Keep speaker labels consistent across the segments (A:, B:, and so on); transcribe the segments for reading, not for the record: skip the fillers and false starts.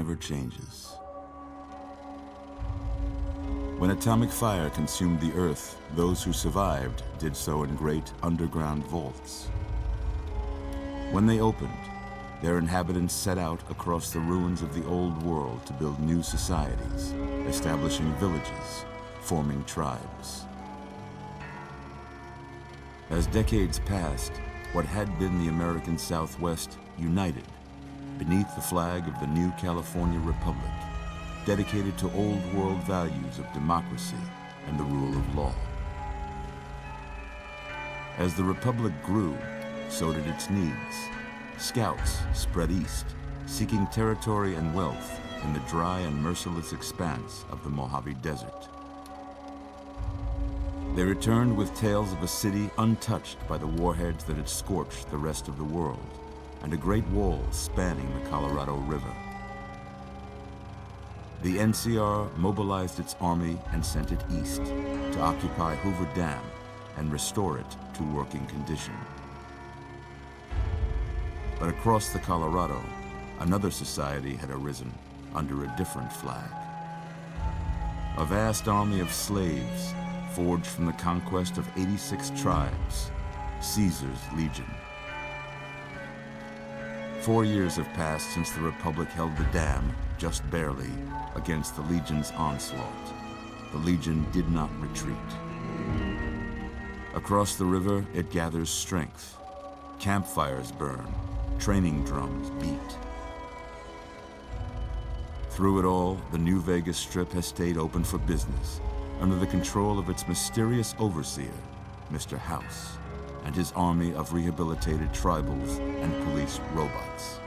A: never changes. When atomic fire consumed the Earth, those who survived did so in great underground vaults. When they opened, their inhabitants set out across the ruins of the old world to build new societies, establishing villages, forming tribes. As decades passed, what had been the American Southwest united beneath the flag of the new California Republic, dedicated to old world values of democracy and the rule of law. As the Republic grew, so did its needs. Scouts spread east, seeking territory and wealth in the dry and merciless expanse of the Mojave Desert. They returned with tales of a city untouched by the warheads that had scorched the rest of the world, and a great wall spanning the Colorado River. The NCR mobilized its army and sent it east to occupy Hoover Dam and restore it to working condition. But across the Colorado, another society had arisen under a different flag. A vast army of slaves forged from the conquest of 86 tribes, Caesar's Legion. 4 years have passed since the Republic held the dam, just barely, against the Legion's onslaught. The Legion did not retreat. Across the river, it gathers strength. Campfires burn, training drums beat. Through it all, the New Vegas Strip has stayed open for business, under the control of its mysterious overseer, Mr. House, and his army of rehabilitated tribals and police robots.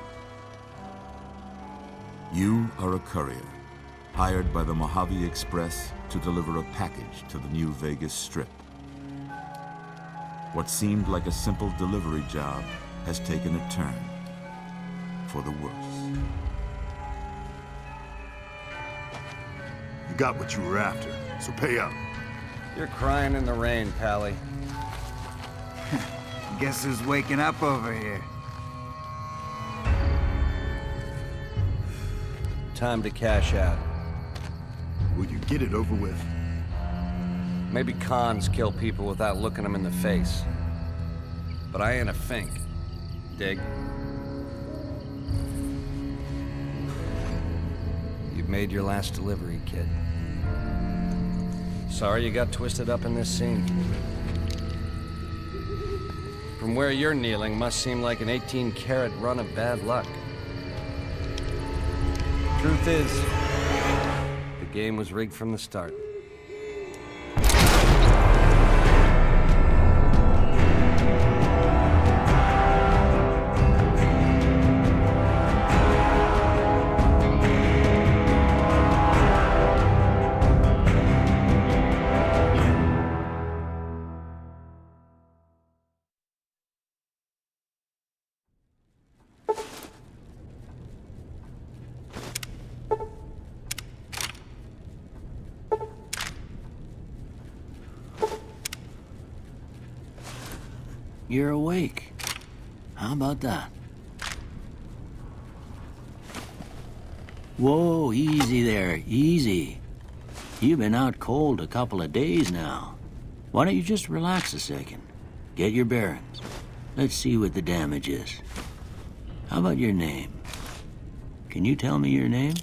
A: You are a courier, hired by the Mojave Express to deliver a package to the New Vegas Strip. What seemed like a simple delivery job has taken a turn for the worse.
B: You got what you were after, so pay up.
C: You're crying in the rain, Pally.
D: Guess who's waking up over here?
C: Time to cash out.
B: Will you get it over with?
C: Maybe cons kill people without looking them in the face. But I ain't a fink. Dig? You've made your last delivery, kid. Sorry you got twisted up in this scene. From where you're kneeling must seem like an 18-carat run of bad luck. Truth is, the game was rigged from the start.
E: You're awake. How about that? Whoa, easy there, easy. You've been out cold a couple of days now. Why don't you just relax a second? Get your bearings. Let's see what the damage is. How about your name? Can you tell me your name?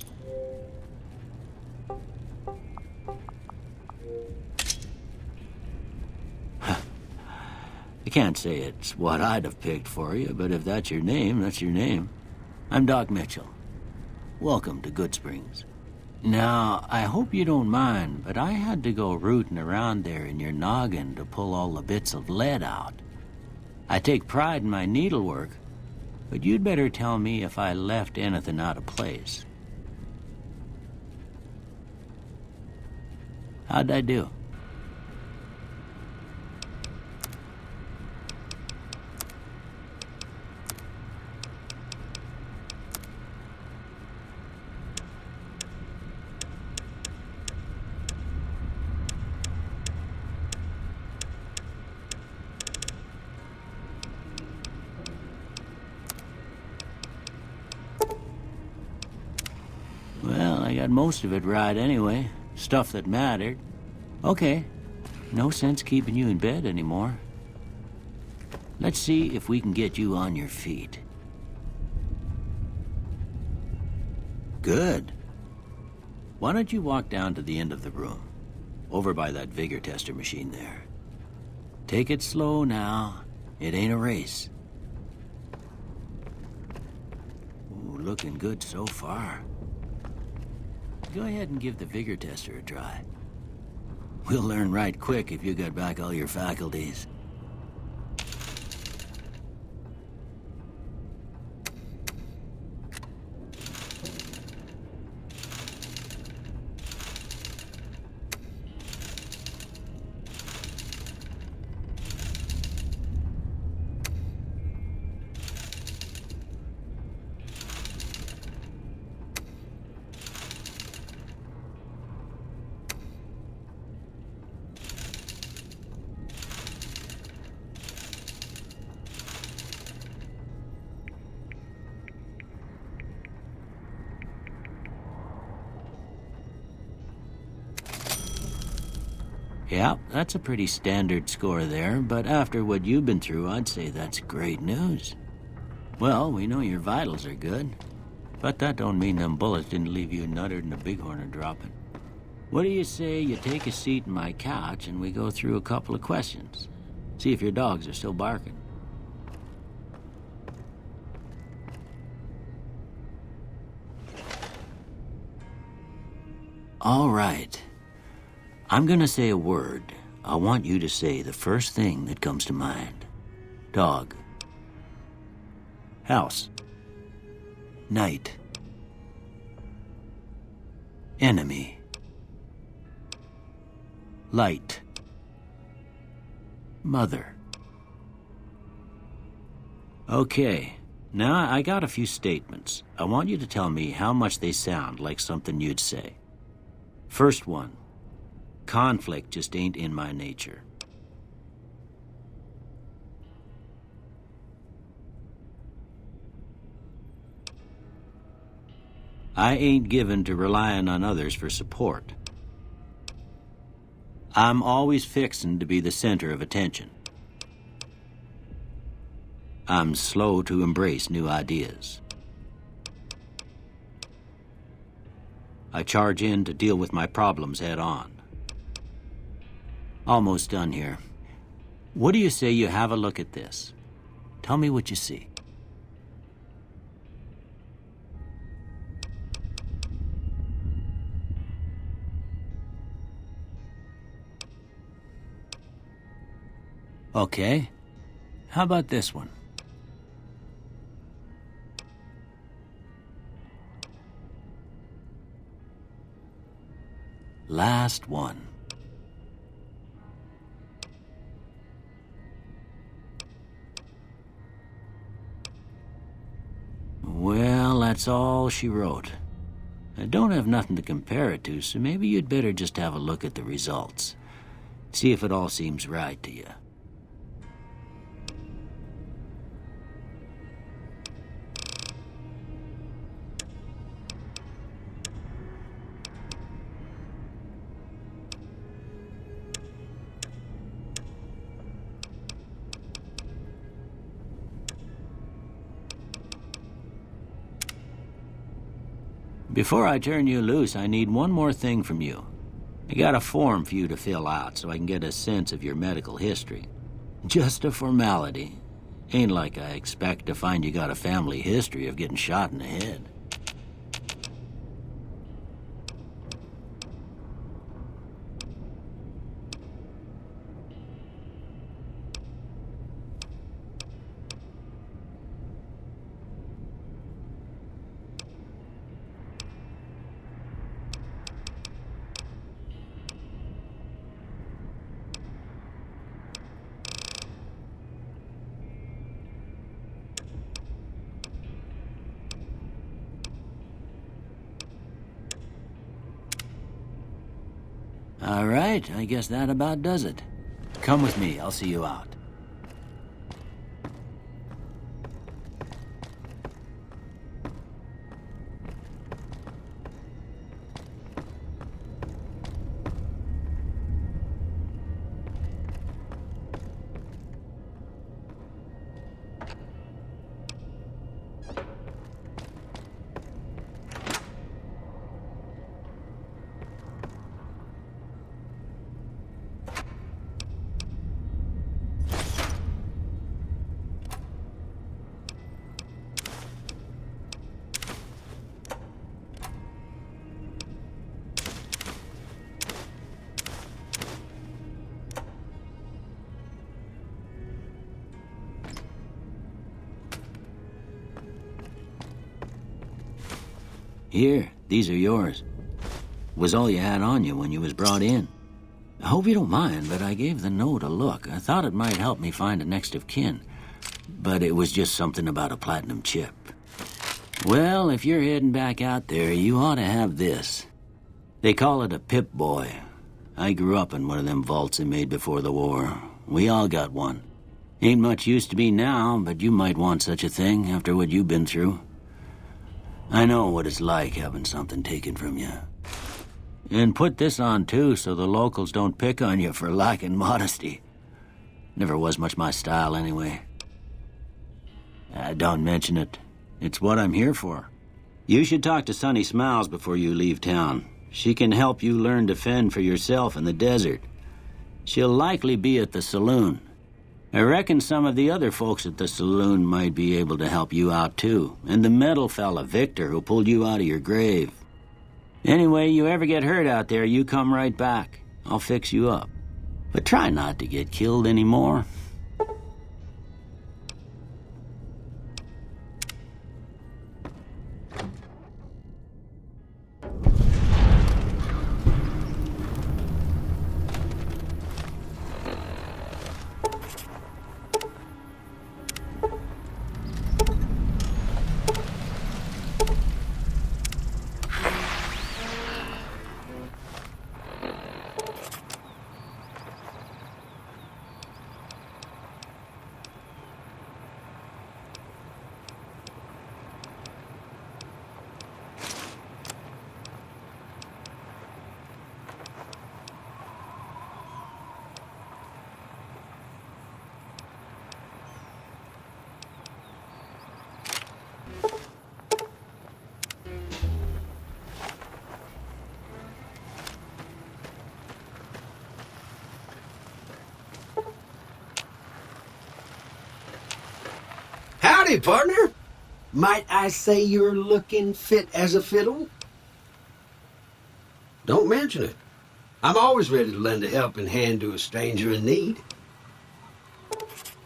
E: I can't say it's what I'd have picked for you, but if that's your name, that's your name. I'm Doc Mitchell. Welcome to Goodsprings. Now, I hope you don't mind, but I had to go rooting around there in your noggin to pull all the bits of lead out. I take pride in my needlework, but you'd better tell me if I left anything out of place. How'd I do? got most of it right anyway. Stuff that mattered. Okay, no sense keeping you in bed anymore. Let's see if we can get you on your feet. Good. Why don't you walk down to the end of the room, over by that vigor tester machine there. Take it slow now. It ain't a race. Ooh, looking good so far. Go ahead and give the vigor tester a try. We'll learn right quick if you got back all your faculties. Yeah, that's a pretty standard score there, but after what you've been through, I'd say that's great news. Well, we know your vitals are good, but that don't mean them bullets didn't leave you nuttered and a bighorn are dropping. What do you say you take a seat in my couch and we go through a couple of questions? See if your dogs are still barking. All right. I'm gonna say a word. I want you to say the first thing that comes to mind. Dog. House. Night. Enemy. Light. Mother. Okay. Now I got a few statements. I want you to tell me how much they sound like something you'd say. First one. Conflict just ain't in my nature. I ain't given to relying on others for support. I'm always fixin' to be the center of attention. I'm slow to embrace new ideas. I charge in to deal with my problems head on. Almost done here. What do you say you have a look at this? Tell me what you see. Okay. How about this one? Last one. Well, that's all she wrote. I don't have nothing to compare it to, so maybe you'd better just have a look at the results. See if it all seems right to you. Before I turn you loose, I need one more thing from you. I got a form for you to fill out so I can get a sense of your medical history. Just a formality. Ain't like I expect to find you got a family history of getting shot in the head. All right, I guess that about does it. Come with me, I'll see you out. Here, these are yours. Was all you had on you when you was brought in. I hope you don't mind, but I gave the note a look. I thought it might help me find a next of kin. But it was just something about a platinum chip. Well, if you're heading back out there, you ought to have this. They call it a Pip-Boy. I grew up in one of them vaults they made before the war. We all got one. Ain't much use to me now, but you might want such a thing after what you've been through. I know what it's like having something taken from you. And put this on, too, so the locals don't pick on you for lacking modesty. Never was much my style, anyway. Don't mention it. It's what I'm here for. You should talk to Sunny Smiles before you leave town. She can help you learn to fend for yourself in the desert. She'll likely be at the saloon. I reckon some of the other folks at the saloon might be able to help you out, too. And the metal fella, Victor, who pulled you out of your grave. Anyway, you ever get hurt out there, you come right back. I'll fix you up. But try not to get killed anymore.
F: Howdy, partner. Might I say you're looking fit as a fiddle? Don't mention it. I'm always ready to lend a helping hand to a stranger in need.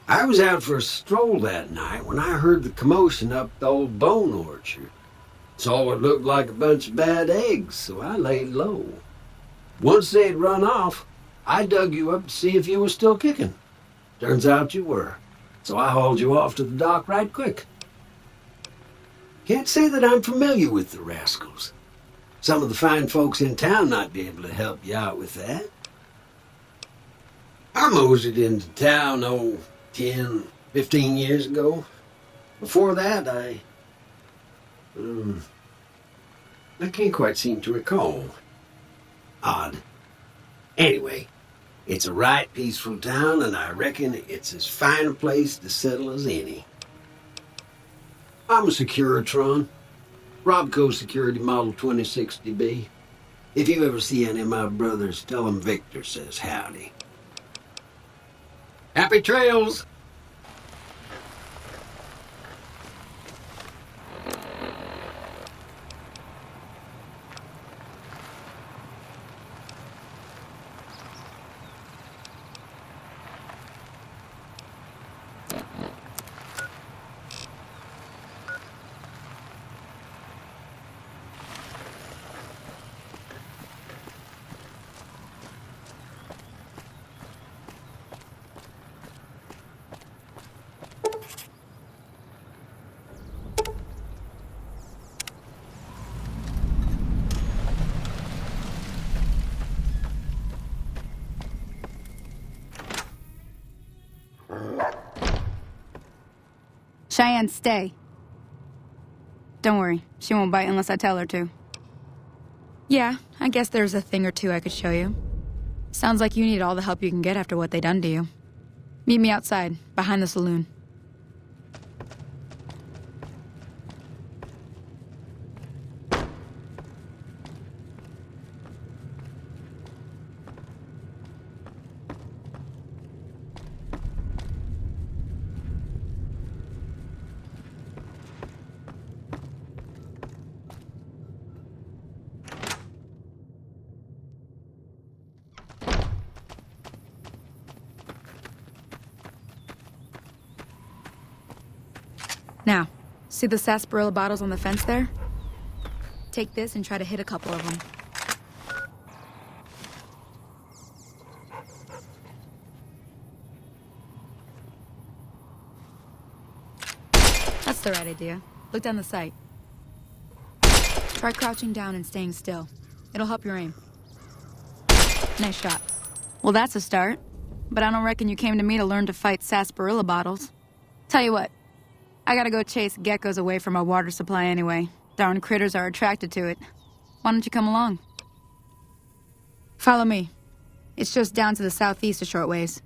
F: I was out for a stroll that night when I heard the commotion up the old bone orchard. Saw what looked like a bunch of bad eggs, so I laid low. Once they'd run off, I dug you up to see if you were still kicking. Turns out you were. So I hauled you off to the dock right quick. Can't say that I'm familiar with the rascals. Some of the fine folks in town might be able to help you out with that. I moseyed into town, 10, 15 years ago. Before that, I can't quite seem to recall. Odd. Anyway, it's a right peaceful town, and I reckon it's as fine a place to settle as any. I'm a Securitron. Robco Security Model 2060B. If you ever see any of my brothers, tell them Victor says howdy. Happy trails!
G: Cheyenne, stay. Don't worry, she won't bite unless I tell her to. Yeah, I guess there's a thing or two I could show you. Sounds like you need all the help you can get after what they done to you. Meet me outside, behind the saloon. Now, see the sarsaparilla bottles on the fence there? Take this and try to hit a couple of them. That's the right idea. Look down the sight. Try crouching down and staying still. It'll help your aim. Nice shot. Well, that's a start. But I don't reckon you came to me to learn to fight sarsaparilla bottles. Tell you what, I gotta go chase geckos away from our water supply anyway. Darn critters are attracted to it. Why don't you come along? Follow me. It's just down to the southeast a short ways.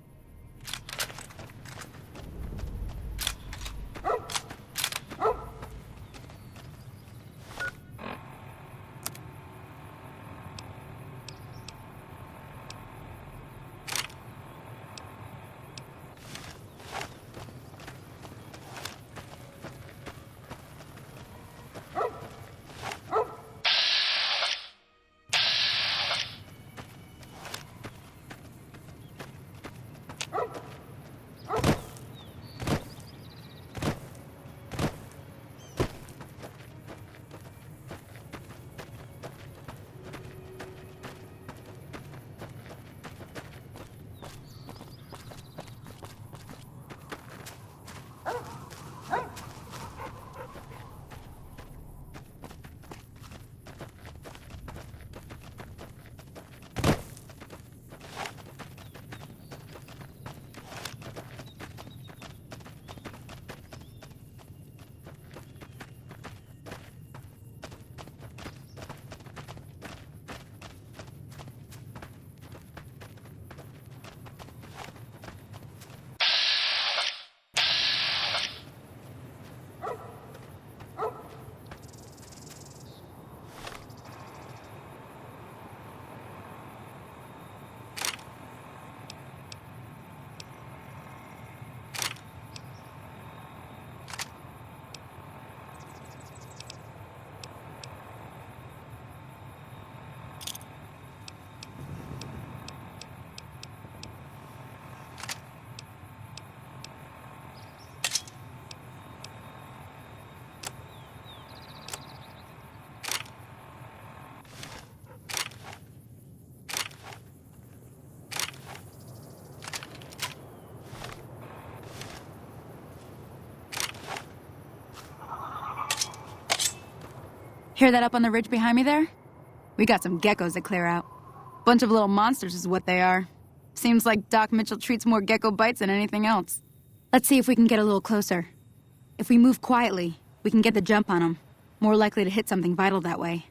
G: Hear that up on the ridge behind me there? We got some geckos to clear out. Bunch of little monsters is what they are. Seems like Doc Mitchell treats more gecko bites than anything else. Let's see if we can get a little closer. If we move quietly, we can get the jump on them. More likely to hit something vital that way.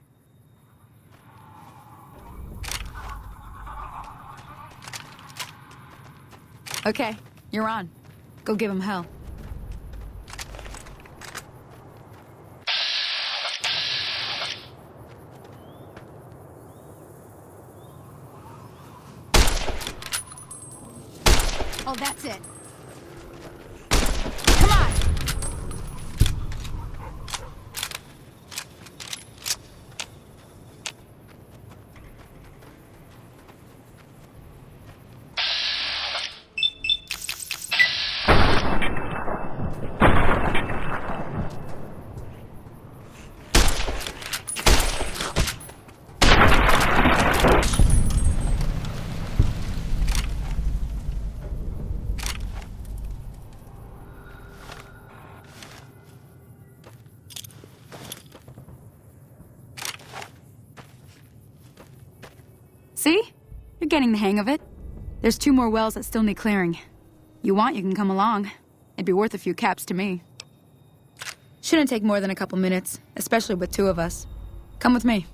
G: Okay, you're on. Go give him hell. Oh, that's it. Come on! See? You're getting the hang of it. There's 2 more wells that still need clearing. You want, you can come along. It'd be worth a few caps to me. Shouldn't take more than a couple minutes, especially with 2 of us. Come with me.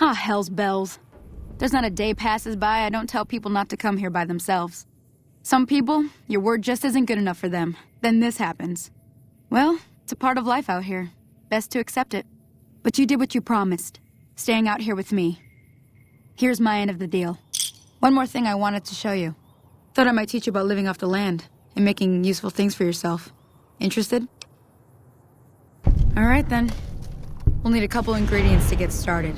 G: Ah, hell's bells. There's not a day passes by I don't tell people not to come here by themselves. Some people, your word just isn't good enough for them. Then this happens. Well, it's a part of life out here. Best to accept it. But you did what you promised, staying out here with me. Here's my end of the deal. One more thing I wanted to show you. Thought I might teach you about living off the land and making useful things for yourself. Interested? All right, then. We'll need a couple ingredients to get started.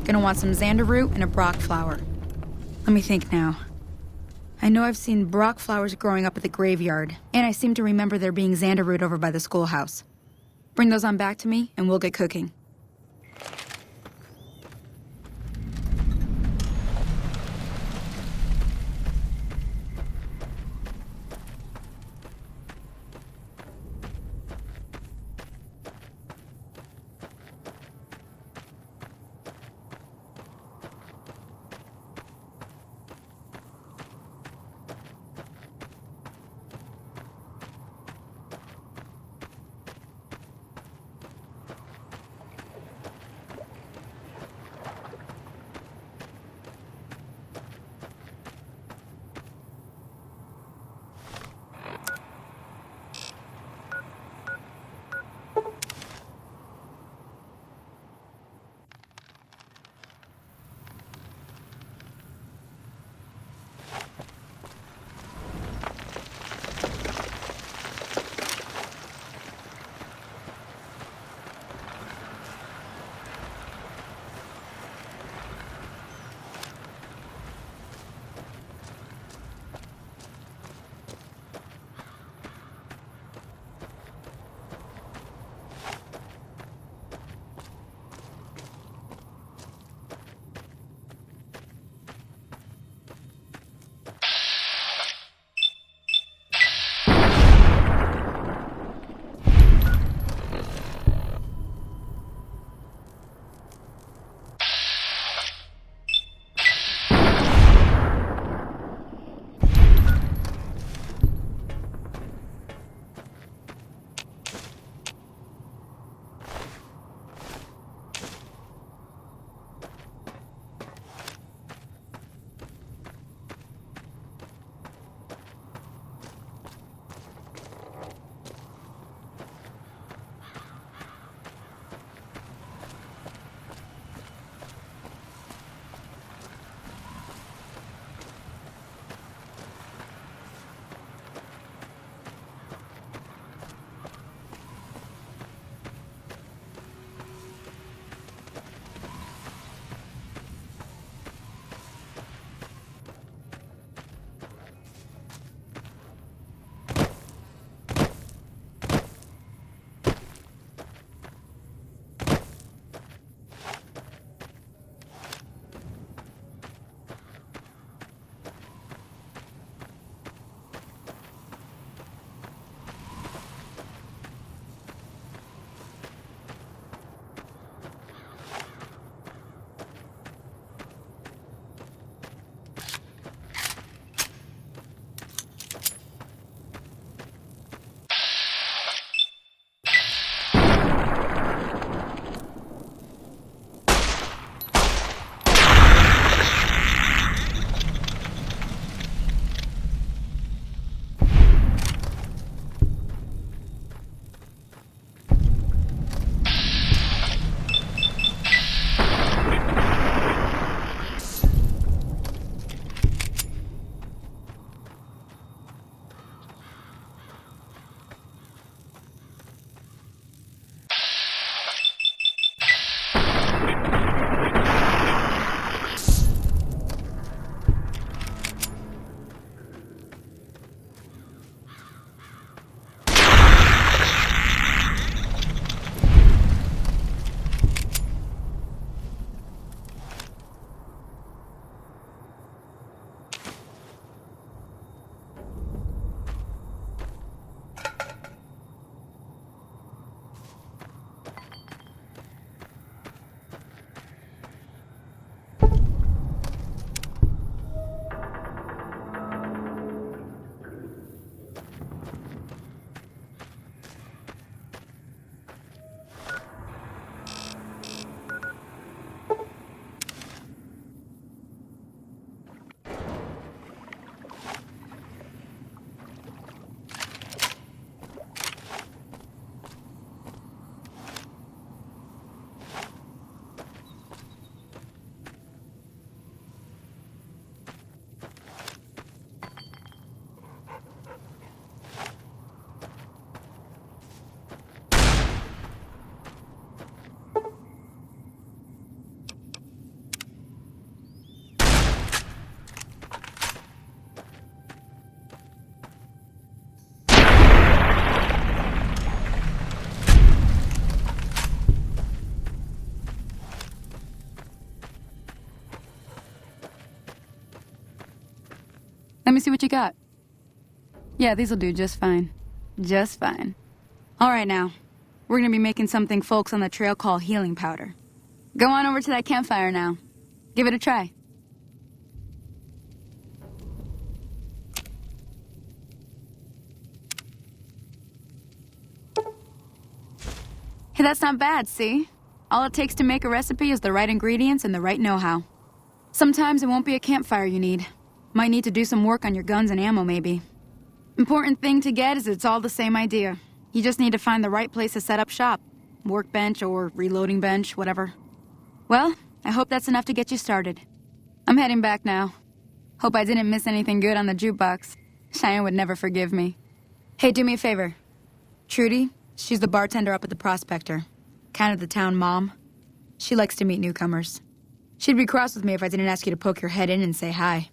G: Gonna want some xander root and a brock flower. Let me think now. I know I've seen brock flowers growing up at the graveyard, and I seem to remember there being xander root over by the schoolhouse. Bring those on back to me, and we'll get cooking. me see what you got. Yeah, these'll do just fine. Just fine. All right, now. We're gonna be making something folks on the trail call healing powder. Go on over to that campfire now. Give it a try. Hey, that's not bad, see? All it takes to make a recipe is the right ingredients and the right know-how. Sometimes it won't be a campfire you need. Might need to do some work on your guns and ammo, maybe. Important thing to get is it's all the same idea. You just need to find the right place to set up shop. Workbench or reloading bench, whatever. Well, I hope that's enough to get you started. I'm heading back now. Hope I didn't miss anything good on the jukebox. Cheyenne would never forgive me. Hey, do me a favor. Trudy, she's the bartender up at the Prospector. Kind of the town mom. She likes to meet newcomers. She'd be cross with me if I didn't ask you to poke your head in and say hi.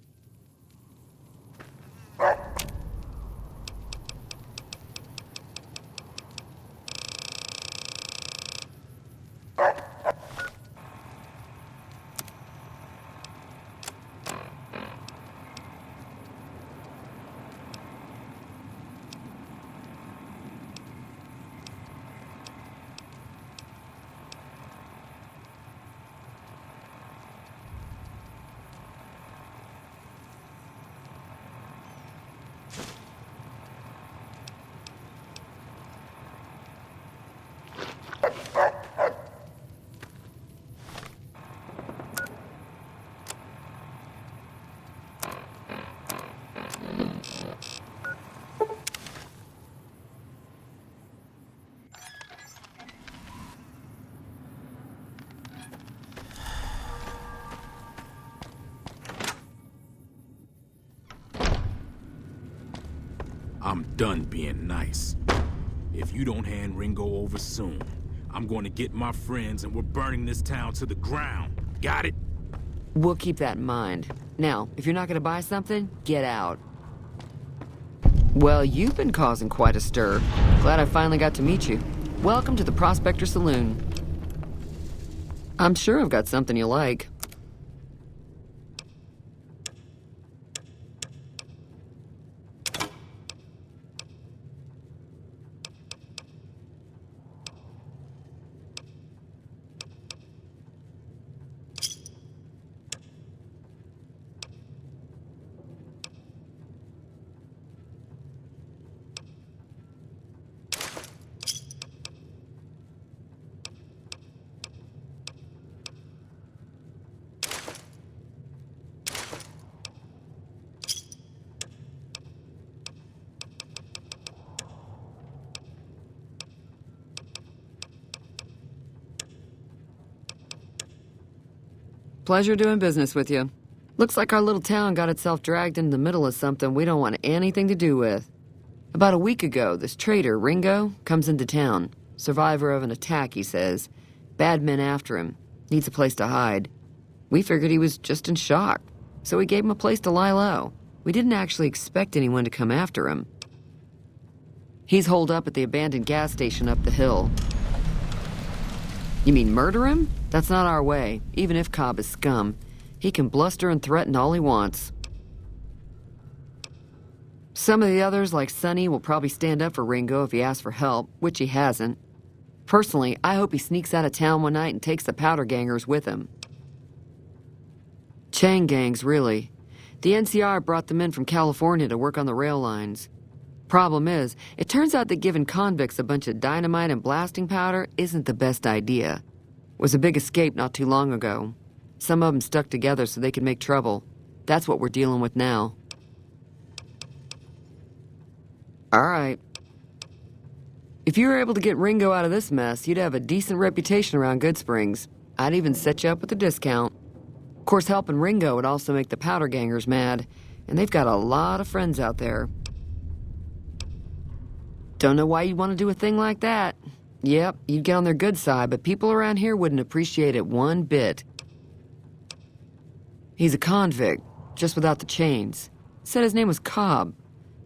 H: I'm done being nice. If you don't hand Ringo over soon, I'm going to get my friends and we're burning this town to the ground. Got it?
I: We'll keep that in mind. Now, if you're not gonna buy something, get out. Well, you've been causing quite a stir. Glad I finally got to meet you. Welcome to the Prospector Saloon. I'm sure I've got something you like. Pleasure doing business with you. Looks like our little town got itself dragged into the middle of something we don't want anything to do with. About a week ago, this trader, Ringo, comes into town. Survivor of an attack, he says. Bad men after him. Needs a place to hide. We figured he was just in shock, so we gave him a place to lie low. We didn't actually expect anyone to come after him. He's holed up at the abandoned gas station up the hill. You mean murder him? That's not our way, even if Cobb is scum. He can bluster and threaten all he wants. Some of the others, like Sonny, will probably stand up for Ringo if he asks for help, which he hasn't. Personally, I hope he sneaks out of town one night and takes the powder gangers with him. Chain gangs, really. The NCR brought them in from California to work on the rail lines. Problem is, it turns out that giving convicts a bunch of dynamite and blasting powder isn't the best idea. Was a big escape not too long ago. Some of them stuck together so they could make trouble. That's what we're dealing with now. All right. If you were able to get Ringo out of this mess, you'd have a decent reputation around Goodsprings. I'd even set you up with a discount. Of course, helping Ringo would also make the powder gangers mad, and they've got a lot of friends out there. Don't know why you'd want to do a thing like that. Yep, you'd get on their good side, but people around here wouldn't appreciate it one bit. He's a convict, just without the chains. Said his name was Cobb.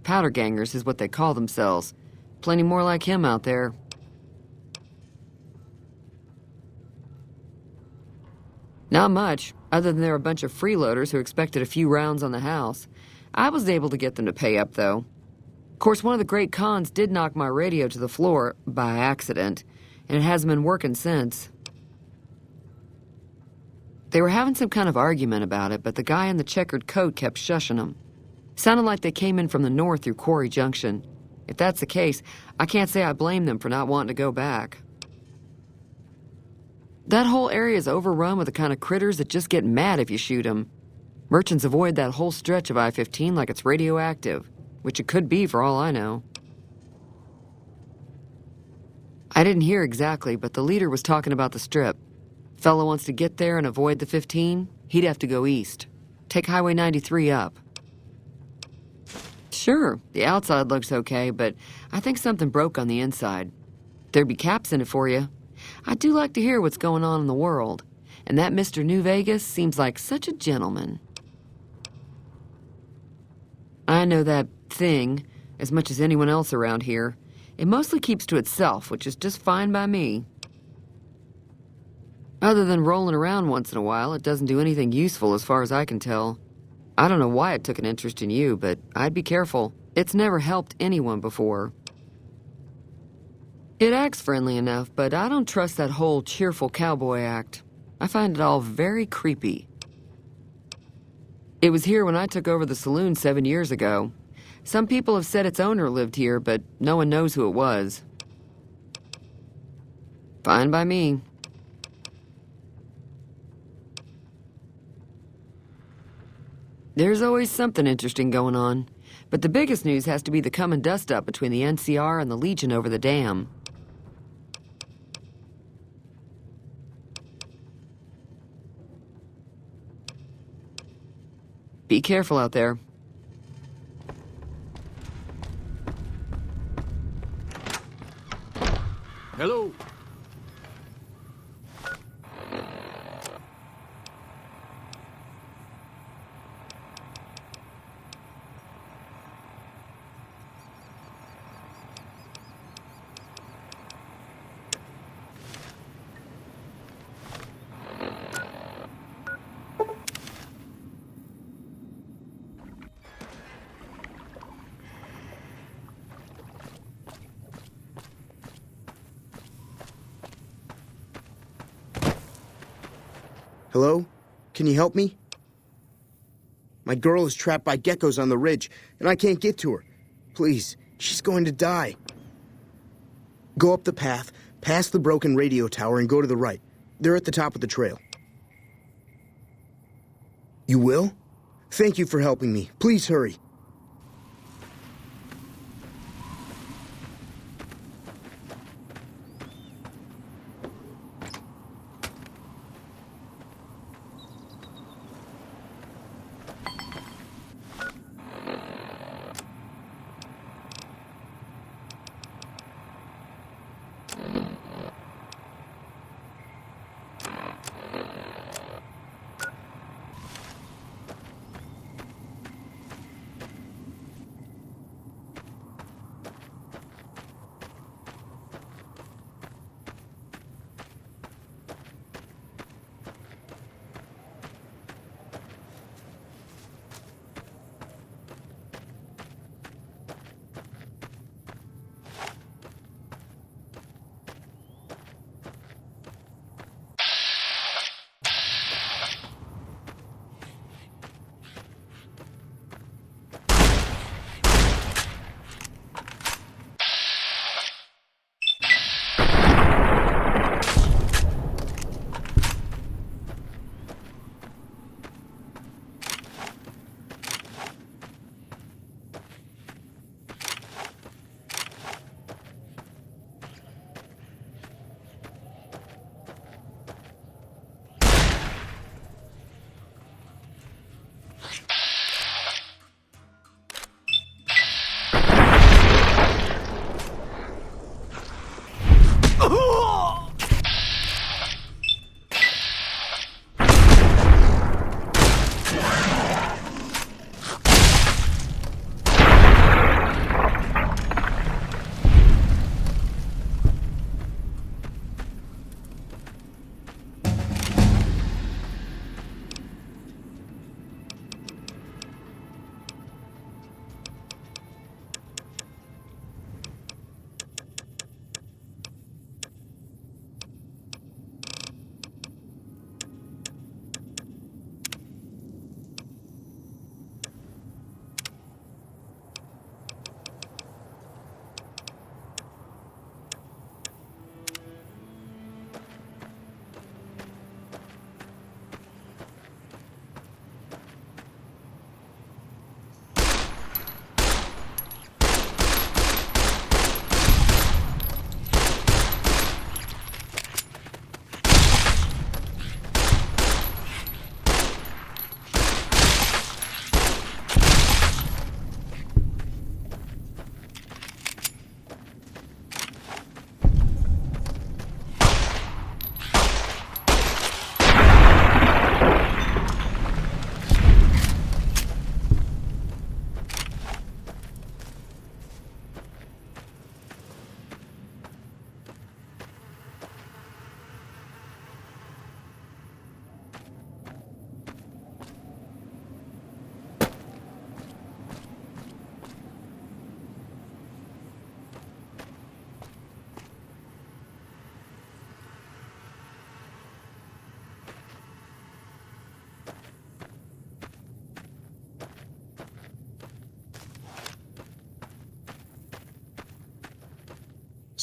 I: Powder gangers is what they call themselves. Plenty more like him out there. Not much, other than they're a bunch of freeloaders who expected a few rounds on the house. I was able to get them to pay up, though. Of course, one of the great cons did knock my radio to the floor by accident, and it hasn't been working since. They were having some kind of argument about it, but the guy in the checkered coat kept shushing them. Sounded like they came in from the north through Quarry Junction. If that's the case, I can't say I blame them for not wanting to go back. That whole area is overrun with the kind of critters that just get mad if you shoot them. Merchants avoid that whole stretch of I-15 like it's radioactive, which it could be for all I know. I didn't hear exactly, but the leader was talking about the strip. Fellow wants to get there and avoid the 15, he'd have to go east. Take Highway 93 up. Sure, the outside looks okay, but I think something broke on the inside. There'd be caps in it for you. I do like to hear what's going on in the world, and that Mr. New Vegas seems like such a gentleman. I know that thing as much as anyone else around here. It mostly keeps to itself, which is just fine by me. Other than rolling around once in a while, it doesn't do anything useful as far as I can tell. I don't know why it took an interest in you, but I'd be careful. It's never helped anyone before. It acts friendly enough, but I don't trust that whole cheerful cowboy act. I find it all very creepy. It was here when I took over the saloon 7 years ago. Some people have said its owner lived here, but no one knows who it was. Fine by me. There's always something interesting going on, but the biggest news has to be the coming dust-up between the NCR and the Legion over the dam. Be careful out there.
H: Hello?
J: Hello? Can you help me? My girl is trapped by geckos on the ridge, and I can't get to her. Please, she's going to die. Go up the path, past the broken radio tower, and go to the right. They're at the top of the trail. You will? Thank you for helping me. Please hurry.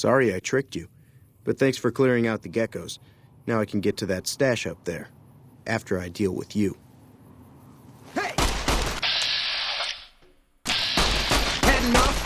J: Sorry I tricked you, but thanks for clearing out the geckos. Now I can get to that stash up there, after I deal with you.
D: Hey! Had enough?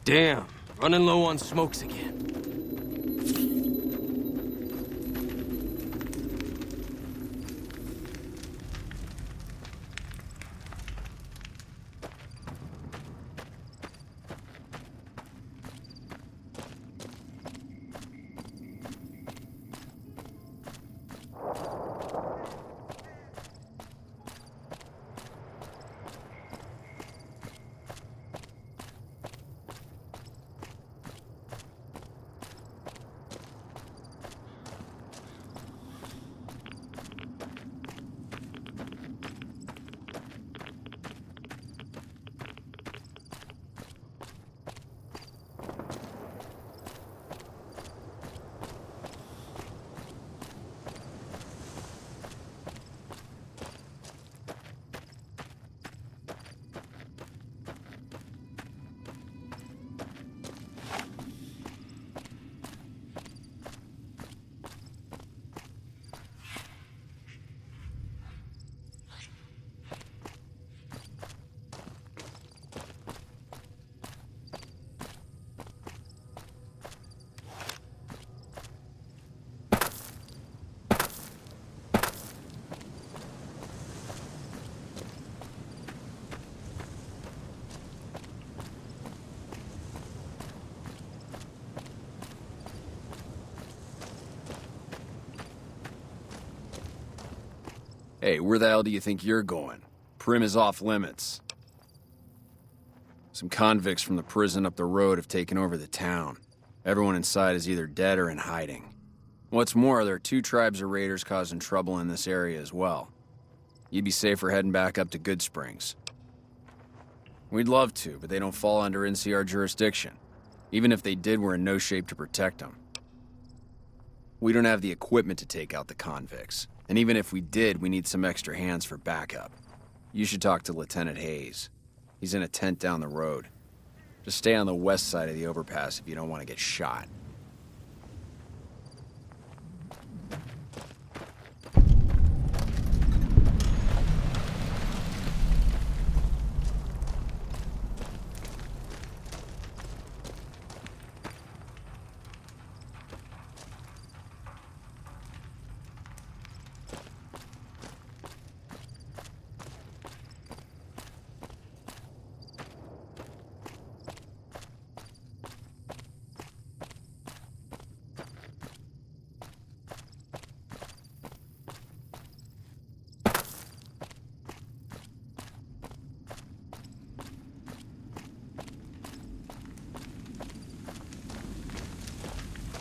K: Damn, running low on smokes again.
L: Hey, where the hell do you think you're going? Prim is off limits. Some convicts from the prison up the road have taken over the town. Everyone inside is either dead or in hiding. What's more, there are 2 tribes of raiders causing trouble in this area as well. You'd be safer heading back up to Good Springs. We'd love to, but they don't fall under NCR jurisdiction. Even if they did, we're in no shape to protect them. We don't have the equipment to take out the convicts. And even if we did, we need some extra hands for backup. You should talk to Lieutenant Hayes. He's in a tent down the road. Just stay on the west side of the overpass if you don't want to get shot.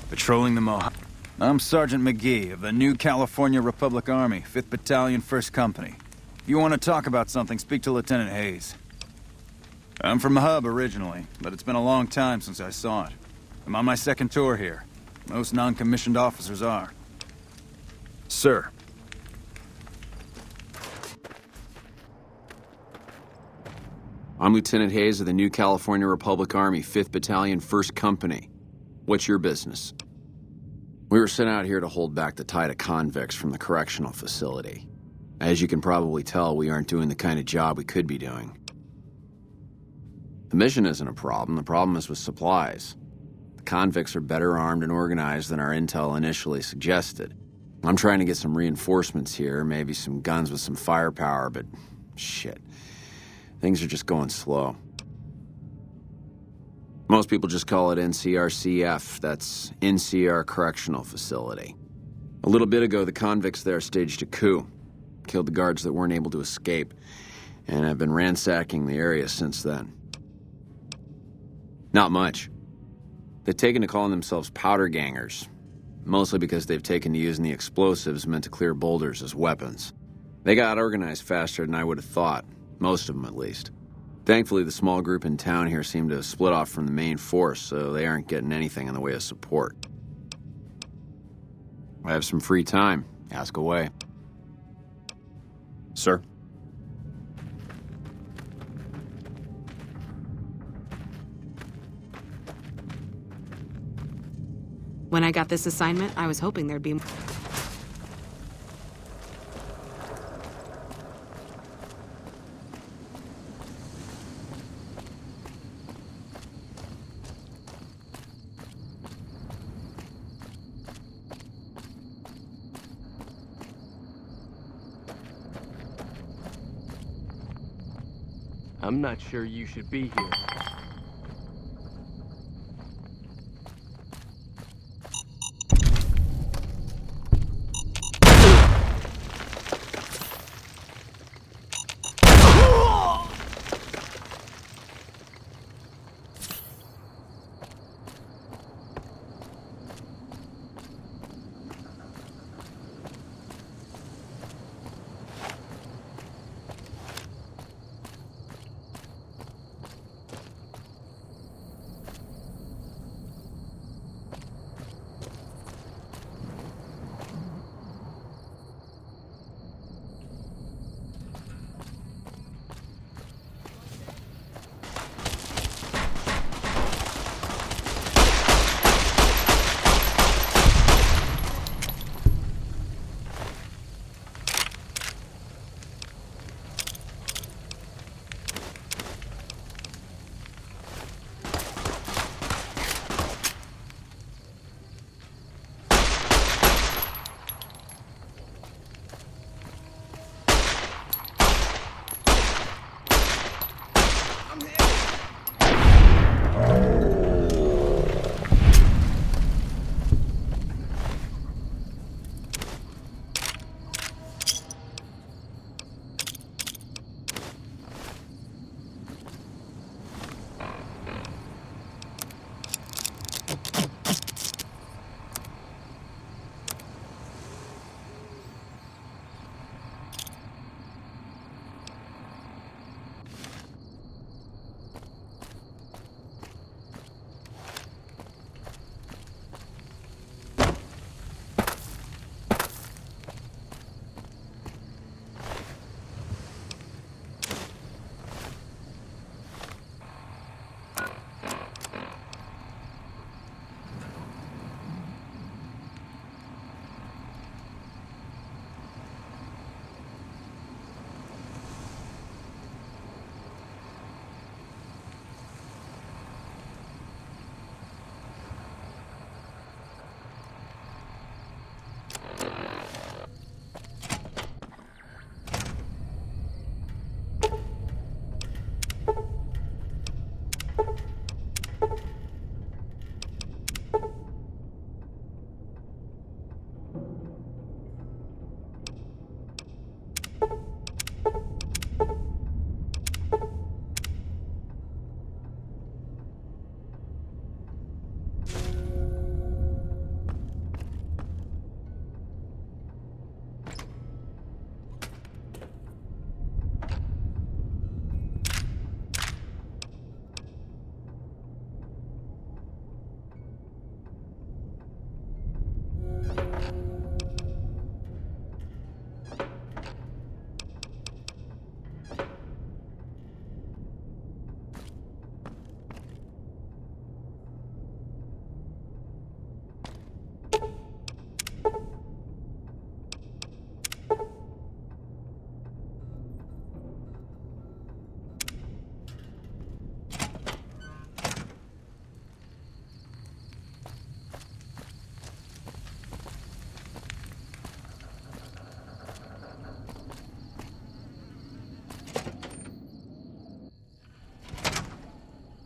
M: Patrolling the Mohawk. I'm Sergeant McGee of the New California Republic Army, 5th Battalion, 1st Company. If you want to talk about something, speak to Lieutenant Hayes. I'm from the Hub originally, but it's been a long time since I saw it. I'm on my 2nd tour here. Most non-commissioned officers are. Sir.
L: I'm Lieutenant Hayes of the New California Republic Army, 5th Battalion, 1st Company. What's your business? We were sent out here to hold back the tide of convicts from the correctional facility. As you can probably tell, we aren't doing the kind of job we could be doing. The mission isn't a problem. The problem is with supplies. The convicts are better armed and organized than our intel initially suggested. I'm trying to get some reinforcements here, maybe some guns with some firepower, but shit. Things are just going slow. Most people just call it NCRCF, that's NCR Correctional Facility. A little bit ago, the convicts there staged a coup, killed the guards that weren't able to escape, and have been ransacking the area since then. Not much. They've taken to calling themselves powder gangers, mostly because they've taken to using the explosives meant to clear boulders as weapons. They got organized faster than I would have thought, most of them at least. Thankfully, the small group in town here seem to have split off from the main force, so they aren't getting anything in the way of support. I have some free time. Ask away. Sir?
N: When I got this assignment, I was hoping there'd be...
K: I'm not sure you should be here.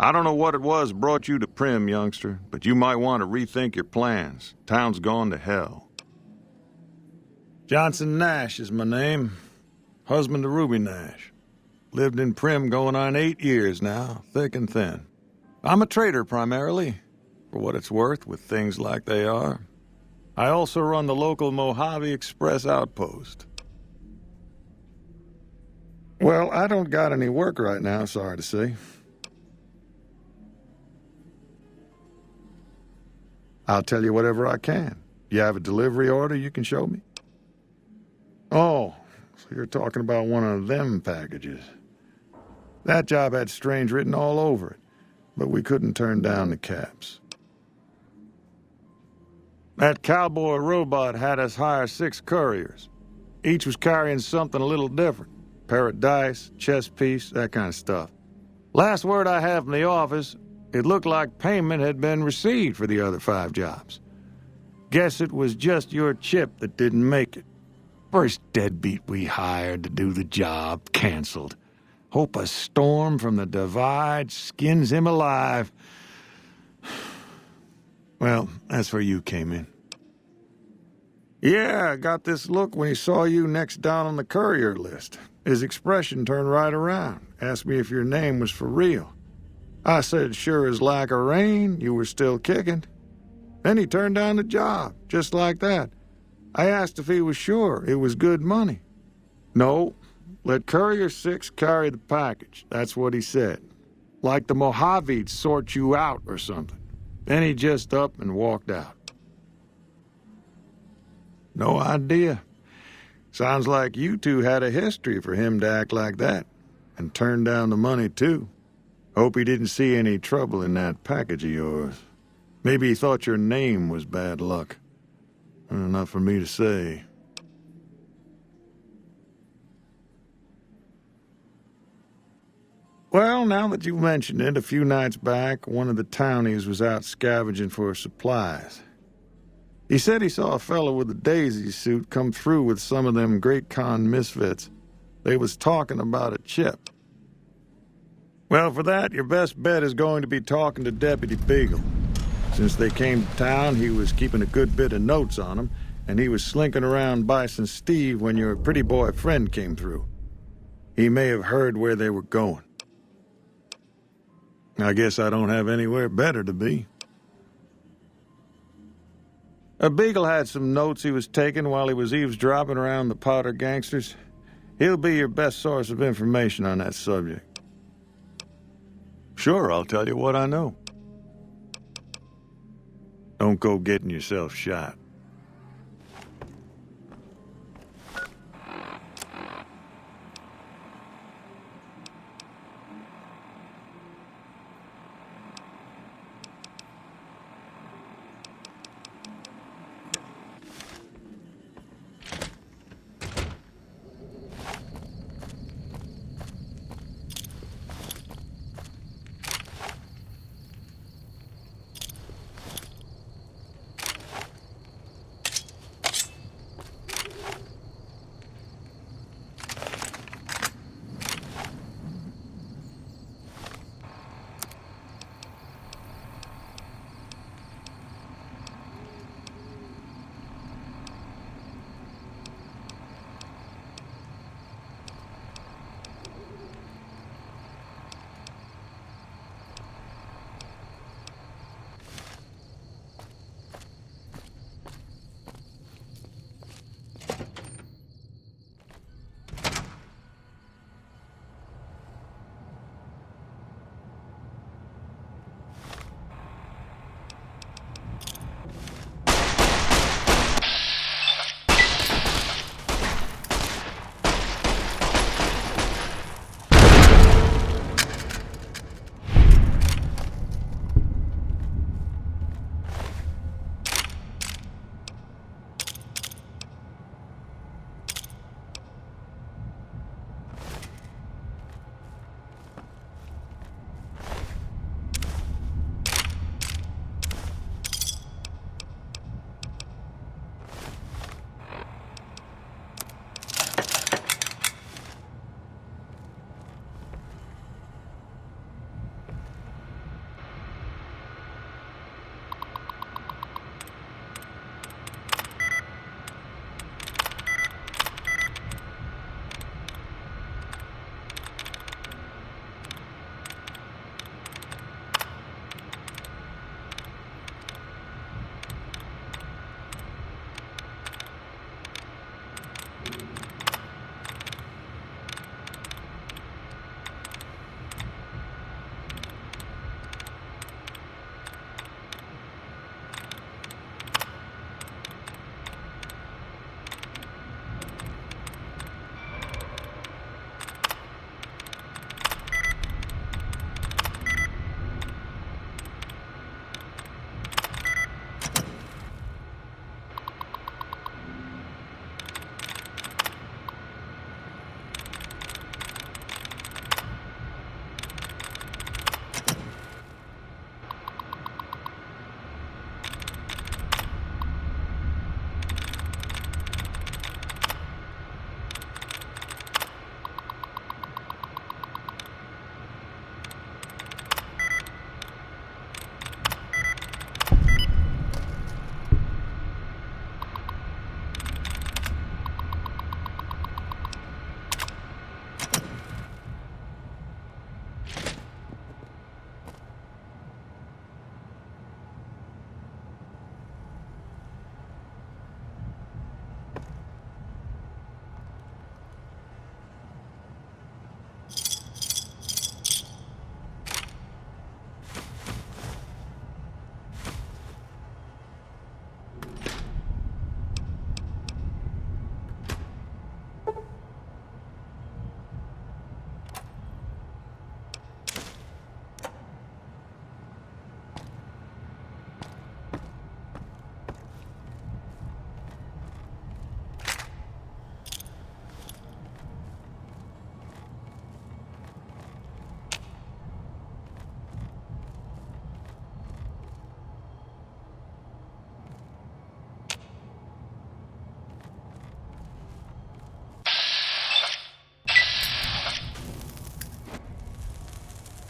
O: I don't know what it was brought you to Prim, youngster, but you might want to rethink your plans. Town's gone to hell. Johnson Nash is my name. Husband to Ruby Nash. Lived in Prim going on 8 years now, thick and thin. I'm a trader primarily, for what it's worth with things like they are. I also run the local Mojave Express outpost. Well, I don't got any work right now, sorry to say. I'll tell you whatever I can. You have a delivery order you can show me? Oh, so you're talking about one of them packages. That job had strange written all over it, but we couldn't turn down the caps. That cowboy robot had us hire 6 couriers. Each was carrying something a little different. Pair of dice, chess piece, that kind of stuff. Last word I have from the office, it looked like payment had been received for the other 5 jobs. Guess it was just your chip that didn't make it. First deadbeat we hired to do the job canceled. Hope a storm from the divide skins him alive. Well, that's where you came in. Yeah, I got this look when he saw you next down on the courier list. His expression turned right around, asked me if your name was for real. I said sure as lack of rain, you were still kicking. Then he turned down the job, just like that. I asked if he was sure it was good money. No, let Courier 6 carry the package, that's what he said. Like the Mojave'd sort you out or something. Then he just up and walked out. No idea. Sounds like you two had a history for him to act like that. And turn down the money, too. Hope he didn't see any trouble in that package of yours. Maybe he thought your name was bad luck. Not for me to say. Well, now that you mentioned it, a few nights back, one of the townies was out scavenging for supplies. He said he saw a fellow with a daisy suit come through with some of them Great Con misfits. They was talking about a chip. Well, for that, your best bet is going to be talking to Deputy Beagle. Since they came to town, he was keeping a good bit of notes on them, and he was slinking around Bison Steve when your pretty boy friend came through. He may have heard where they were going. I guess I don't have anywhere better to be. Beagle had some notes he was taking while he was eavesdropping around the Powder gangsters. He'll be your best source of information on that subject. Sure, I'll tell you what I know. Don't go getting yourself shot.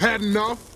O: Had enough?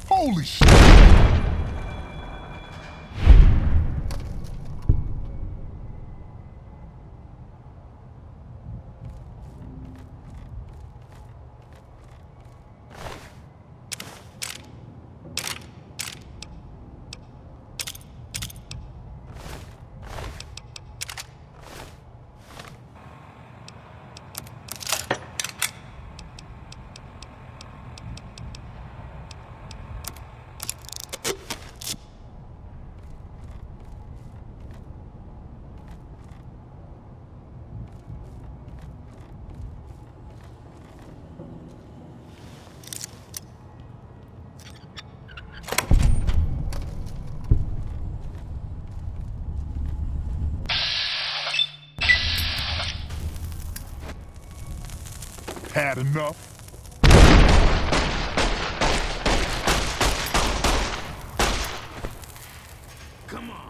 O: Holy shit! Had enough?
H: Come on.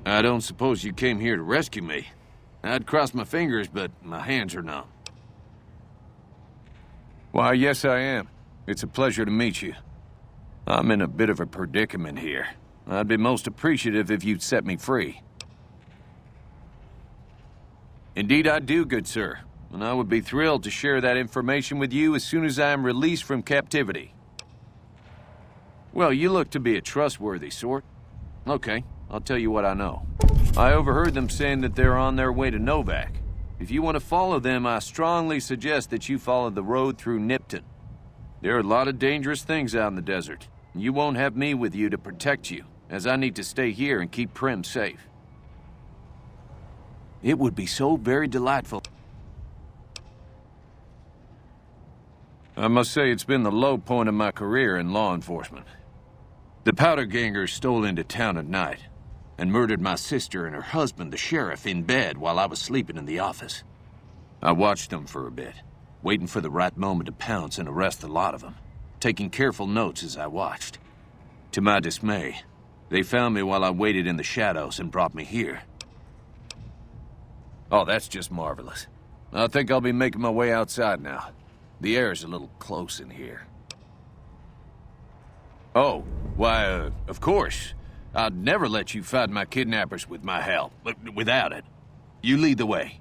P: I don't suppose you came here to rescue me. I'd cross my fingers, but my hands are numb. Why, yes I am. It's a pleasure to meet you. I'm in a bit of a predicament here. I'd be most appreciative if you'd set me free. Indeed I do, good sir. And I would be thrilled to share that information with you as soon as I am released from captivity. Well, you look to be a trustworthy sort. Okay, I'll tell you what I know. I overheard them saying that they're on their way to Novak. If you want to follow them, I strongly suggest that you follow the road through Nipton. There are a lot of dangerous things out in the desert. You won't have me with you to protect you, as I need to stay here and keep Prim safe. It would be so very delightful. I must say it's been the low point of my career in law enforcement. The powder gangers stole into town at night and murdered my sister and her husband, the sheriff, in bed while I was sleeping in the office. I watched them for a bit, waiting for the right moment to pounce and arrest the lot of them, taking careful notes as I watched. To my dismay, they found me while I waited in the shadows and brought me here. Oh, that's just marvelous. I think I'll be making my way outside now. The air's a little close in here. Oh, why, of course. I'd never let you find my kidnappers with my help, but without it. You lead the way.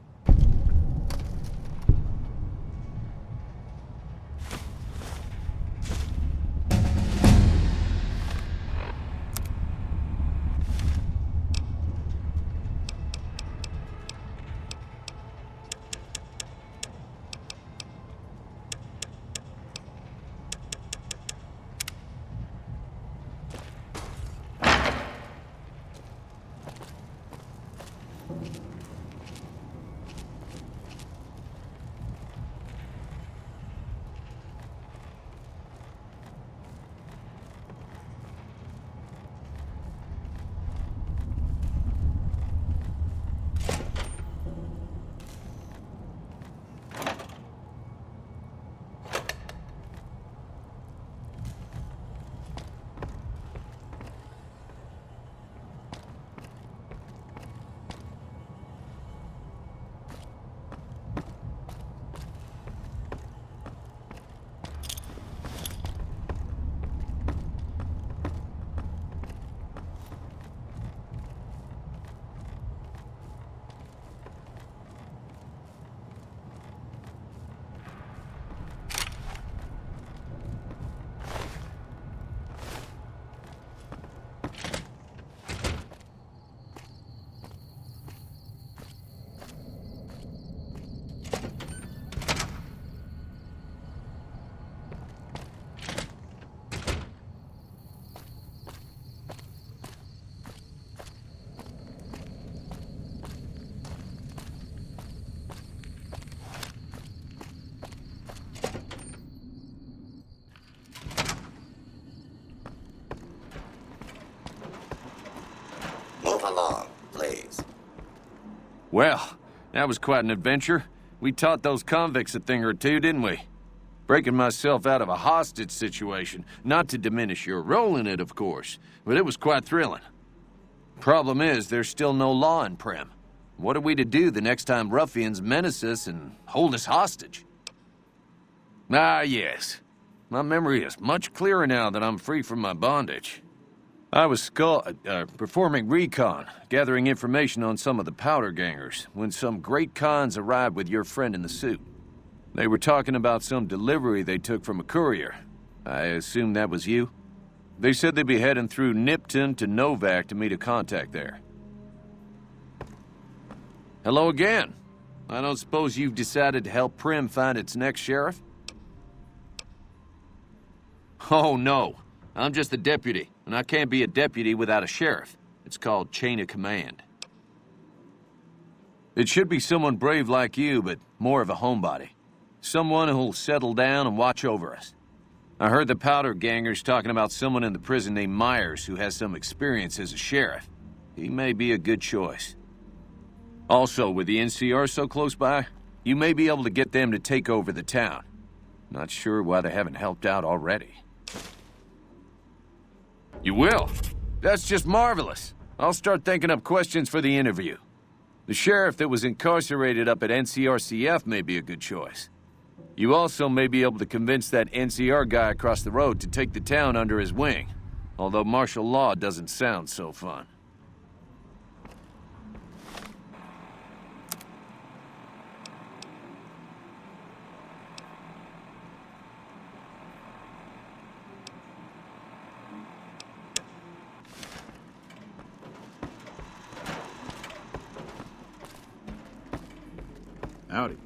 Q: Move along, please.
P: Well, that was quite an adventure. We taught those convicts a thing or two, didn't we? Breaking myself out of a hostage situation. Not to diminish your role in it, of course, but it was quite thrilling. Problem is, there's still no law in Primm. What are we to do the next time ruffians menace us and hold us hostage? Ah, yes. My memory is much clearer now that I'm free from my bondage. I was performing recon, gathering information on some of the powder gangers, when some great cons arrived with your friend in the suit. They were talking about some delivery they took from a courier. I assume that was you? They said they'd be heading through Nipton to Novak to meet a contact there. Hello again. I don't suppose you've decided to help Primm find its next sheriff? Oh, no. I'm just a deputy, and I can't be a deputy without a sheriff. It's called chain of command. It should be someone brave like you, but more of a homebody. Someone who'll settle down and watch over us. I heard the powder gangers talking about someone in the prison named Myers who has some experience as a sheriff. He may be a good choice. Also, with the NCR so close by, you may be able to get them to take over the town. Not sure why they haven't helped out already. You will? That's just marvelous. I'll start thinking up questions for the interview. The sheriff that was incarcerated up at NCRCF may be a good choice. You also may be able to convince that NCR guy across the road to take the town under his wing, although martial law doesn't sound so fun.
M: Howdy.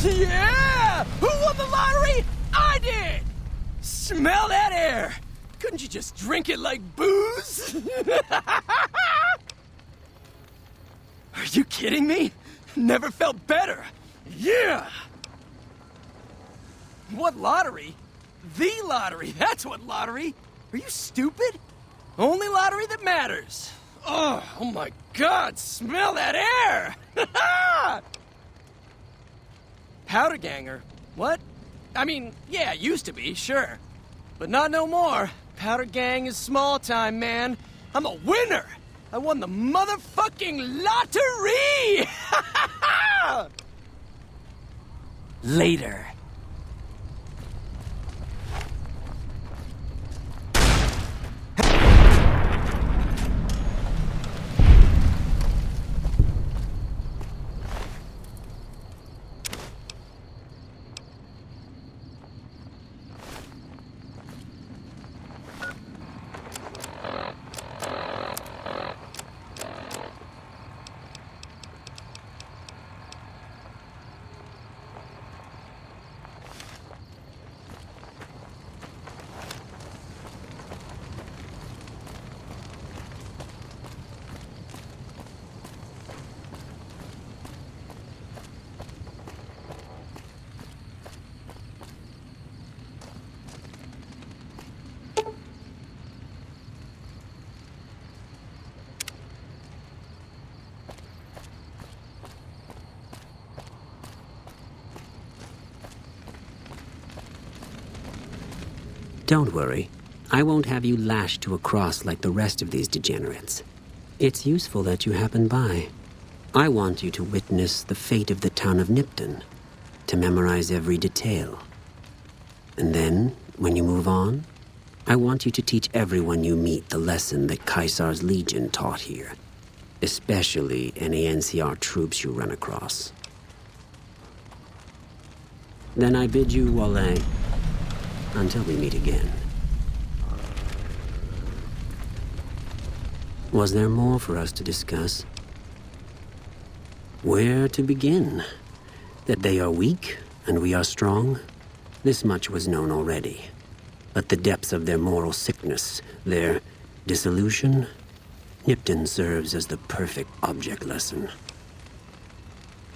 K: Yeah! Who won the lottery? I did! Smell that air! Couldn't you just drink it like booze? Are you kidding me? Never felt better. Yeah! What lottery? The lottery, that's what lottery. Are you stupid? Only lottery that matters. Oh my God, smell that air! Powder ganger? What? I mean, yeah, used to be, sure. But not no more. Powder gang is small time, man. I'm a winner! I won the motherfucking lottery! Later.
R: Don't worry. I won't have you lashed to a cross like the rest of these degenerates. It's useful that you happen by. I want you to witness the fate of the town of Nipton, to memorize every detail. And then, when you move on, I want you to teach everyone you meet the lesson that Caesar's Legion taught here, especially any NCR troops you run across. Then I bid you Wale, until we meet again. Was there more for us to discuss? Where to begin? That they are weak and we are strong? This much was known already. But the depths of their moral sickness, their dissolution, Nipton serves as the perfect object lesson.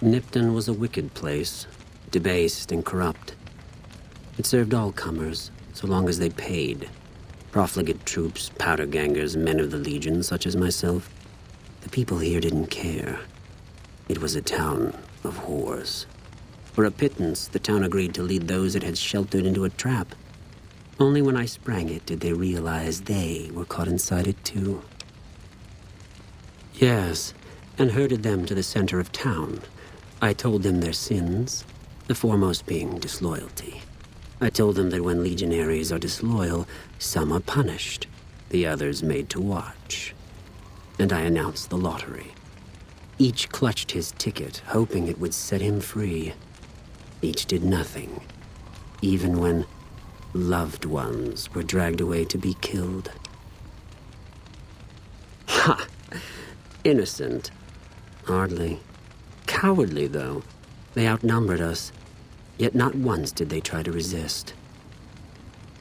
R: Nipton was a wicked place, debased and corrupt. It served all comers, so long as they paid. Profligate troops, powder gangers, men of the Legion, such as myself. The people here didn't care. It was a town of whores. For a pittance, the town agreed to lead those it had sheltered into a trap. Only when I sprang it did they realize they were caught inside it too. Yes, and herded them to the center of town. I told them their sins, the foremost being disloyalty. I told them that when legionaries are disloyal, some are punished, the others made to watch. And I announced the lottery. Each clutched his ticket, hoping it would set him free. Each did nothing, even when loved ones were dragged away to be killed. Ha! Innocent. Hardly. Cowardly, though. They outnumbered us. Yet not once did they try to resist.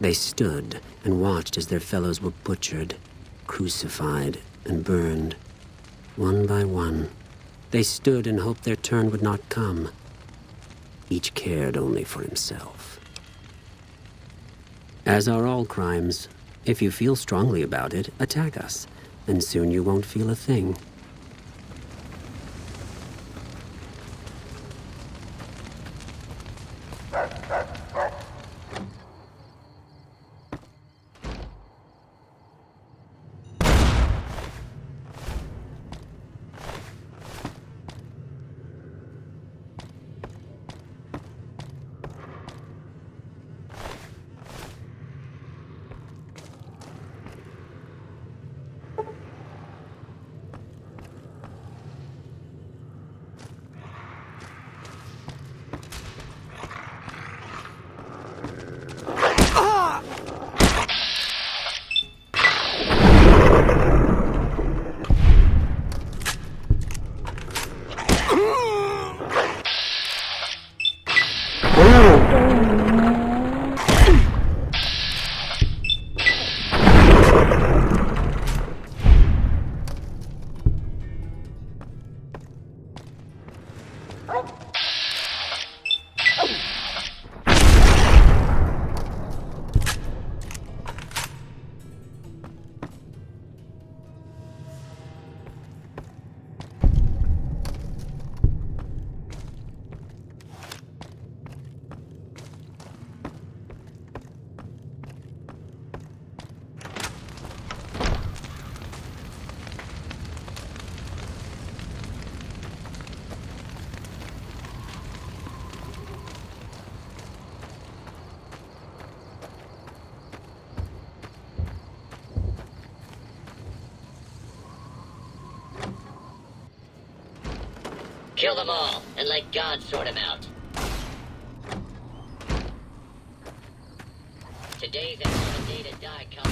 R: They stood and watched as their fellows were butchered, crucified, and burned. One by one, they stood and hoped their turn would not come. Each cared only for himself. As are all crimes, if you feel strongly about it, attack us, and soon you won't feel a thing.
S: Kill them all, and let God sort them out. Today's the day to die, come.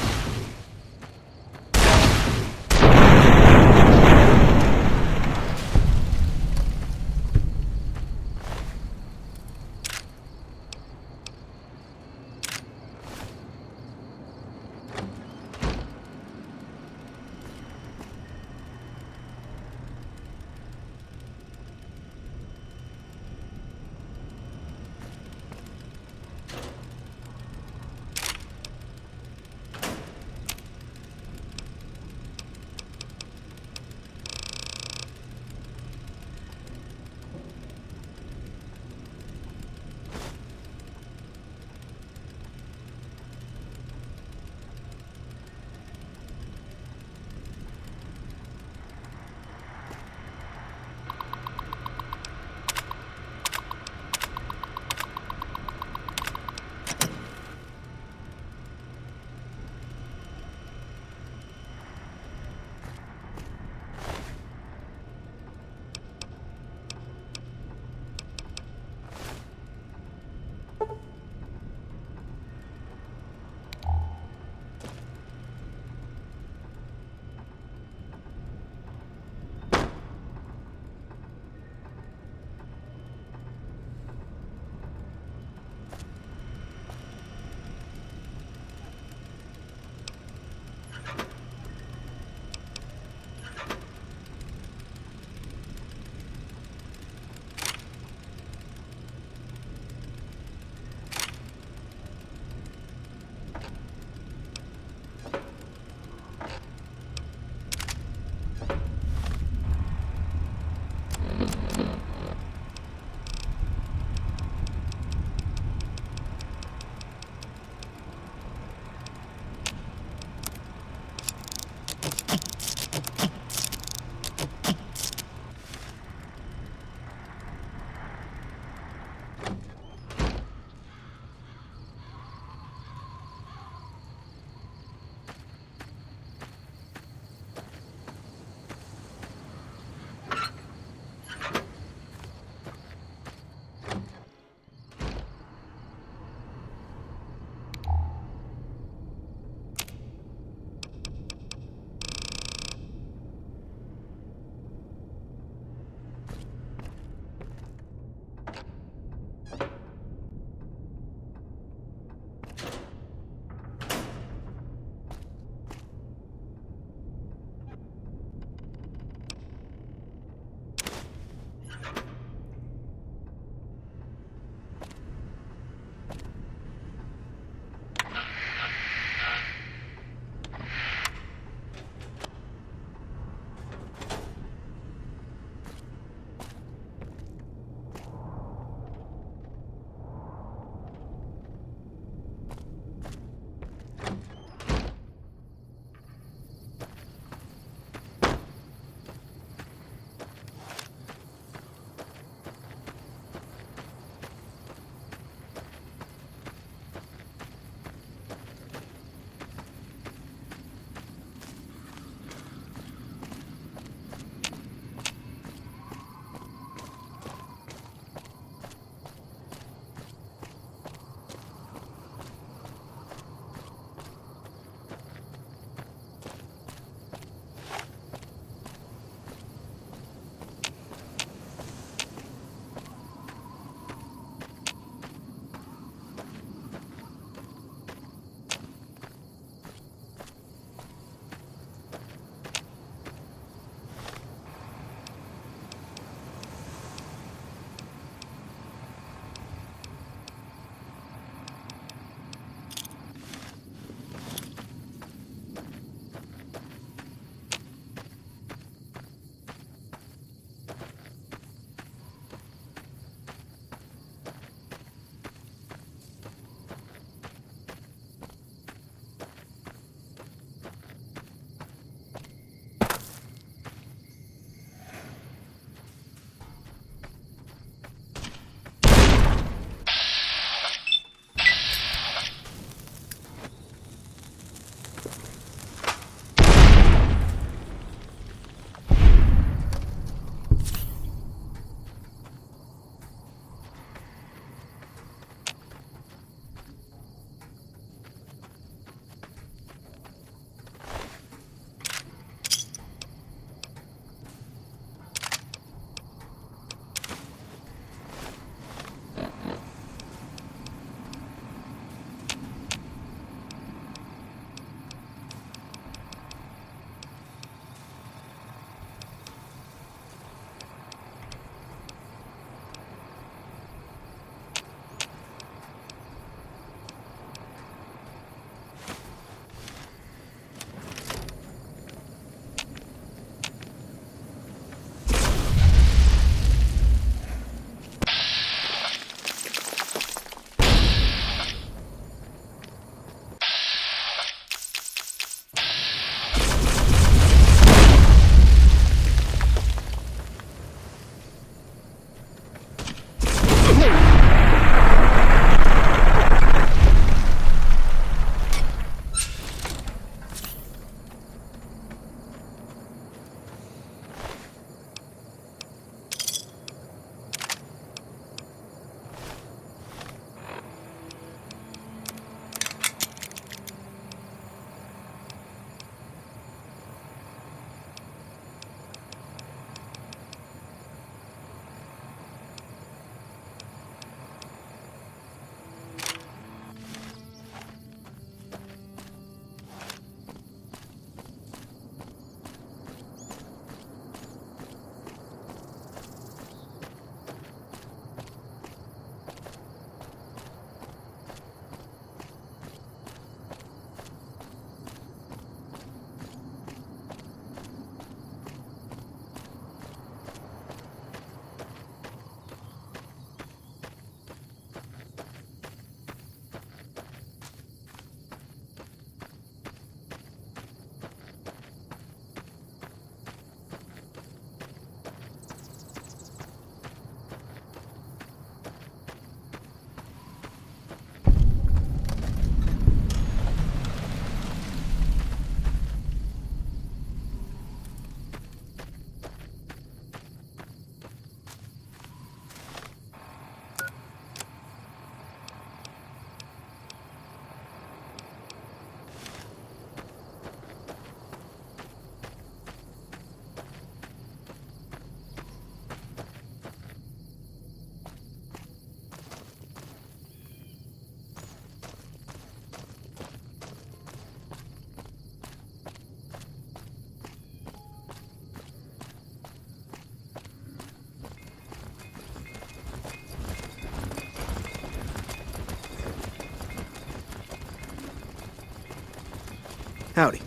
J: Howdy.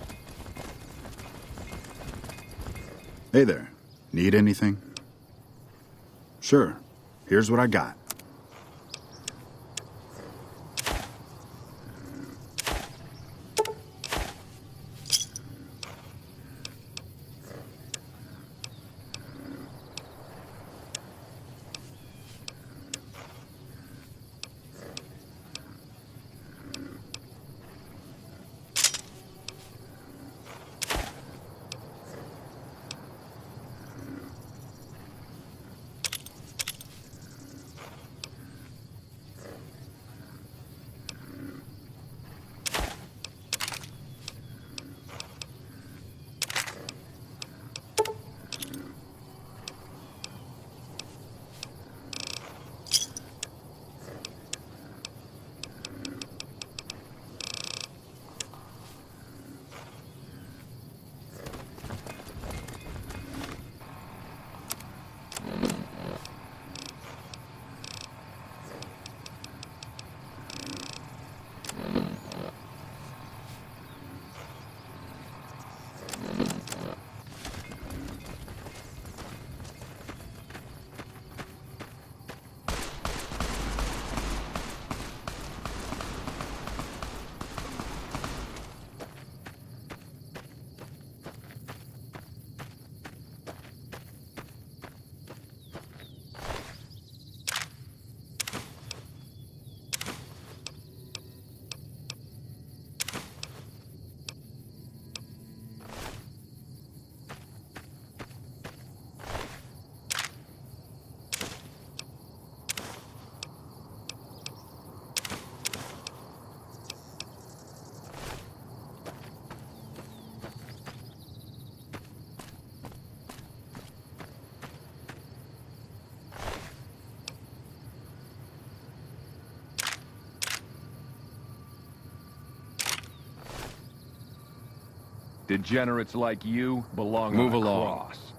T: Hey there. Need anything? Sure. Here's what I got.
U: Degenerates like you belong
L: Move
U: on a
L: along.
U: cross.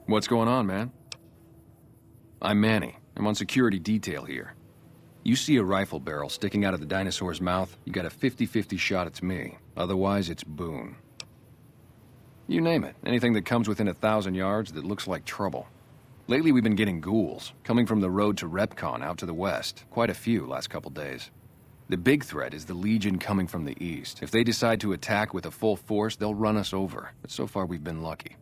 L: What's going on, man? I'm Manny. I'm on security detail here. You see a rifle barrel sticking out of the dinosaur's mouth, you got a 50-50 shot it's me. Otherwise, it's Boone. You name it. Anything that comes within 1,000 yards that looks like trouble. Lately, we've been getting ghouls, coming from the road to Repcon out to the west. Quite a few last couple days. The big threat is the Legion coming from the east. If they decide to attack with a full force, they'll run us over. But so far, we've been lucky.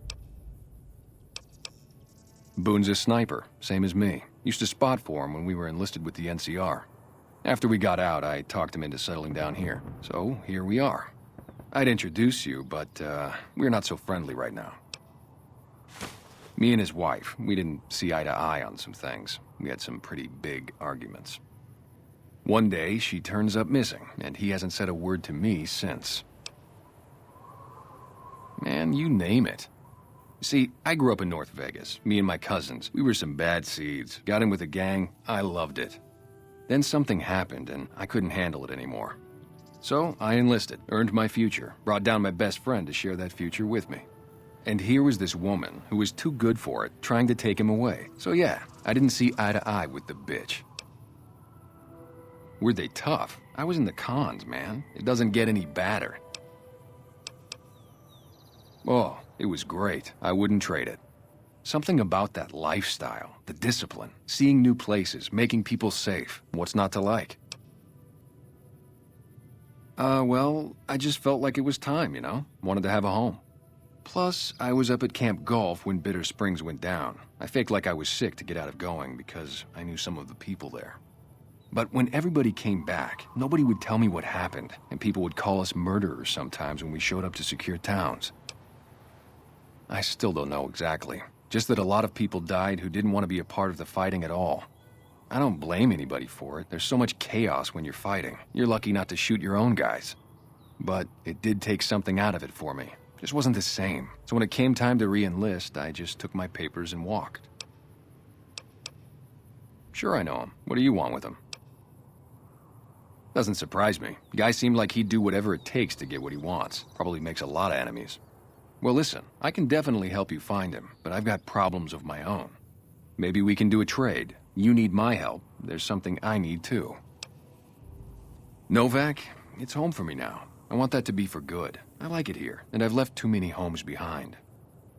L: Boone's a sniper, same as me. Used to spot for him when we were enlisted with the NCR. After we got out, I talked him into settling down here. So, here we are. I'd introduce you, but, we're not so friendly right now. Me and his wife, we didn't see eye to eye on some things. We had some pretty big arguments. One day, she turns up missing, and he hasn't said a word to me since. Man, you name it. See, I grew up in North Vegas. Me and my cousins, we were some bad seeds. Got in with a gang, I loved it. Then something happened, and I couldn't handle it anymore. So, I enlisted, earned my future, brought down my best friend to share that future with me. And here was this woman who was too good for it, trying to take him away. So yeah, I didn't see eye to eye with the bitch. Were they tough? I was in the cons, man. It doesn't get any badder. Oh, it was great. I wouldn't trade it. Something about that lifestyle, the discipline, seeing new places, making people safe. What's not to like? Well, I just felt like it was time, you know? Wanted to have a home. Plus, I was up at Camp Golf when Bitter Springs went down. I faked like I was sick to get out of going because I knew some of the people there. But when everybody came back, nobody would tell me what happened, and people would call us murderers sometimes when we showed up to secure towns. I still don't know exactly. Just that a lot of people died who didn't want to be a part of the fighting at all. I don't blame anybody for it. There's so much chaos when you're fighting. You're lucky not to shoot your own guys. But it did take something out of it for me. Just wasn't the same. So when it came time to re-enlist, I just took my papers and walked. Sure, I know him. What do you want with him? Doesn't surprise me. Guy seemed like he'd do whatever it takes to get what he wants. Probably makes a lot of enemies. Well, listen, I can definitely help you find him, but I've got problems of my own. Maybe we can do a trade. You need my help. There's something I need too. Novak, it's home for me now. I want that to be for good. I like it here, and I've left too many homes behind.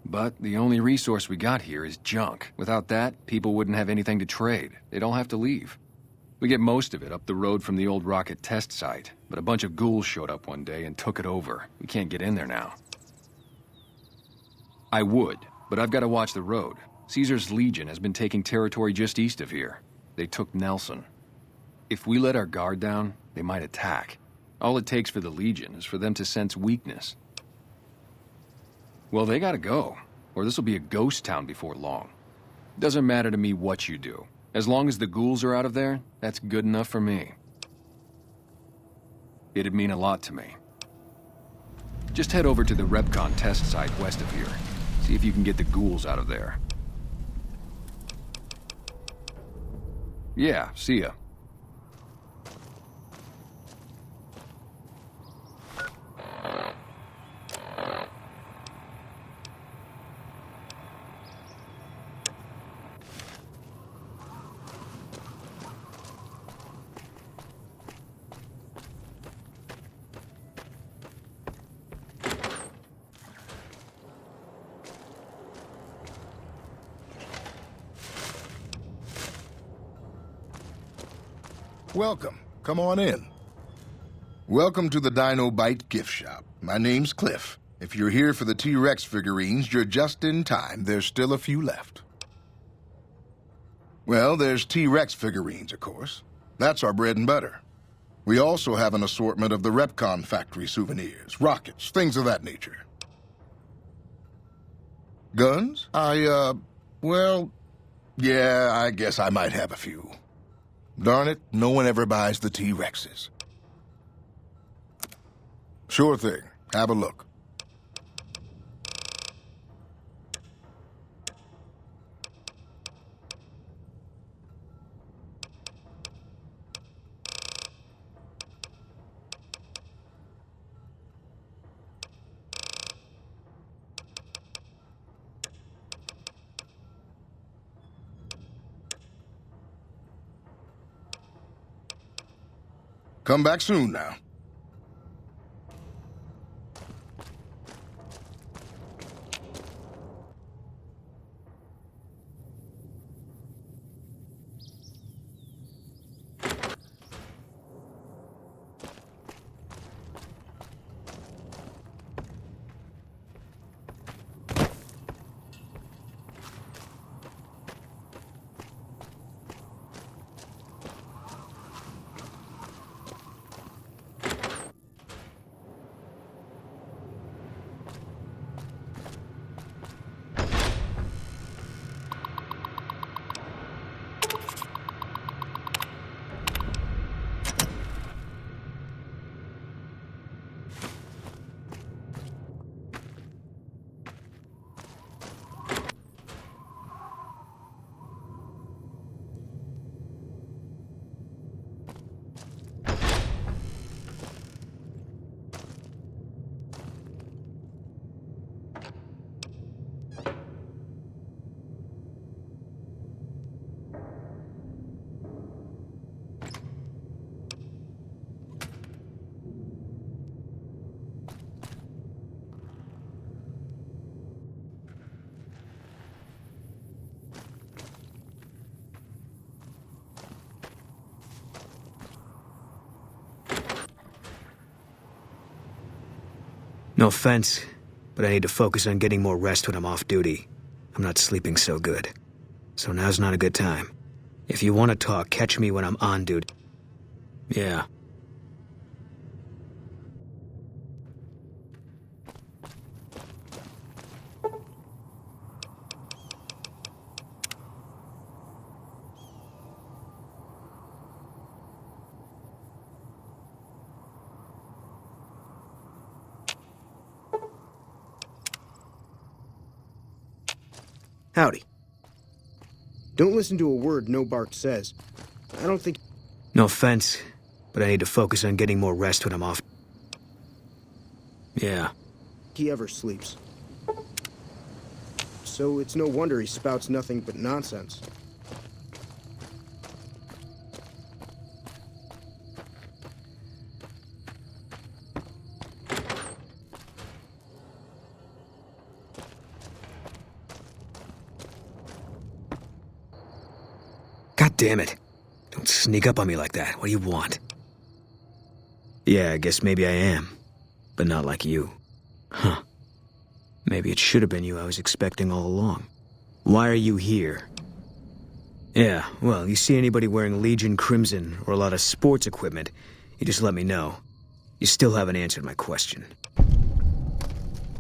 L: But the only resource we got here is junk. Without that, people wouldn't have anything to trade. They'd all have to leave. We get most of it up the road from the old rocket test site, but a bunch of ghouls showed up one day and took it over. We can't get in there now. I would, but I've got to watch the road. Caesar's Legion has been taking territory just east of here. They took Nelson. If we let our guard down, they might attack. All it takes for the Legion is for them to sense weakness. Well, they gotta go, or this'll be a ghost town before long. Doesn't matter to me what you do. As long as the ghouls are out of there, that's good enough for me. It'd mean a lot to me. Just head over to the Repcon test site west of here. See if you can get the ghouls out of there. Yeah, see ya.
U: Welcome. Come on in. Welcome to the Dino Bite gift shop. My name's Cliff. If you're here for the T-Rex figurines, you're just in time. There's still a few left. Well, there's T-Rex figurines, of course. That's our bread and butter. We also have an assortment of the Repcon factory souvenirs, rockets, things of that nature. Guns? Well, yeah, I guess I might have a few. Darn it, no one ever buys the T-Rexes. Sure thing. Have a look. Come back soon now.
A: No offense, but I need to focus on getting more rest when I'm off duty. I'm not sleeping so good. So now's not a good time. If you want to talk, catch me when I'm on duty. Yeah.
J: Howdy. Don't listen to a word No Bark says. I don't think...
A: No offense, but I need to focus on getting more rest when I'm off. Yeah.
J: he ever sleeps. So it's no wonder he spouts nothing but nonsense.
A: God damn it. Don't sneak up on me like that. What do you want? Yeah, I guess maybe I am. But not like you. Huh. Maybe it should have been you I was expecting all along. Why are you here? Yeah, well, you see anybody wearing Legion Crimson or a lot of sports equipment, you just let me know. You still haven't answered my question.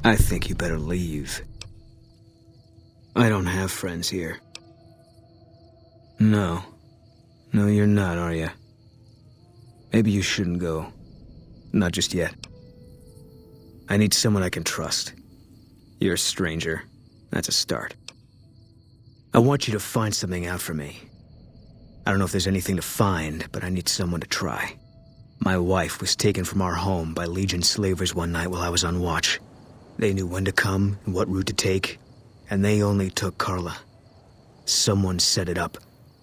A: I think you better leave. I don't have friends here. No. No, you're not, are you? Maybe you shouldn't go. Not just yet. I need someone I can trust. You're a stranger. That's a start. I want you to find something out for me. I don't know if there's anything to find, but I need someone to try. My wife was taken from our home by Legion slavers one night while I was on watch. They knew when to come and what route to take, and they only took Carla. Someone set it up.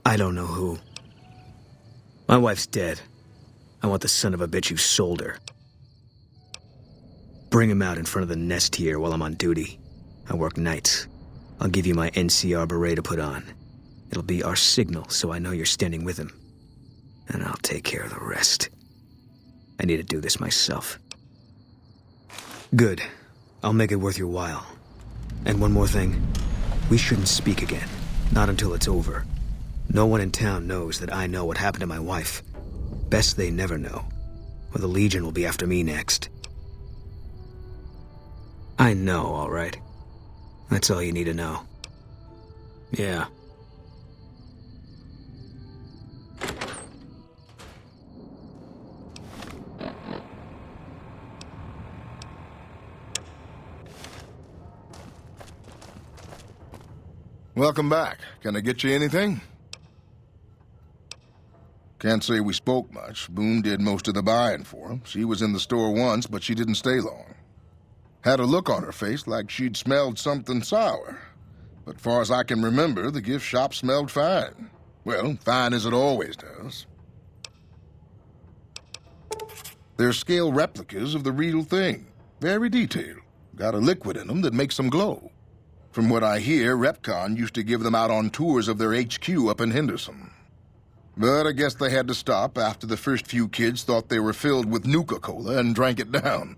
A: I don't know who. My wife's dead. I want the son of a bitch who sold her. Bring him out in front of the nest here while I'm on duty. I work nights. I'll give you my NCR beret to put on. It'll be our signal so I know you're standing with him. And I'll take care of the rest. I need to do this myself. Good. I'll make it worth your while. And one more thing. We shouldn't speak again. Not until it's over. No one in town knows that I know what happened to my wife. Best they never know, or the Legion will be after me next. I know, all right. That's all you need to know. Yeah.
U: Welcome back. Can I get you anything? Can't say we spoke much. Boone did most of the buying for him. She was in the store once, but she didn't stay long. Had a look on her face like she'd smelled something sour. But far as I can remember, the gift shop smelled fine. Well, fine as it always does. They're scale replicas of the real thing. Very detailed. Got a liquid in them that makes them glow. From what I hear, Repcon used to give them out on tours of their HQ up in Henderson. But I guess they had to stop after the first few kids thought they were filled with Nuka-Cola and drank it down.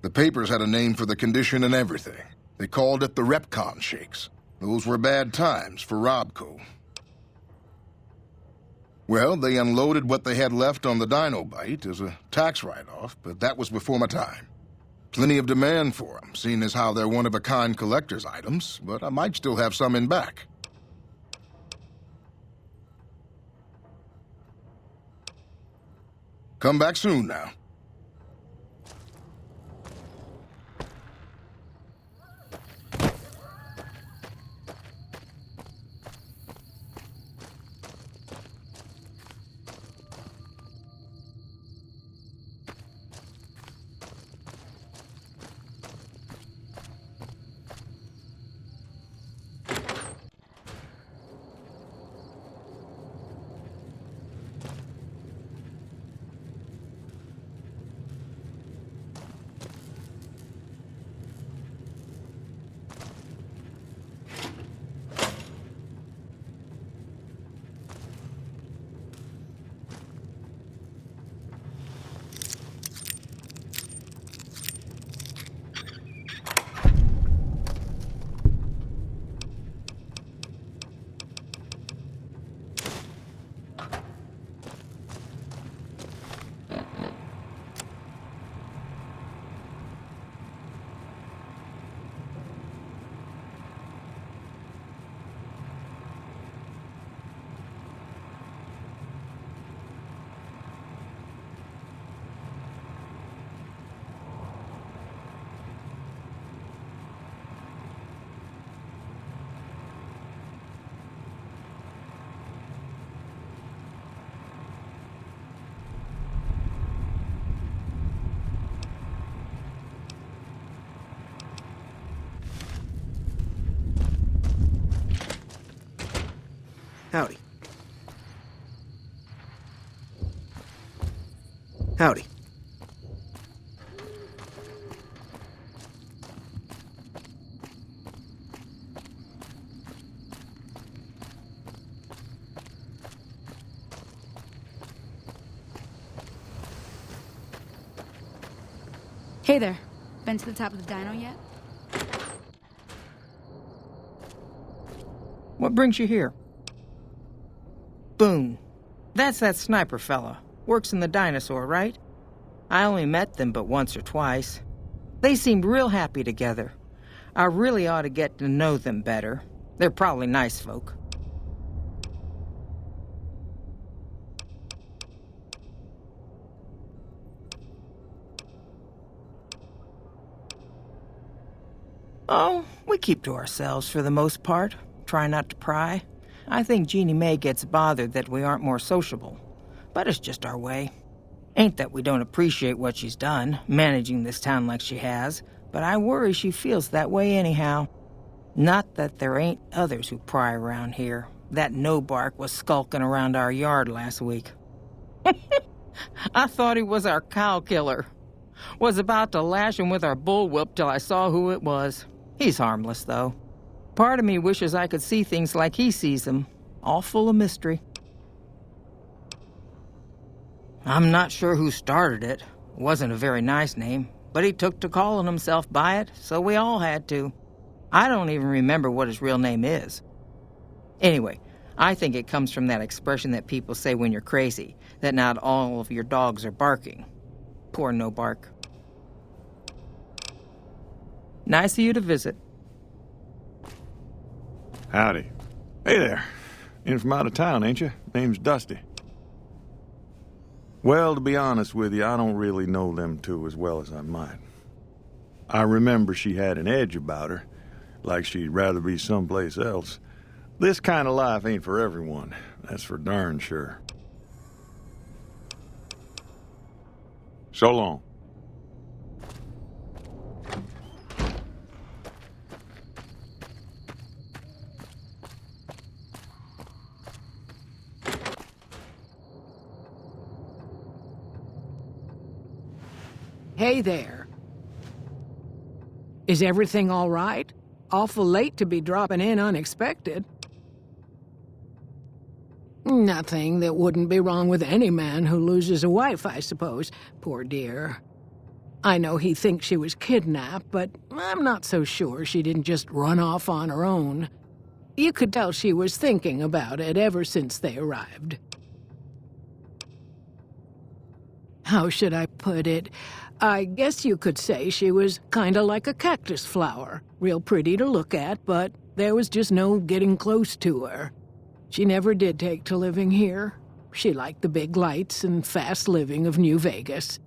U: The papers had a name for the condition and everything. They called it the Repcon Shakes. Those were bad times for Robco. Well, they unloaded what they had left on the Dinobite as a tax write-off, but that was before my time. Plenty of demand for them, seeing as how they're one-of-a-kind collector's items, but I might still have some in back. Come back soon now.
J: Howdy. Howdy.
G: Hey there. Been to the top of the dino yet?
B: What brings you here? Boone. That's that sniper fella. Works in the dinosaur, right? I only met them but once or twice. They seemed real happy together. I really ought to get to know them better. They're probably nice folk. Oh, we keep to ourselves for the most part. Try not to pry. I think Jeannie Mae gets bothered that we aren't more sociable. But it's just our way. Ain't that we don't appreciate what she's done, managing this town like she has, but I worry she feels that way anyhow. Not that there ain't others who pry around here. That no-bark was skulking around our yard last week. I thought he was our cow killer. Was about to lash him with our bullwhip till I saw who it was. He's harmless, though. Part of me wishes I could see things like he sees them, all full of mystery. I'm not sure who started it. It wasn't a very nice name, but he took to calling himself by it, so we all had to. I don't even remember what his real name is. Anyway, I think it comes from that expression that people say when you're crazy, that not all of your dogs are barking. Poor no-bark. Nice of you to visit.
O: Howdy. Hey there. In from out of town, ain't you? Name's Dusty. Well, to be honest with you, I don't really know them two as well as I might. I remember she had an edge about her, like she'd rather be someplace else. This kind of life ain't for everyone, that's for darn sure. So long.
C: Hey there. Is everything all right? Awful late to be dropping in unexpected. Nothing that wouldn't be wrong with any man who loses a wife, I suppose. Poor dear. I know he thinks she was kidnapped, but I'm not so sure she didn't just run off on her own. You could tell she was thinking about it ever since they arrived. How should I put it? I guess you could say she was kinda like a cactus flower. Real pretty to look at, but there was just no getting close to her. She never did take to living here. She liked the big lights and fast living of New Vegas.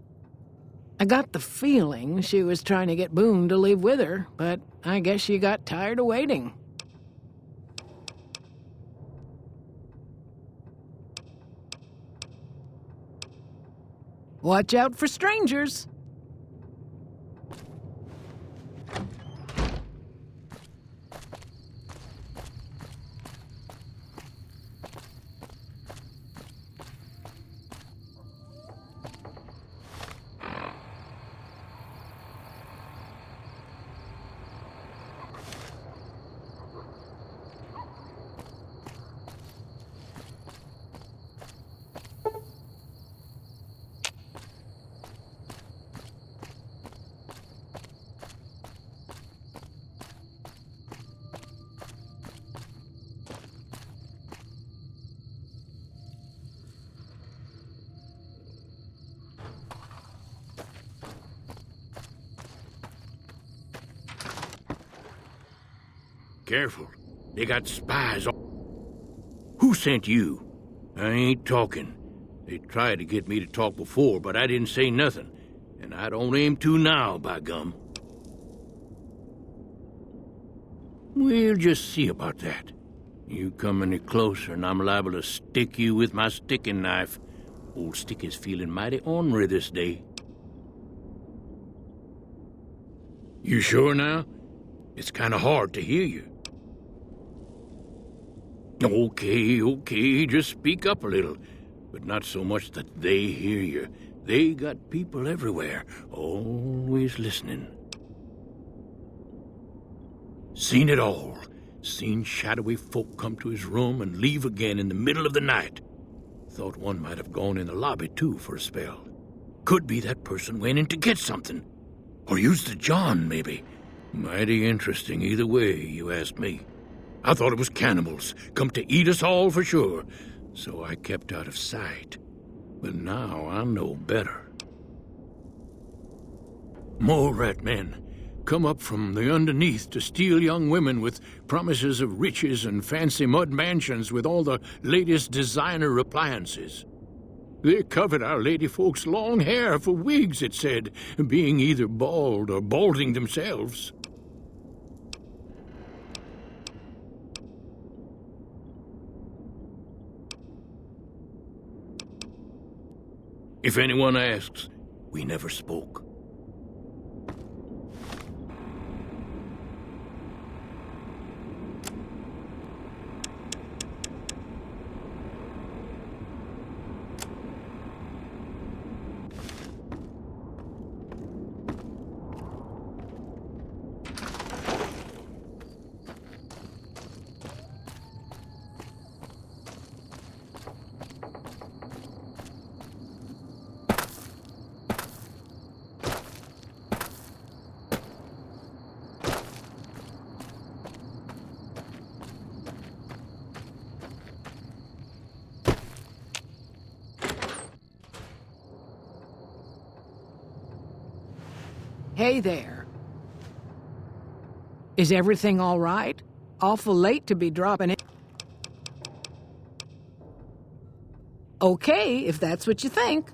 C: I got the feeling she was trying to get Boone to leave with her, but I guess she got tired of waiting. Watch out for strangers.
H: Careful. They got spies all... Who sent you? I ain't talking. They tried to get me to talk before, but I didn't say nothing. And I don't aim to now, by gum. We'll just see about that. You come any closer and I'm liable to stick you with my sticking knife. Old Stick is feeling mighty ornery this day. You sure now? It's kind of hard to hear you. Okay, just speak up a little. But not so much that they hear you. They got people everywhere, always listening. Seen it all. Seen shadowy folk come to his room and leave again in the middle of the night. Thought one might have gone in the lobby, too, for a spell. Could be that person went in to get something. Or used the John, maybe. Mighty interesting either way, you ask me. I thought it was cannibals, come to eat us all for sure, so I kept out of sight. But now I know better. More rat men come up from the underneath to steal young women with promises of riches and fancy mud mansions with all the latest designer appliances. They covered our lady folks' long hair for wigs, it said, being either bald or balding themselves. If anyone asks, we never spoke.
C: Hey there. Is everything all right? Awful late to be dropping in. Okay, if that's what you think.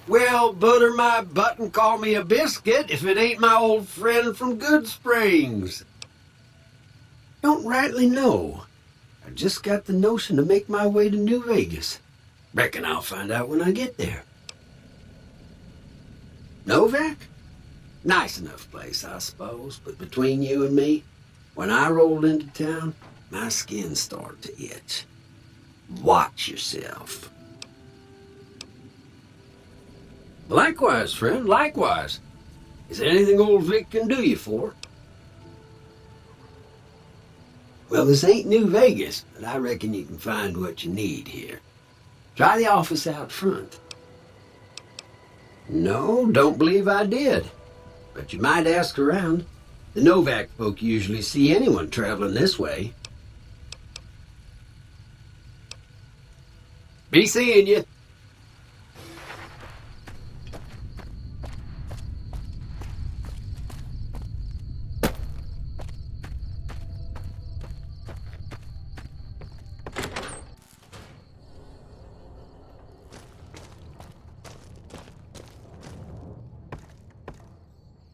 F: Well, butter my butt and call me a biscuit if it ain't my old friend from Good Springs. Don't rightly know. I just got the notion to make my way to New Vegas. Reckon I'll find out when I get there. Novak? Nice enough place, I suppose, but between you and me, when I rolled into town, my skin started to itch. Watch yourself. Likewise, friend, likewise. Is there anything old Vic can do you for? Well, this ain't New Vegas, but I reckon you can find what you need here. Try the office out front. No, don't believe I did. But you might ask around. The Novak folk usually see anyone traveling this way. Be seeing you.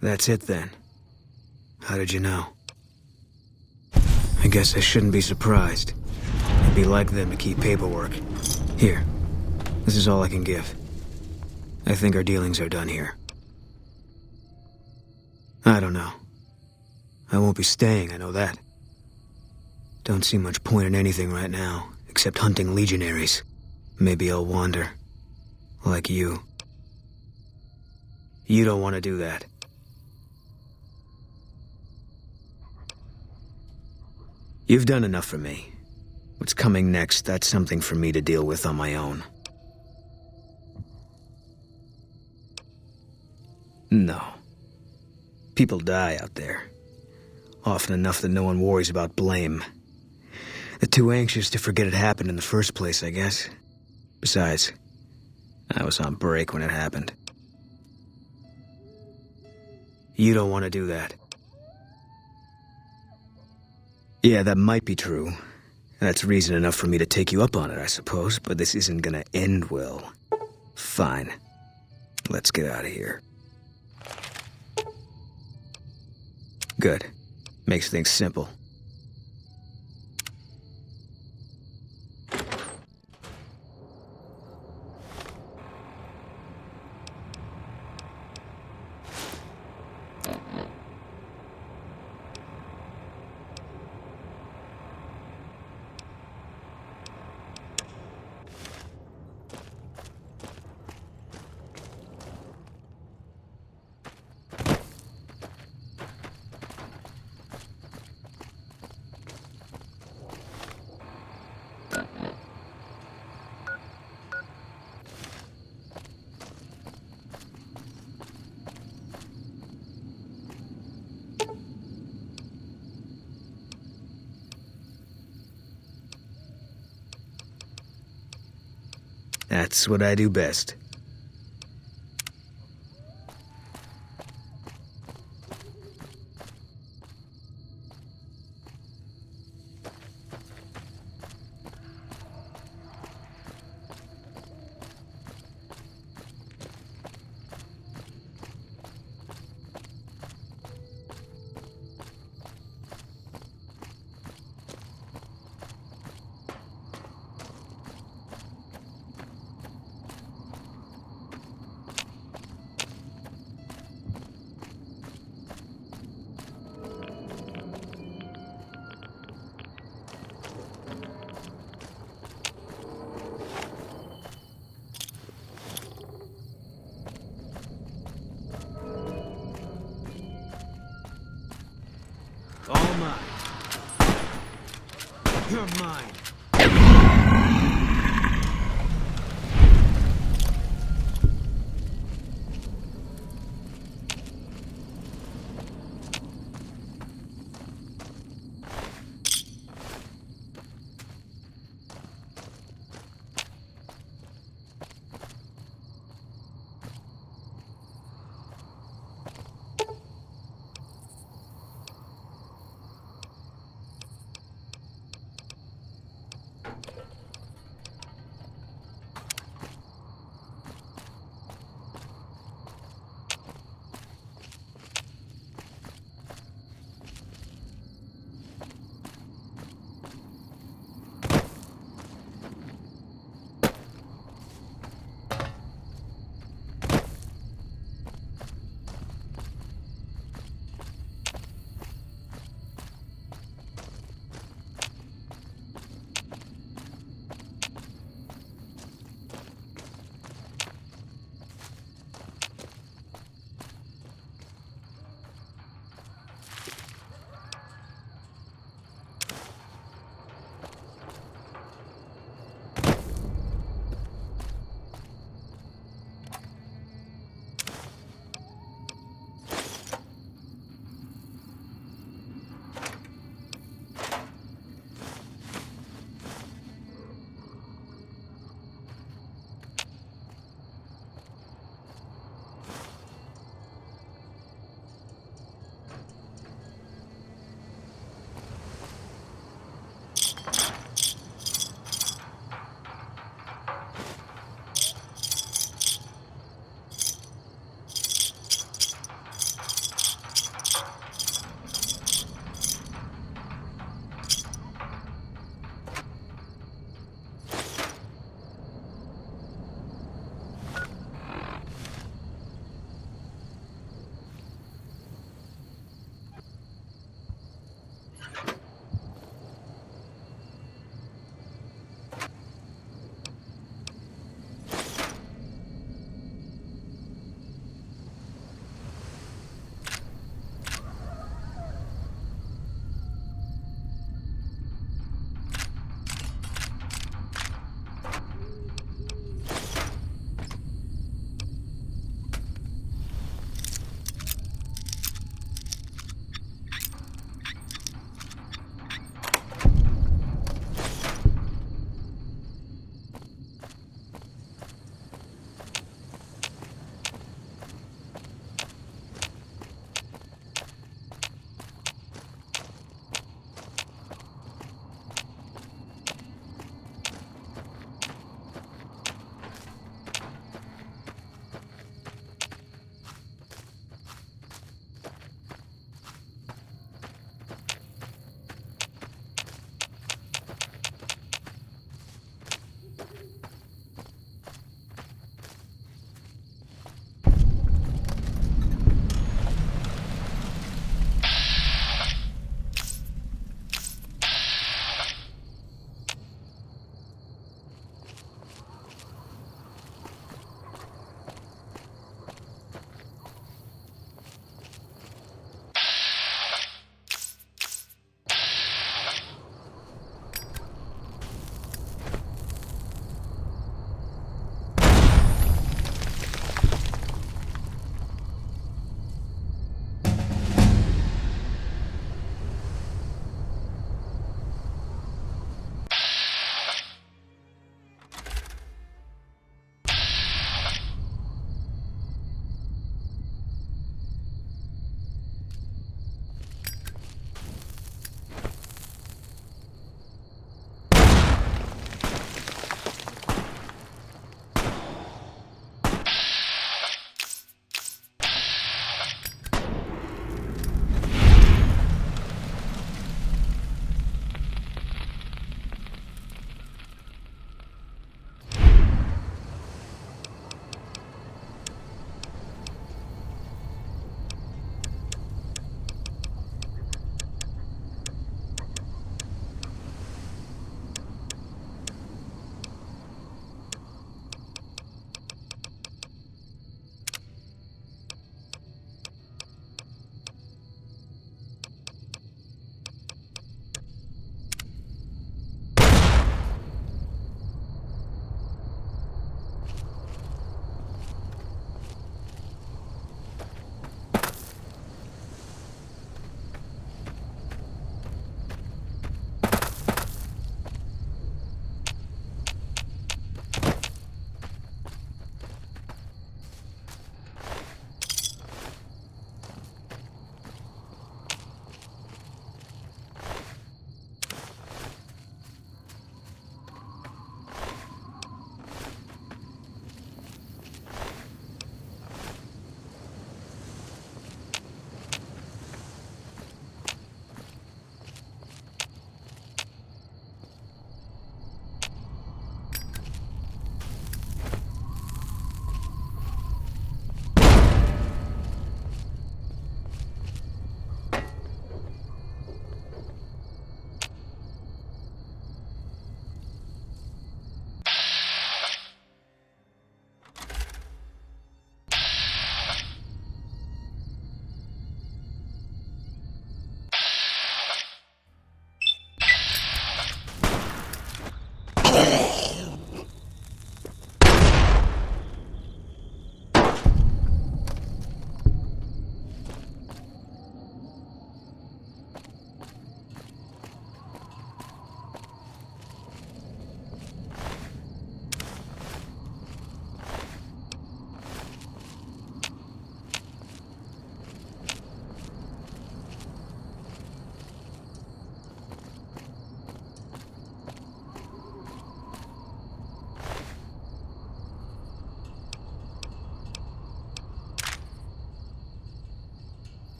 A: That's it then. How did you know? I guess I shouldn't be surprised. It'd be like them to keep paperwork. Here. This is all I can give. I think our dealings are done here. I don't know. I won't be staying, I know that. Don't see much point in anything right now, except hunting legionaries. Maybe I'll wander. Like you. You don't want to do that. You've done enough for me. What's coming next, that's something for me to deal with on my own. No. People die out there. Often enough that no one worries about blame. They're too anxious to forget it happened in the first place, I guess. Besides, I was on break when it happened. You don't want to do that. Yeah, that might be true. That's reason enough for me to take you up on it, I suppose, but this isn't gonna end well. Fine. Let's get out of here. Good. Makes things simple. That's what I do best. All mine. You're mine.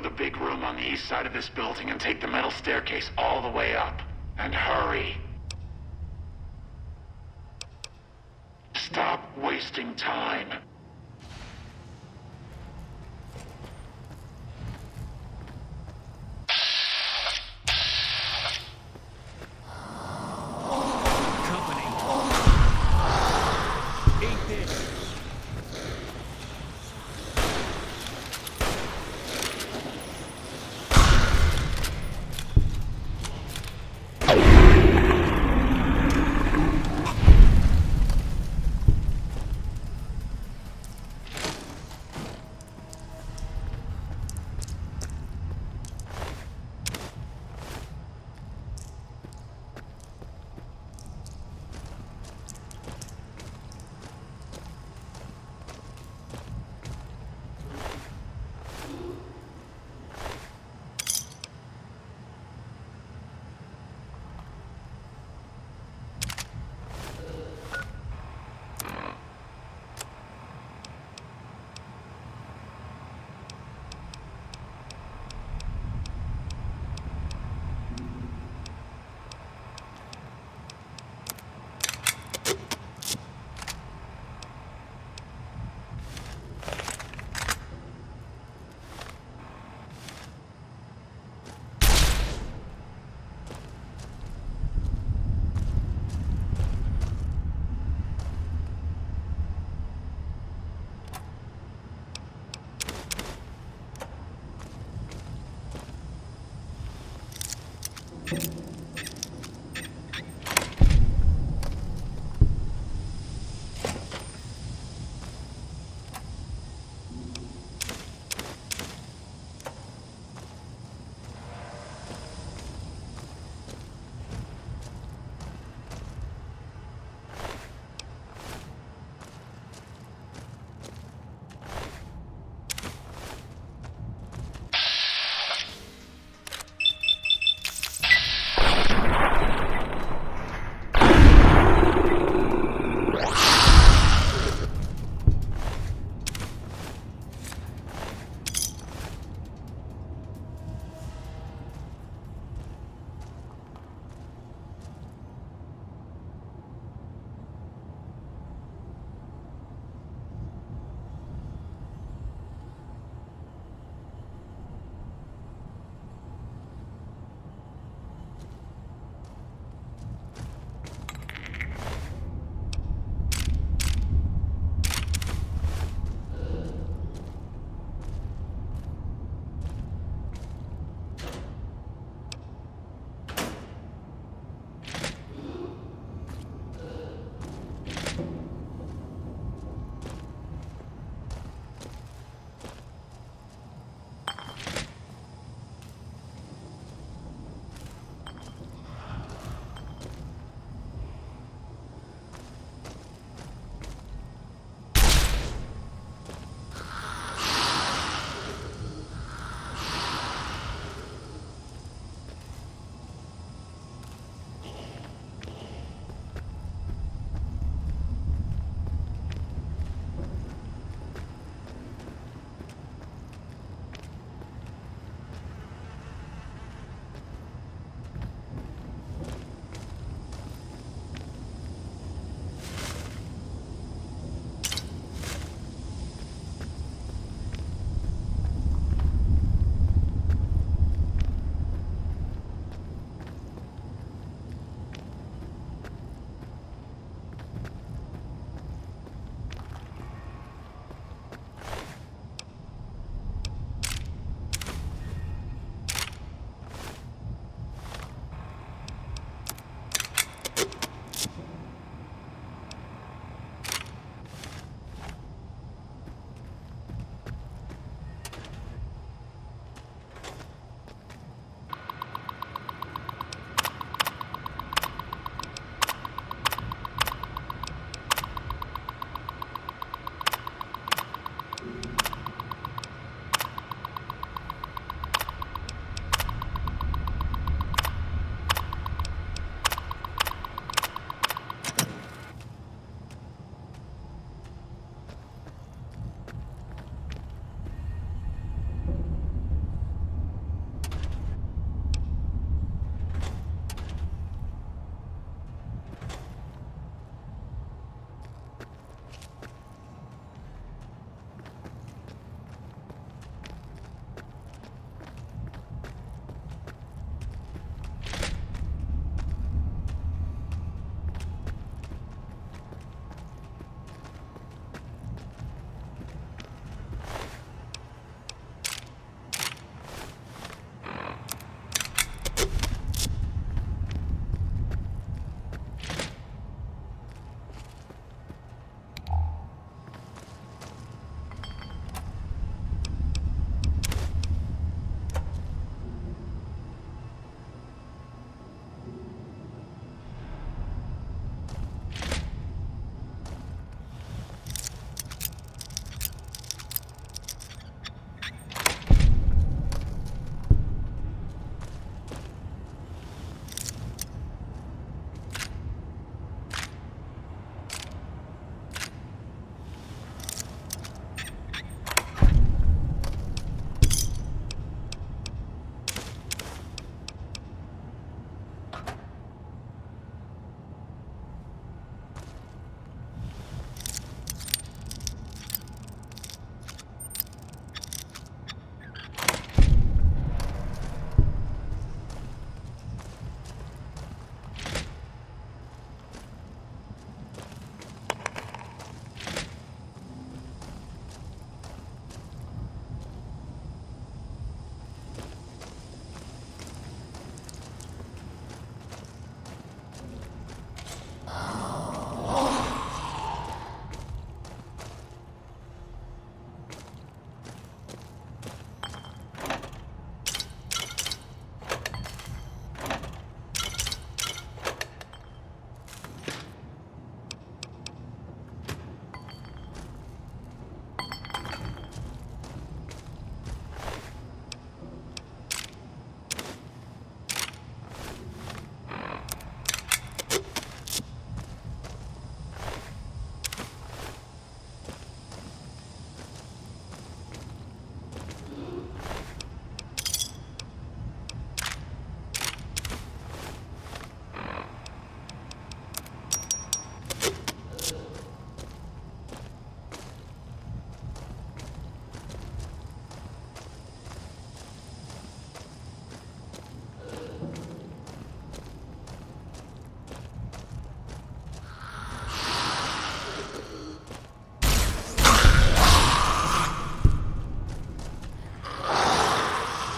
E: the big room on the east side of this building and take the metal staircase all the way up. And hurry. Stop wasting time.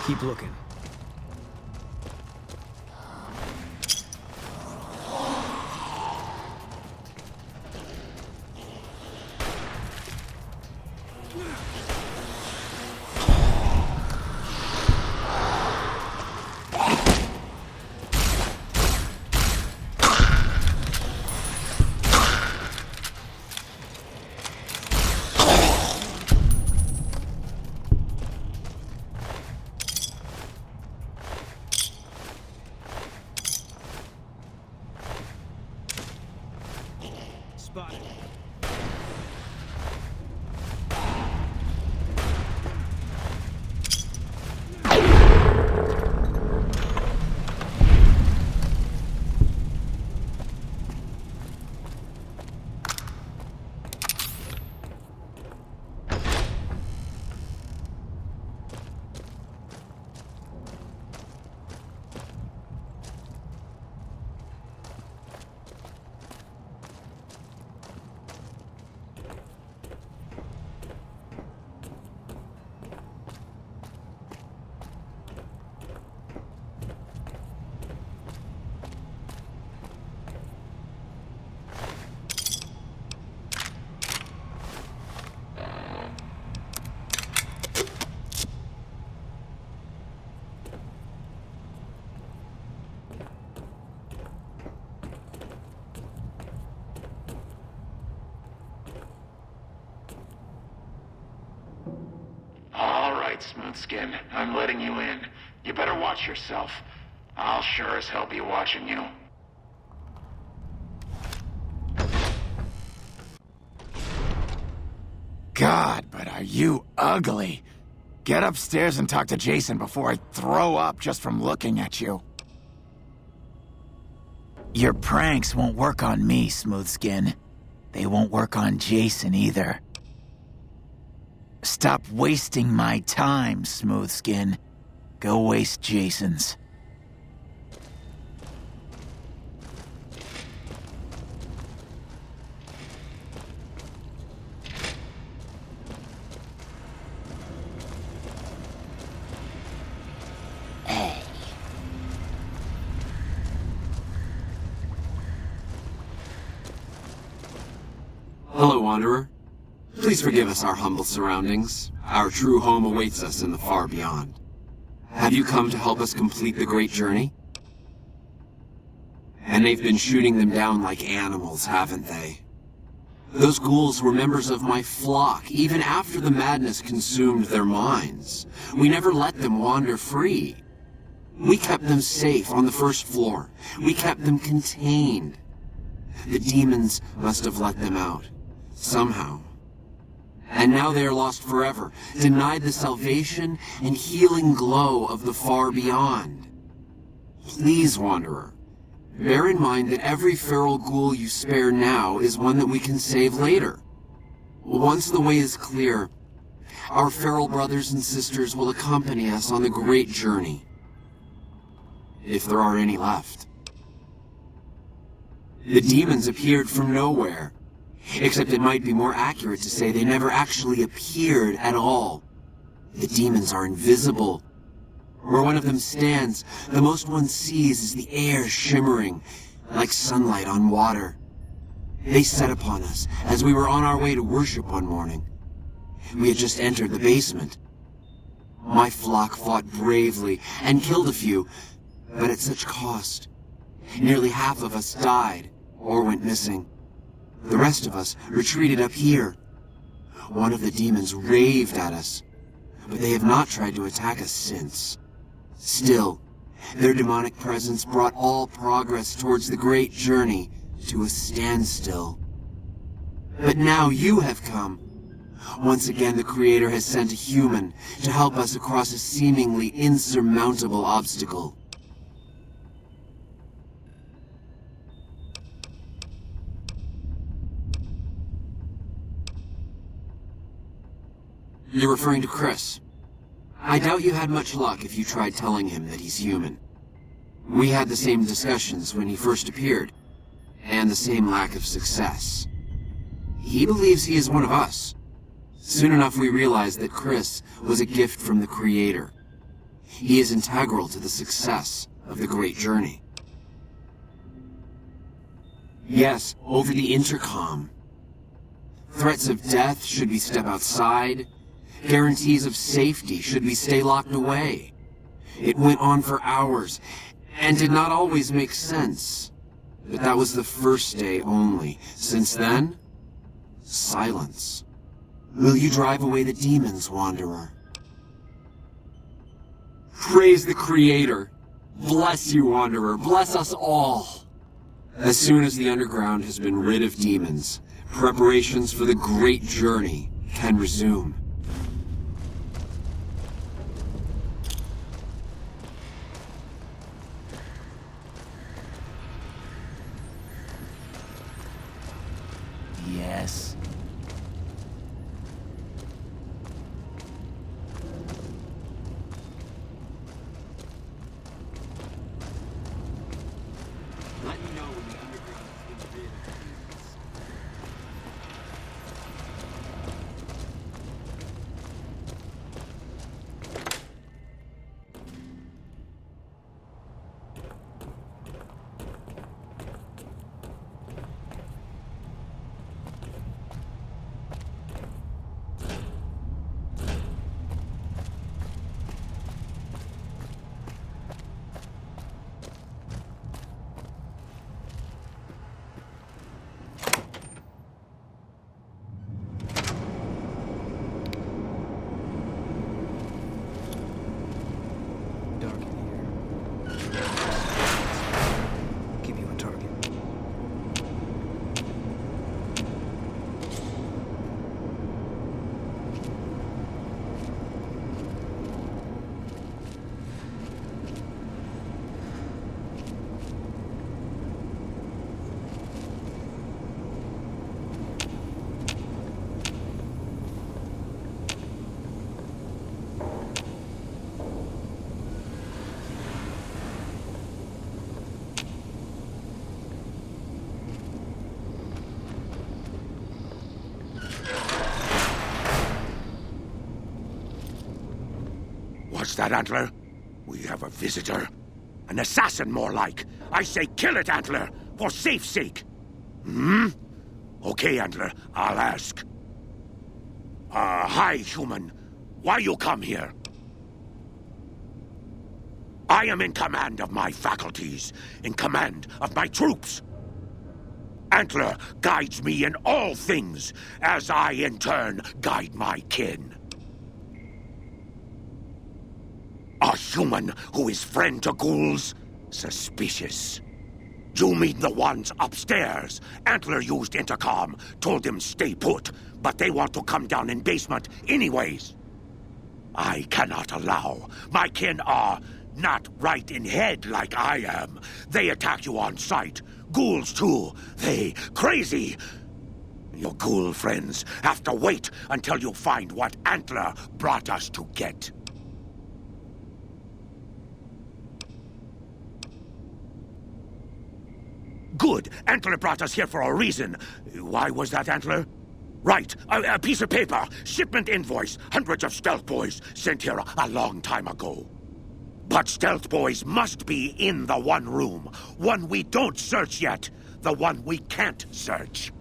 A: Keep looking. Spotted.
E: All right, Smoothskin. I'm letting you in. You better watch yourself. I'll sure as hell be watching you.
I: God, but are you ugly. Get upstairs and talk to Jason before I throw up just from looking at you. Your pranks won't work on me, Smoothskin. They won't work on Jason either. Stop wasting my time, Smoothskin. Go waste Jason's.
V: Hello, Wanderer. Please forgive us our humble surroundings. Our true home awaits us in the far beyond. Have you come to help us complete the great journey? And they've been shooting them down like animals, haven't they? Those ghouls were members of my flock, even after the madness consumed their minds. We never let them wander free. We kept them safe on the first floor. We kept them contained. The demons must have let them out. Somehow. And now they are lost forever, denied the salvation and healing glow of the far beyond. Please, Wanderer, bear in mind that every feral ghoul you spare now is one that we can save later. Once the way is clear, our feral brothers and sisters will accompany us on the great journey. If there are any left. The demons appeared from nowhere. Except it might be more accurate to say they never actually appeared at all. The demons are invisible. Where one of them stands, the most one sees is the air shimmering, like sunlight on water. They set upon us as we were on our way to worship one morning. We had just entered the basement. My flock fought bravely and killed a few, but at such cost. Nearly half of us died or went missing. The rest of us retreated up here. One of the demons raved at us, but they have not tried to attack us since. Still, their demonic presence brought all progress towards the great journey to a standstill. But now you have come. Once again, the Creator has sent a human to help us across a seemingly insurmountable obstacle. You're referring to Chris. I doubt you had much luck if you tried telling him that he's human. We had the same discussions when he first appeared, and the same lack of success. He believes he is one of us. Soon enough we realized that Chris was a gift from the Creator. He is integral to the success of the Great Journey. Yes, over the intercom. Threats of death should we step outside. Guarantees of safety should we stay locked away. It went on for hours, and did not always make sense. But that was the first day only. Since then, silence. Will you drive away the demons, Wanderer? Praise the Creator. Bless you, Wanderer. Bless us all. As soon as the underground has been rid of demons, preparations for the Great Journey can resume.
I: Yes.
V: Let me know when the underground has been rid of demons.
A: Dark in here. Keep you on target.
H: What's that, Antler? We have a visitor. An assassin, more like. I say kill it, Antler, for safe's sake. Hmm? Okay, Antler, I'll ask. Hi, human. Why you come here? I am in command of my faculties, in command of my troops. Antler guides me in all things, as I, in turn, guide my kin. A human who is friend to ghouls? Suspicious. You mean the ones upstairs? Antler used intercom, told them stay put, but they want to come down in basement anyways. I cannot allow. My kin are not right in head like I am. They attack you on sight. Ghouls too. They crazy. Your ghoul friends have to wait until you find what Antler brought us to get. Good. Antler brought us here for a reason. Why was that, Antler? Right. A piece of paper. Shipment invoice. Hundreds of stealth boys sent here a long time ago. But stealth boys must be in the one room. One we don't search yet. The one we can't search.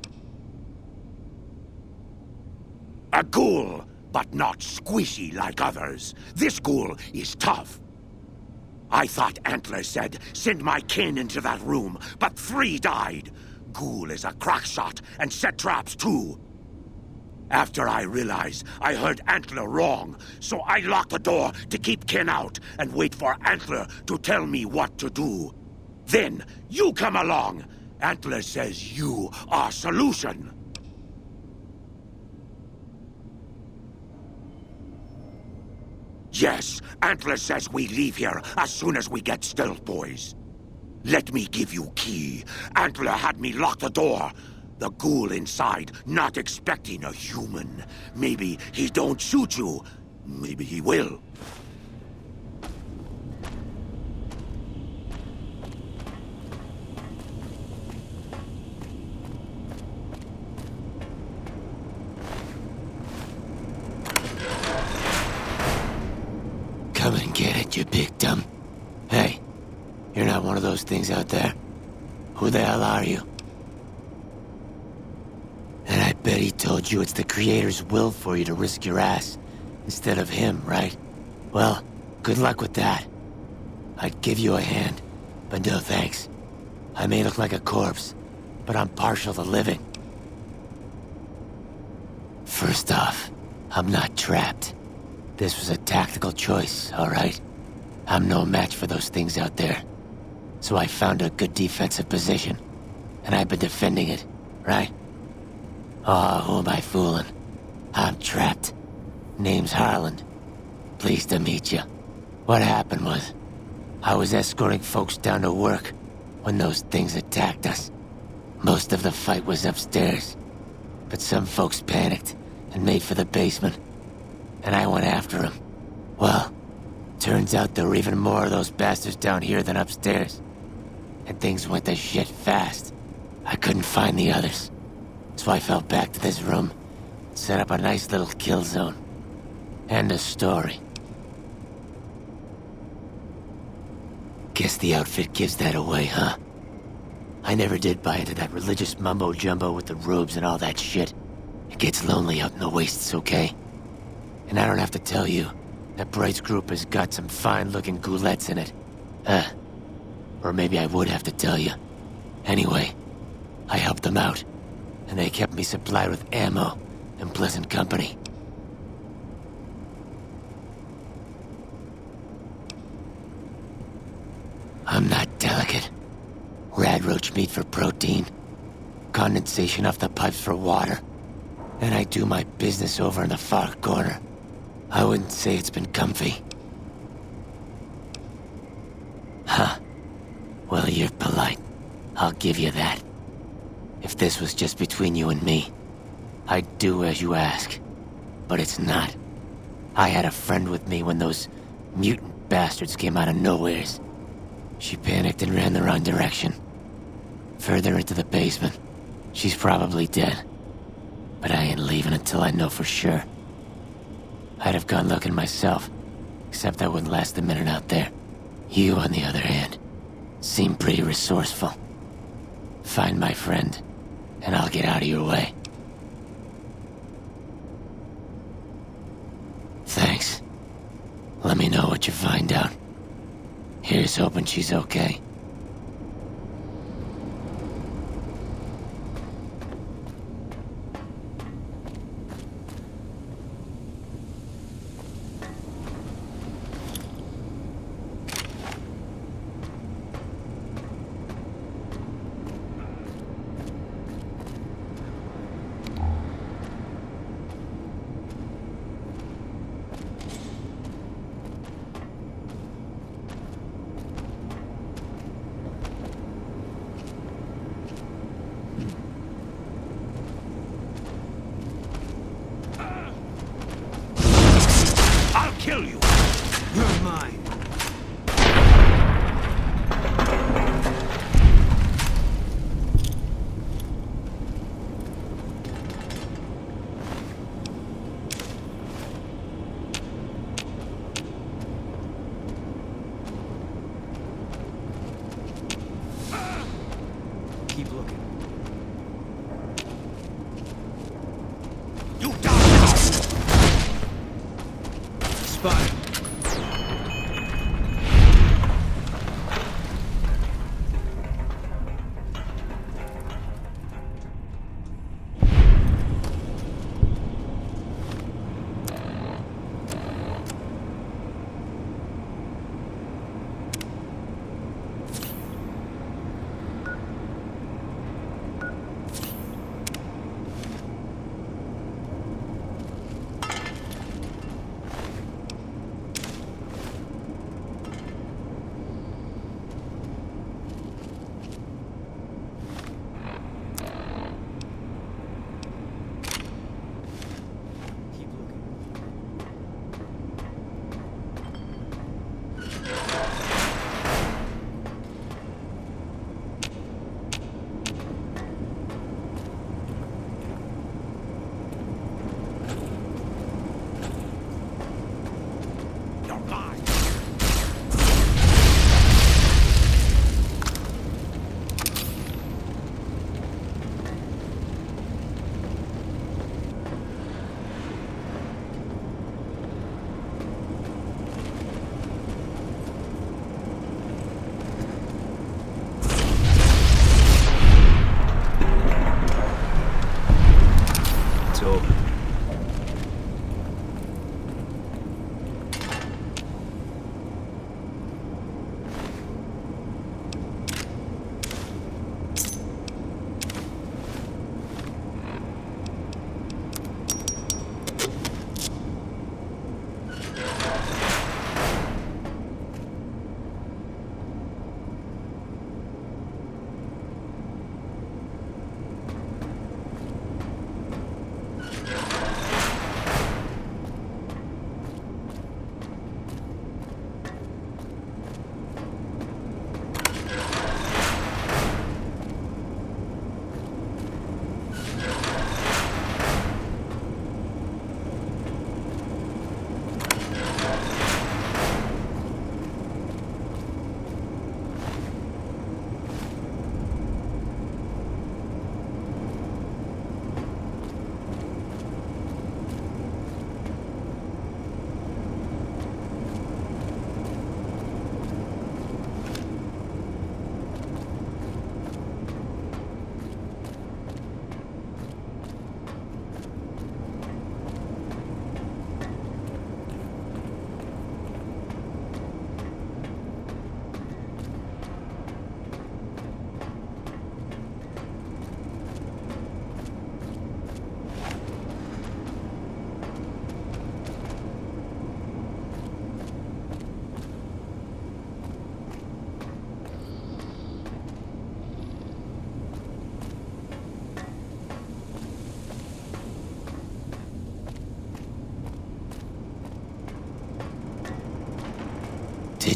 H: A ghoul, but not squishy like others. This ghoul is tough. I thought Antler said, send my kin into that room, but 3 died. Ghoul is a crack shot and set traps too. After I realized I heard Antler wrong, so I locked the door to keep kin out and wait for Antler to tell me what to do. Then you come along. Antler says you are solution. Yes, Antler says we leave here as soon as we get stealth boys. Let me give you key. Antler had me lock the door. The ghoul inside not expecting a human. Maybe he don't shoot you. Maybe he will.
V: Come and get it, you big dumb. Hey, you're not one of those things out there. Who the hell are you? And I bet he told you it's the Creator's will for you to risk your ass instead of him, right? Well, good luck with that. I'd give you a hand, but no thanks. I may look like a corpse, but I'm partial to living. First off, I'm not trapped. This was a tactical choice, all right? I'm no match for those things out there. So I found a good defensive position, and I've been defending it, right? Oh, who am I fooling? I'm trapped. Name's Harland. Pleased to meet you. What happened was, I was escorting folks down to work when those things attacked us. Most of the fight was upstairs, but some folks panicked and made for the basement, and I went after them. Well, turns out there were even more of those bastards down here than upstairs, and things went to shit fast. I couldn't find the others, so I fell back to this room and set up a nice little kill zone. End of story. Guess the outfit gives that away, huh? I never did buy into that religious mumbo-jumbo with the robes and all that shit. It gets lonely out in the wastes, okay? And I don't have to tell you that Bright's group has got some fine-looking goulettes in it. Or maybe I would have to tell you. Anyway, I helped them out, and they kept me supplied with ammo and pleasant company. I'm not delicate. Radroach meat for protein, condensation off the pipes for water, and I do my business over in the far corner. I wouldn't say it's been comfy. Huh. Well, you're polite. I'll give you that. If this was just between you and me, I'd do as you ask. But it's not. I had a friend with me when those mutant bastards came out of nowheres. She panicked and ran the wrong direction. Further into the basement. She's probably dead. But I ain't leaving until I know for sure. I'd have gone looking myself, except I wouldn't last a minute out there. You, on the other hand, seem pretty resourceful. Find my friend, and I'll get out of your way. Thanks. Let me know what you find out. Here's hoping she's okay.
H: Kill you!
A: You're mine. Keep looking.
H: You die now!
A: Spotted.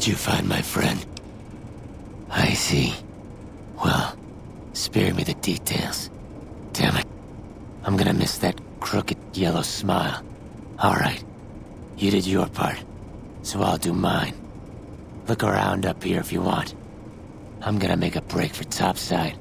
D: Did you find my friend? I see. Well, spare me the details. Damn it. I'm gonna miss that crooked yellow smile. Alright. You did your part, so I'll do mine. Look around up here if you want. I'm gonna make a break for topside.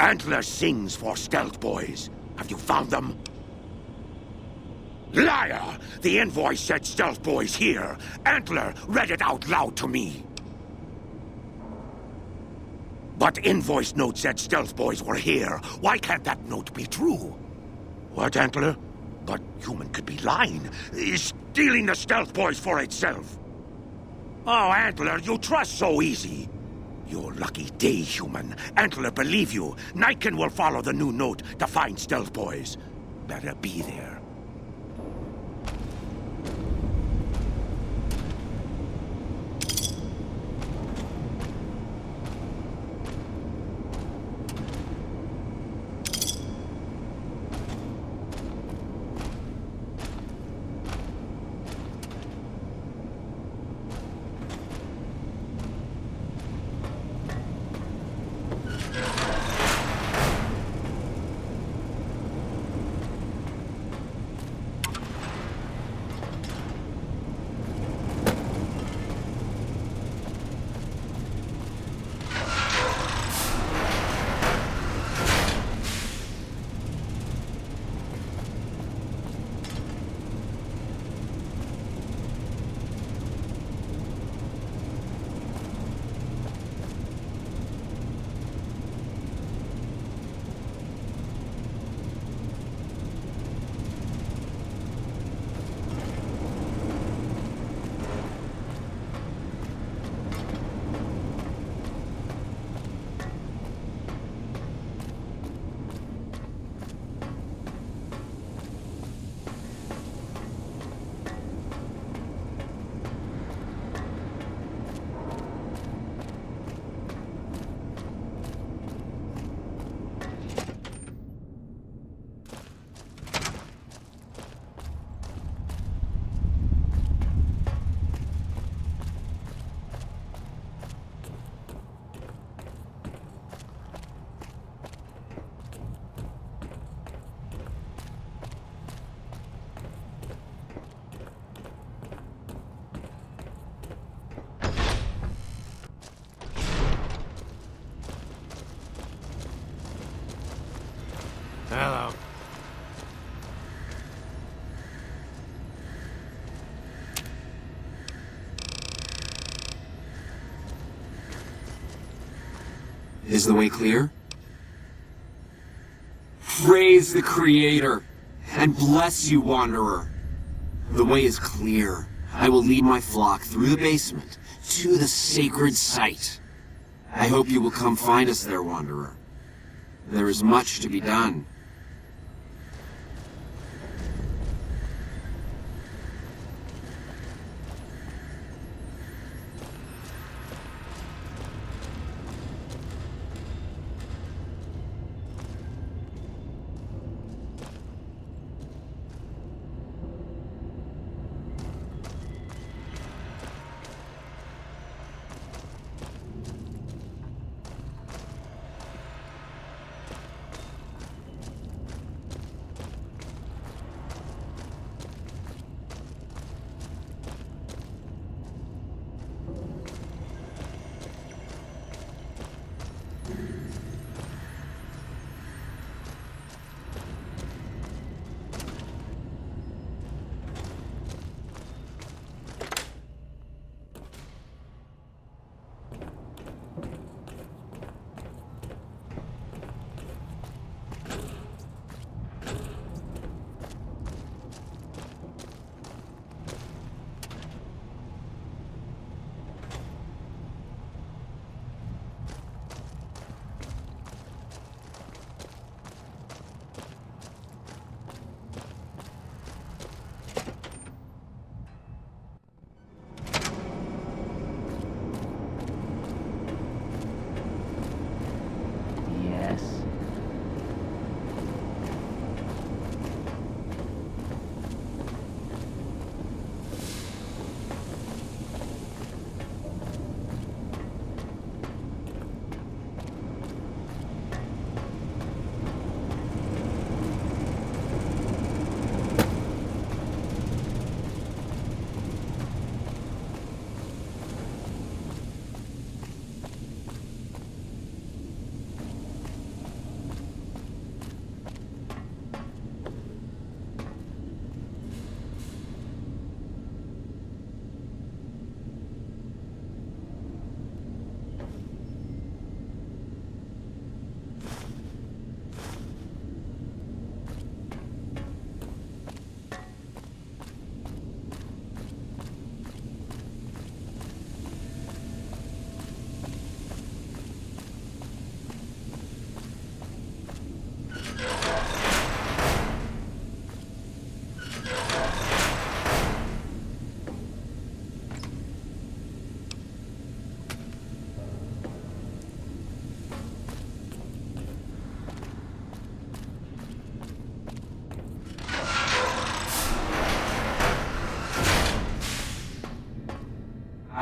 H: Antler sings for stealth boys. Have you found them? Liar! The invoice said stealth boys here. Antler read it out loud to me. But invoice note said stealth boys were here. Why can't that note be true? What, Antler? But human could be lying. Stealing the stealth boys for itself. Oh, Antler, you trust so easy. Your lucky day, human. Antler believe you. Nightkin will follow the new note to find stealth boys. Better be there.
V: Is the way clear? Praise the Creator, and bless you, Wanderer. The way is clear. I will lead my flock through the basement to the sacred site. I hope you will come find us there, Wanderer. There is much to be done.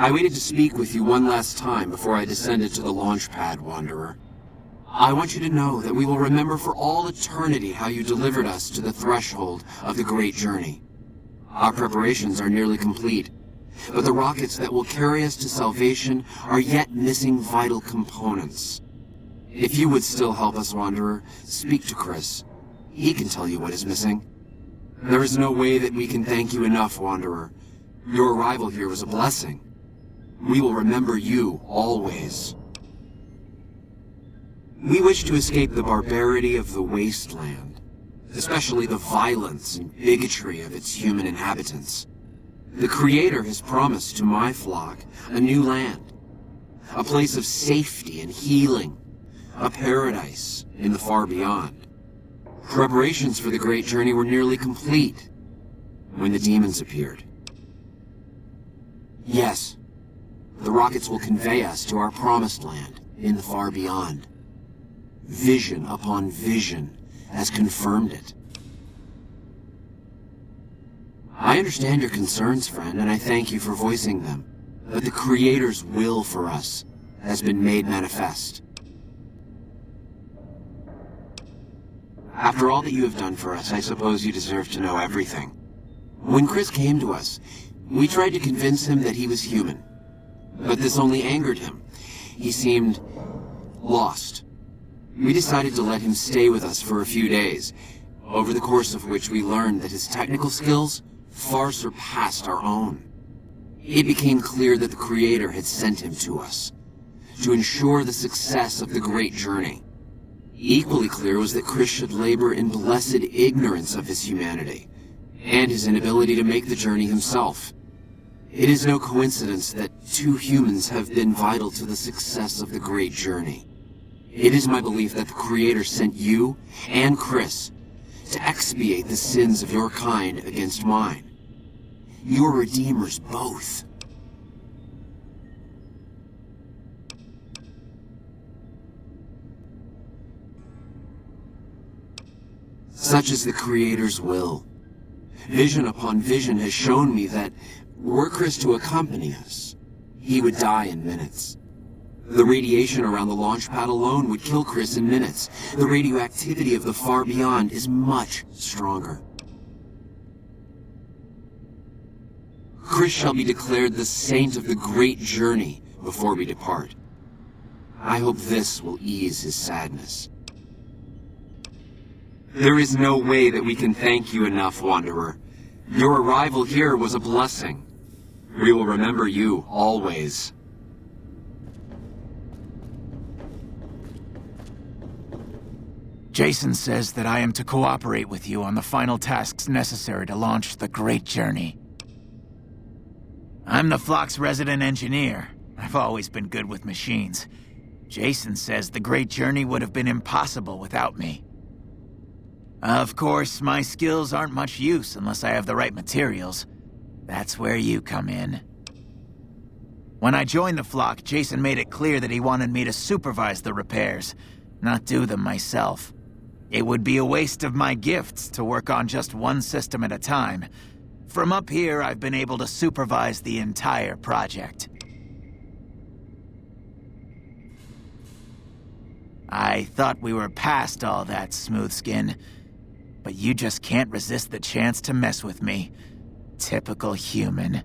V: I waited to speak with you one last time before I descended to the launch pad, Wanderer. I want you to know that we will remember for all eternity how you delivered us to the threshold of the great journey. Our preparations are nearly complete, but the rockets that will carry us to salvation are yet missing vital components. If you would still help us, Wanderer, speak to Chris. He can tell you what is missing. There is no way that we can thank you enough, Wanderer. Your arrival here was a blessing. We will remember you always. We wish to escape the barbarity of the wasteland, especially the violence and bigotry of its human inhabitants. The Creator has promised to my flock a new land, a place of safety and healing, a paradise in the far beyond. Preparations for the great journey were nearly complete when the demons appeared. Yes, the rockets will convey us to our promised land in the far beyond. Vision upon vision has confirmed it. I understand your concerns, friend, and I thank you for voicing them. But the Creator's will for us has been made manifest. After all that you have done for us, I suppose you deserve to know everything. When Chris came to us, we tried to convince him that he was human. But this only angered him. He seemed lost. We decided to let him stay with us for a few days, over the course of which we learned that his technical skills far surpassed our own. It became clear that the Creator had sent him to us, to ensure the success of the great journey. Equally clear was that Chris should labor in blessed ignorance of his humanity, and his inability to make the journey himself. It is no coincidence that two humans have been vital to the success of the great journey. It is my belief that the Creator sent you and Chris to expiate the sins of your kind against mine. You're redeemers both. Such is the Creator's will. Vision upon vision has shown me that were Chris to accompany us, he would die in minutes. The radiation around the launch pad alone would kill Chris in minutes. The radioactivity of the far beyond is much stronger. Chris shall be declared the saint of the great journey before we depart. I hope this will ease his sadness. There is no way that we can thank you enough, Wanderer. Your arrival here was a blessing. We will remember you always.
I: Jason says that I am to cooperate with you on the final tasks necessary to launch the Great Journey. I'm the Flock's resident engineer. I've always been good with machines. Jason says the Great Journey would have been impossible without me. Of course, my skills aren't much use unless I have the right materials. That's where you come in. When I joined the Flock, Jason made it clear that he wanted me to supervise the repairs, not do them myself. It would be a waste of my gifts to work on just one system at a time. From up here, I've been able to supervise the entire project. I thought we were past all that, Smoothskin. But you just can't resist the chance to mess with me. Typical human.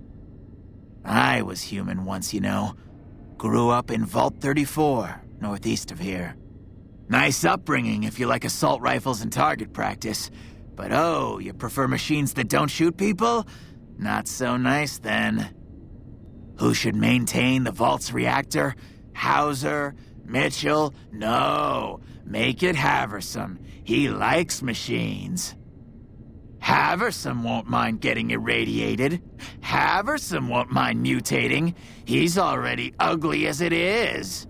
I: I was human once, you know. Grew up in Vault 34, northeast of here. Nice upbringing if you like assault rifles and target practice. But oh, you prefer machines that don't shoot people? Not so nice then. Who should maintain the Vault's reactor? Hauser? Mitchell? No. Make it Haversam. He likes machines. Haversam won't mind getting irradiated. Haversam won't mind mutating. He's already ugly as it is.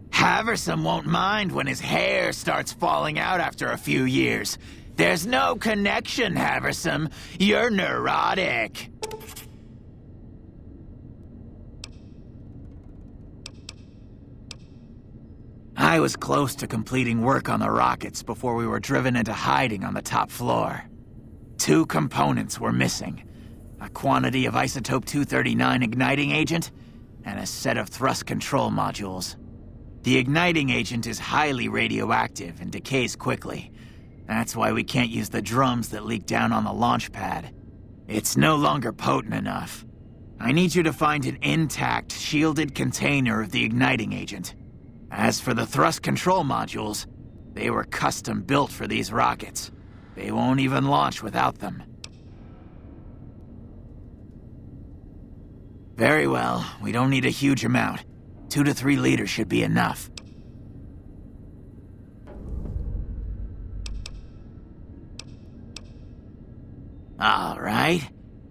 I: Haversam won't mind when his hair starts falling out after a few years. There's no connection, Haversam. You're neurotic. I was close to completing work on the rockets before we were driven into hiding on the top floor. 2 components were missing. A quantity of isotope 239 igniting agent, and a set of thrust control modules. The igniting agent is highly radioactive and decays quickly. That's why we can't use the drums that leak down on the launch pad. It's no longer potent enough. I need you to find an intact, shielded container of the igniting agent. As for the thrust control modules, they were custom built for these rockets. They won't even launch without them. Very well, we don't need a huge amount. 2 to 3 liters should be enough. All right.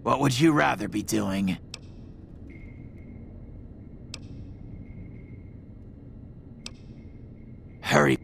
I: What would you rather be doing? Hurry.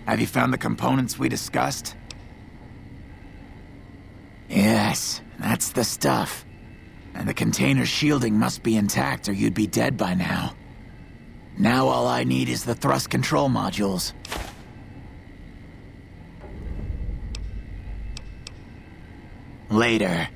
I: Have you found the components we discussed? Yes, that's the stuff. And the container's shielding must be intact or you'd be dead by now. Now all I need is the thrust control modules. Later.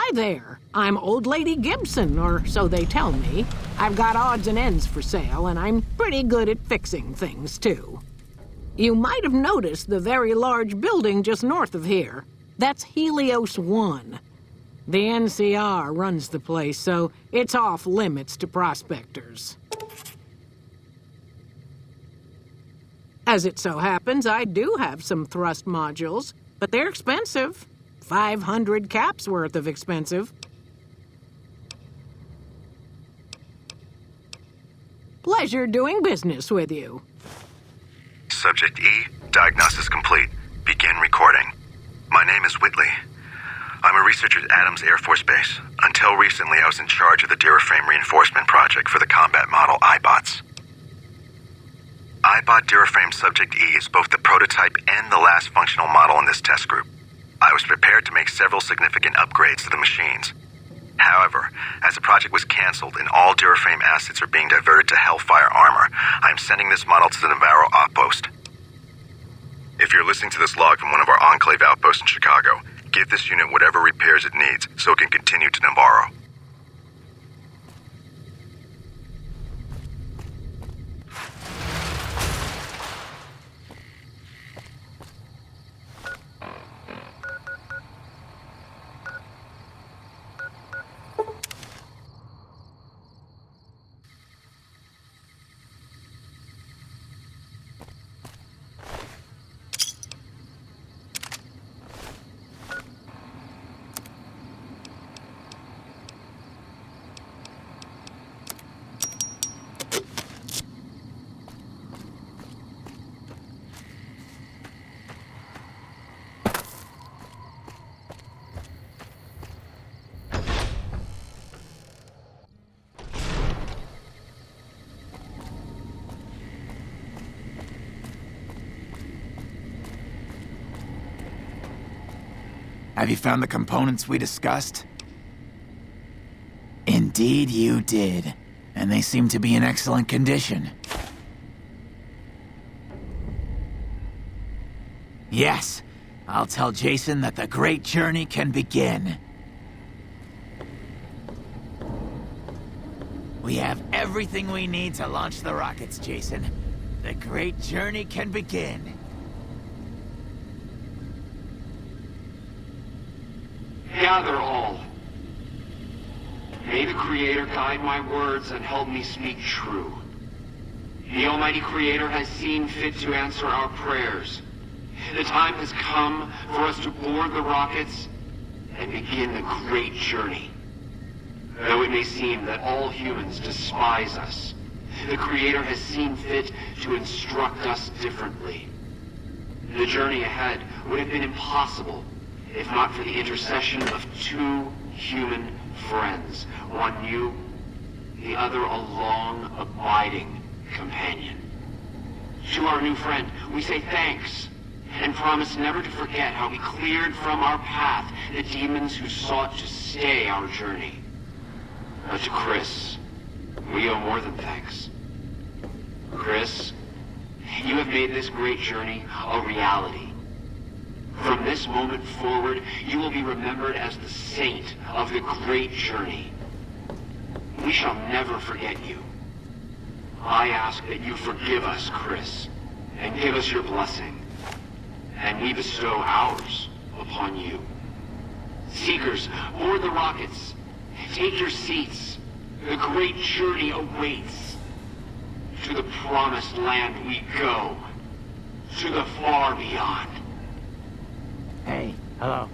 C: Hi there. I'm Old Lady Gibson, or so they tell me. I've got odds and ends for sale, and I'm pretty good at fixing things, too. You might have noticed the very large building just north of here. That's Helios 1. The NCR runs the place, so it's off limits to prospectors. As it so happens, I do have some thrust modules, but they're expensive. 500 caps worth of expensive. Pleasure doing business with you.
N: Subject E, diagnosis complete. Begin recording. My name is Whitley. I'm a researcher at Adams Air Force Base. Until recently, I was in charge of the Duraframe reinforcement project for the combat model iBots. iBot Duraframe Subject E is both the prototype and the last functional model in this test group. I was prepared to make several significant upgrades to the machines. However, as the project was canceled and all Duraframe assets are being diverted to Hellfire armor, I am sending this model to the Navarro outpost. If you're listening to this log from one of our Enclave outposts in Chicago, give this unit whatever repairs it needs so it can continue to Navarro.
I: Have you found the components we discussed? Indeed you did, and they seem to be in excellent condition. Yes, I'll tell Jason that the great journey can begin. We have everything we need to launch the rockets, Jason. The great journey can begin.
V: Gather all. May the Creator guide my words and help me speak true. The Almighty Creator has seen fit to answer our prayers. The time has come for us to board the rockets and begin the great journey. Though it may seem that all humans despise us, the Creator has seen fit to instruct us differently. The journey ahead would have been impossible if not for the intercession of two human friends. One new, the other a long, abiding companion. To our new friend, we say thanks, and promise never to forget how we cleared from our path the demons who sought to stay our journey. But to Chris, we owe more than thanks. Chris, you have made this great journey a reality. From this moment forward, you will be remembered as the saint of the great journey. We shall never forget you. I ask that you forgive us, Chris, and give us your blessing, and we bestow ours upon you. Seekers, board the rockets. Take your seats. The great journey awaits. To the promised land we go. To the far beyond.
D: Hey, hello.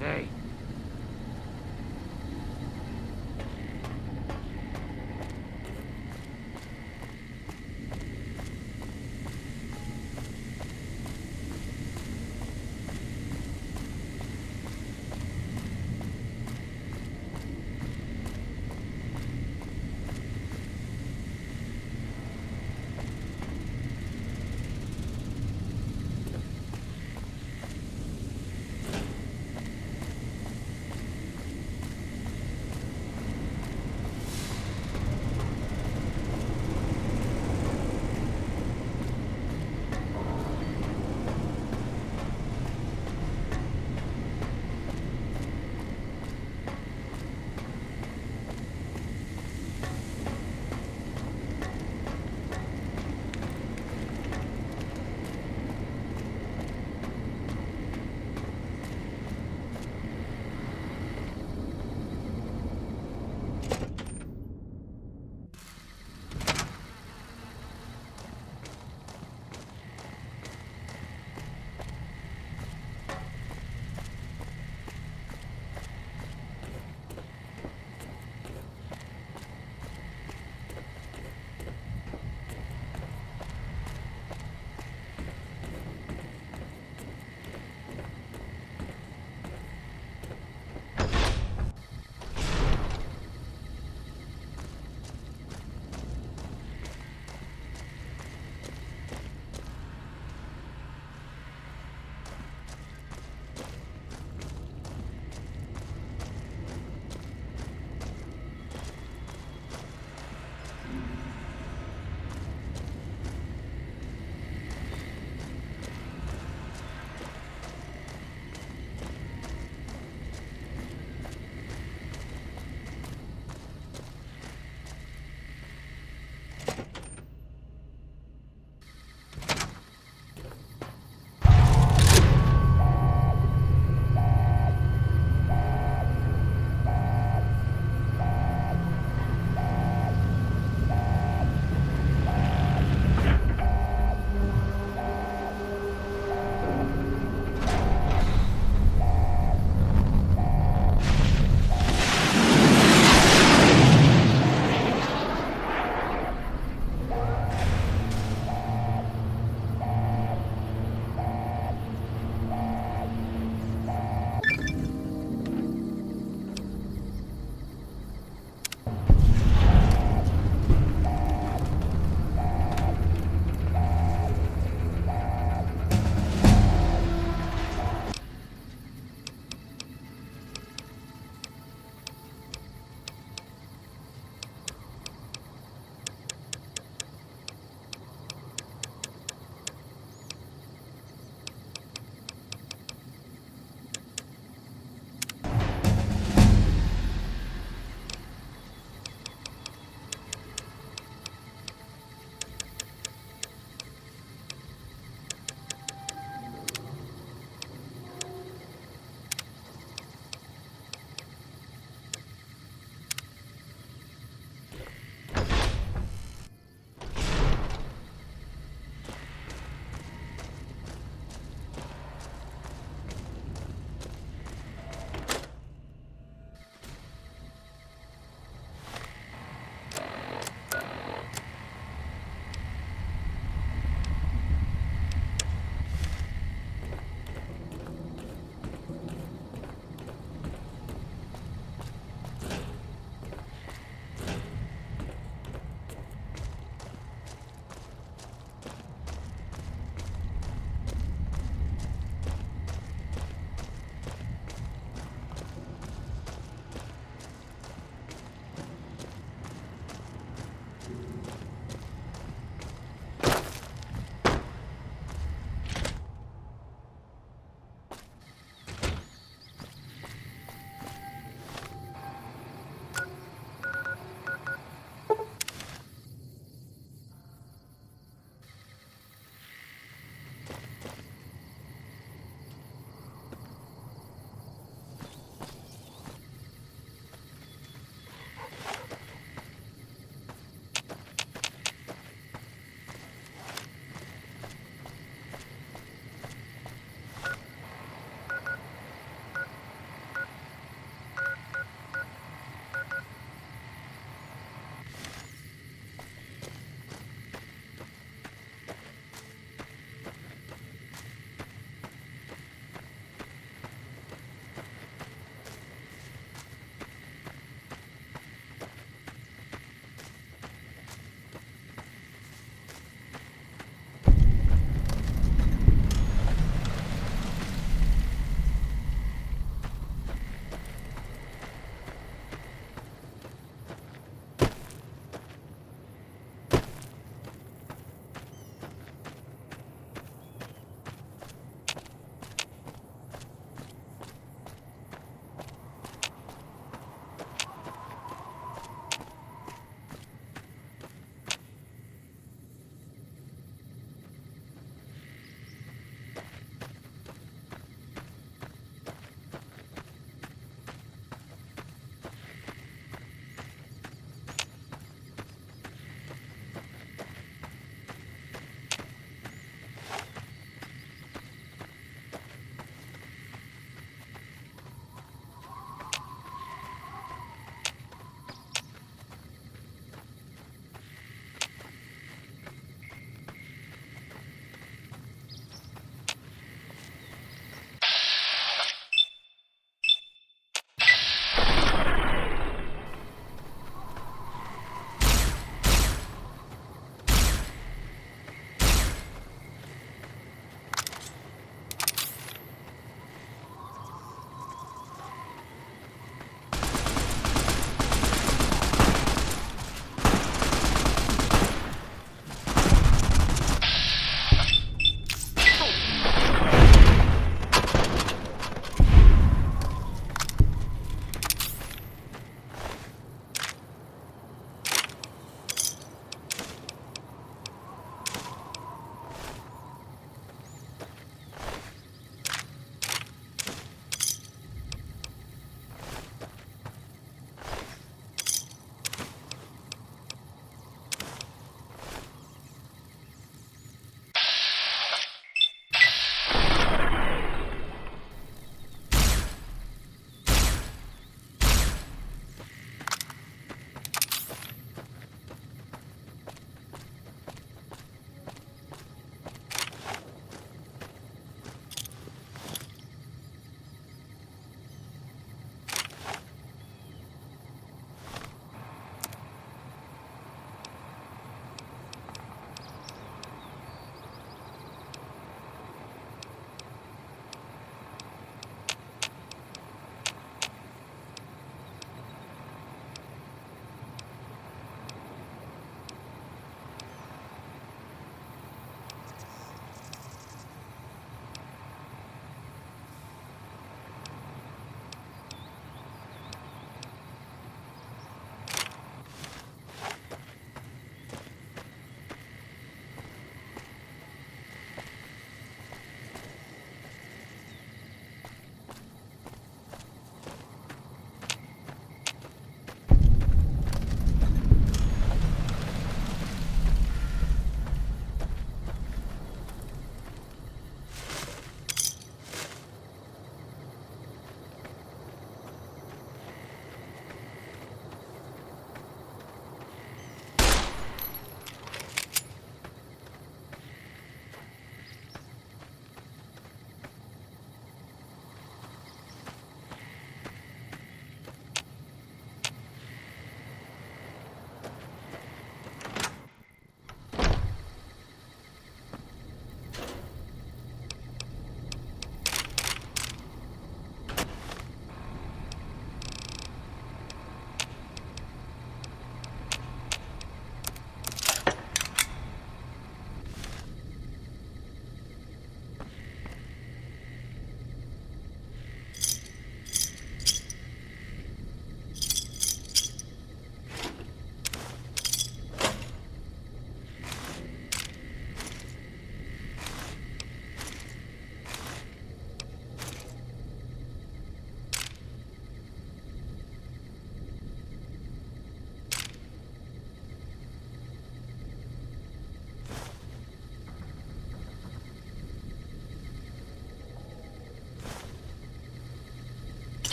D: Hey.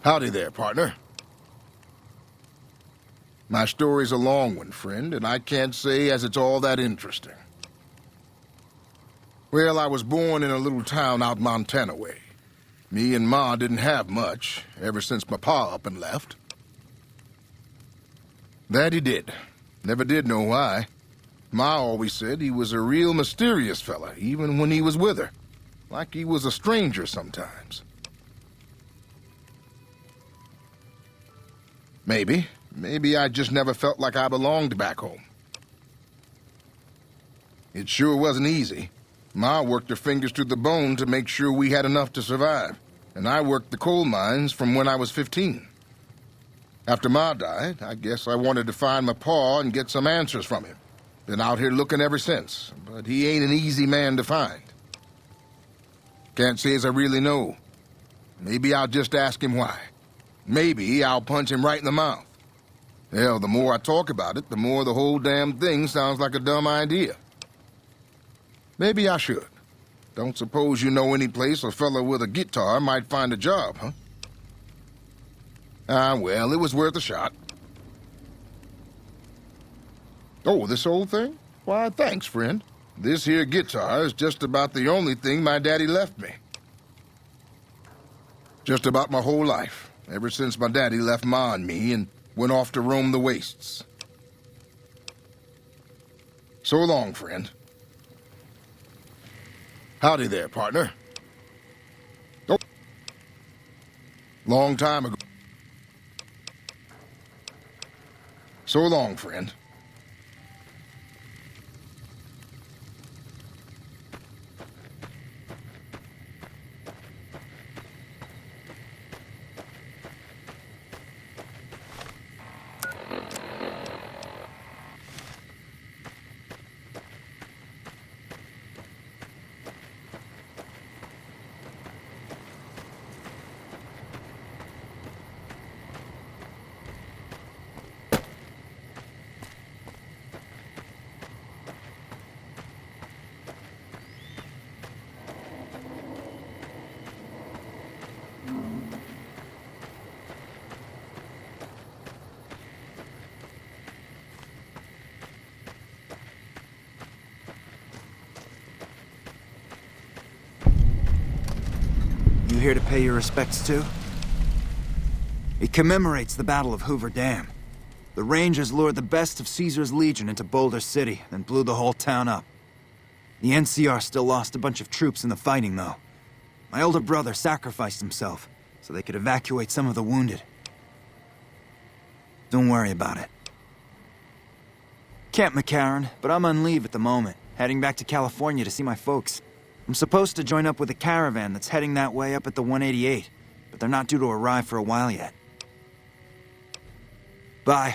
U: Howdy there, partner. My story's a long one, friend, and I can't say as it's all that interesting. Well, I was born in a little town out Montana way. Me and Ma didn't have much, ever since my pa up and left. That he did. Never did know why. Ma always said he was a real mysterious fella, even when he was with her. Like he was a stranger sometimes. Maybe I just never felt like I belonged back home. It sure wasn't easy. Ma worked her fingers to the bone to make sure we had enough to survive, and I worked the coal mines from when I was 15. After Ma died, I guess I wanted to find my pa and get some answers from him. Been out here looking ever since, but he ain't an easy man to find. Can't say as I really know. Maybe I'll just ask him why. Maybe I'll punch him right in the mouth. Hell, the more I talk about it, the more the whole damn thing sounds like a dumb idea. Maybe I should. Don't suppose you know any place a fella with a guitar might find a job, huh? Well, it was worth a shot. Oh, this old thing? Why, thanks, friend. This here guitar is just about the only thing my daddy left me. Just about my whole life, ever since my daddy left Ma and me and went off to roam the wastes. So long, friend. Howdy there, partner. Oh. Long time ago. So long, friend.
P: You here to pay your respects to? It commemorates the Battle of Hoover Dam. The Rangers lured the best of Caesar's Legion into Boulder City, then blew the whole town up. The NCR still lost a bunch of troops in the fighting, though. My older brother sacrificed himself so they could evacuate some of the wounded. Don't worry about it. Camp McCarran, but I'm on leave at the moment, heading back to California to see my folks. I'm supposed to join up with a caravan that's heading that way up at the 188, but they're not due to arrive for a while yet. Bye.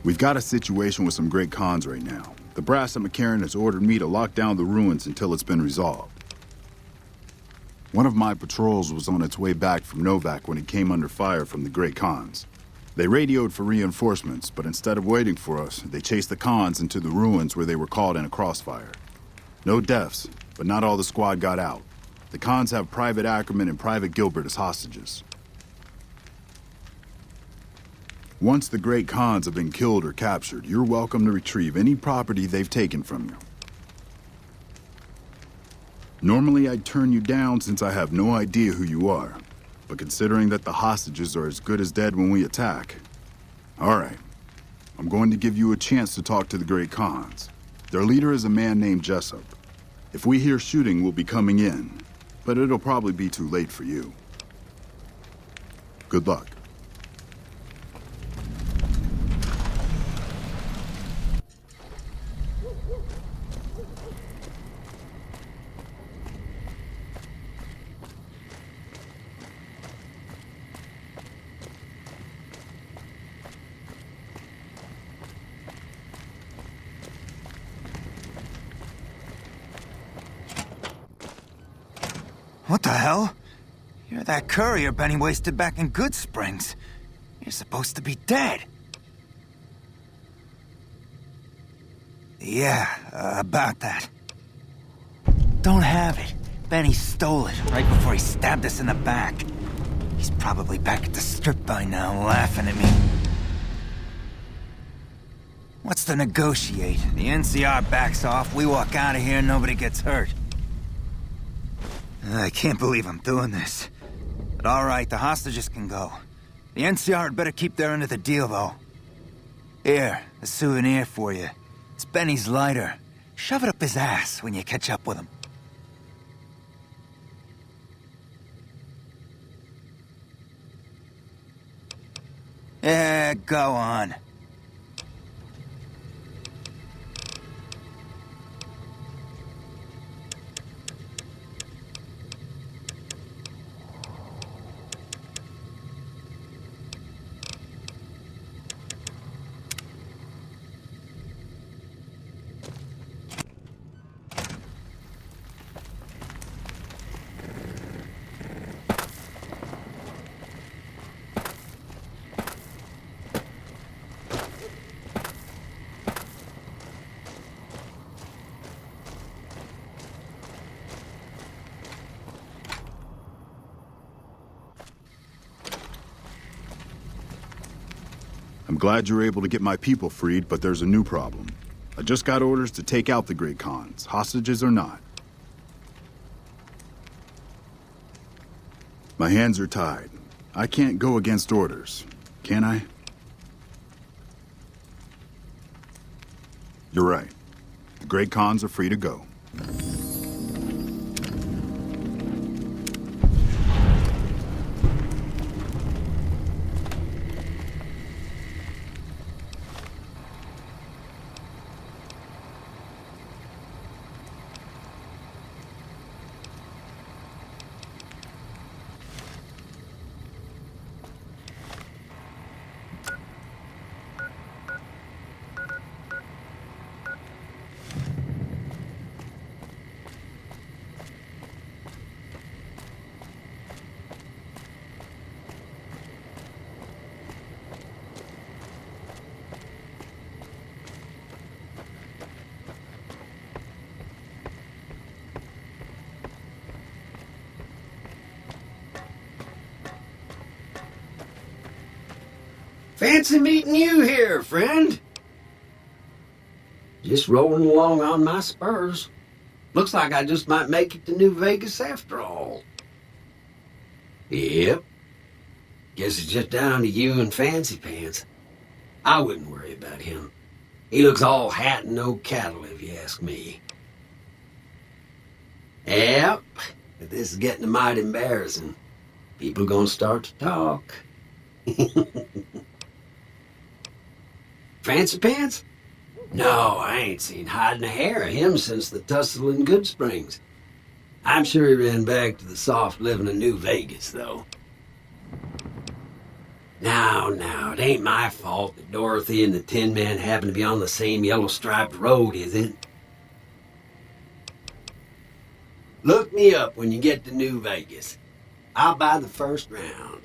T: We've got a situation with some great cons right now. The brass at McCarran has ordered me to lock down the ruins until it's been resolved. One of my patrols was on its way back from Novak when it came under fire from the great cons. They radioed for reinforcements, but instead of waiting for us, they chased the cons into the ruins where they were caught in a crossfire. No deaths, but not all the squad got out. The cons have Private Ackerman and Private Gilbert as hostages. Once the great cons have been killed or captured, you're welcome to retrieve any property they've taken from you. Normally I'd turn you down since I have no idea who you are, but considering that the hostages are as good as dead when we attack... All right, I'm going to give you a chance to talk to the great cons. Their leader is a man named Jessup. If we hear shooting, we'll be coming in, but it'll probably be too late for you. Good luck.
P: What the hell? You're that courier Benny wasted back in Good Springs. You're supposed to be dead. Yeah, about that. Don't have it. Benny stole it right before he stabbed us in the back. He's probably back at the strip by now, laughing at me. What's to negotiate? The NCR backs off, we walk out of here, nobody gets hurt. I can't believe I'm doing this. But alright, the hostages can go. The NCR had better keep their end of the deal, though. Here, a souvenir for you. It's Benny's lighter. Shove it up his ass when you catch up with him. Yeah, go on.
T: I'm glad you're able to get my people freed, but there's a new problem. I just got orders to take out the Great Khans, hostages or not. My hands are tied. I can't go against orders, can I? You're right. The Great Khans are free to go.
F: Fancy meeting you here, friend. Just rolling along on my spurs. Looks like I just might make it to New Vegas after all. Yep. Guess it's just down to you and Fancy Pants. I wouldn't worry about him. He looks all hat and no cattle, if you ask me. Yep. But this is getting mighty embarrassing. People gonna start to talk. Fancy Pants? No, I ain't seen hide and a hair of him since the tussle in Good Springs. I'm sure he ran back to the soft living of New Vegas, though. Now, it ain't my fault that Dorothy and the Tin Man happen to be on the same yellow-striped road, is it? Look me up when you get to New Vegas. I'll buy the first round.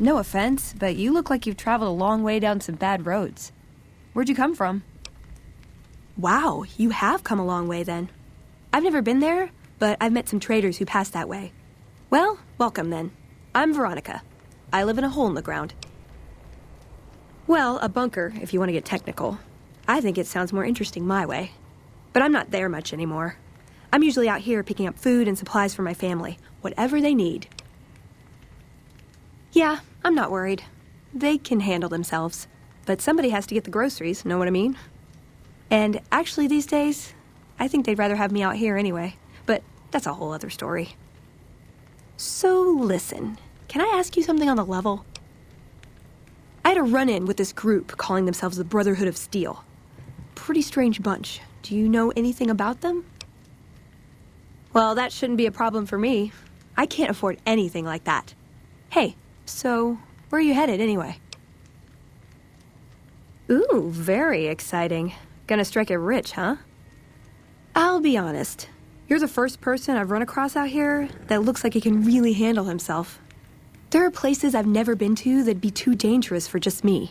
M: No offense, but you look like you've traveled a long way down some bad roads. Where'd you come from?
Q: Wow, you have come a long way then. I've never been there, but I've met some traders who pass that way. Well, welcome then. I'm Veronica. I live in a hole in the ground. Well, a bunker, if you want to get technical. I think it sounds more interesting my way. But I'm not there much anymore. I'm usually out here picking up food and supplies for my family, whatever they need. Yeah, I'm not worried. They can handle themselves. But somebody has to get the groceries, know what I mean? And actually these days, I think they'd rather have me out here anyway. But that's a whole other story. So listen, can I ask you something on the level? I had a run-in with this group calling themselves the Brotherhood of Steel. Pretty strange bunch. Do you know anything about them? Well, that shouldn't be a problem for me. I can't afford anything like that. Hey, so where are you headed anyway? Ooh, very exciting. Gonna strike it rich, huh? I'll be honest. You're the first person I've run across out here that looks like he can really handle himself. There are places I've never been to that'd be too dangerous for just me.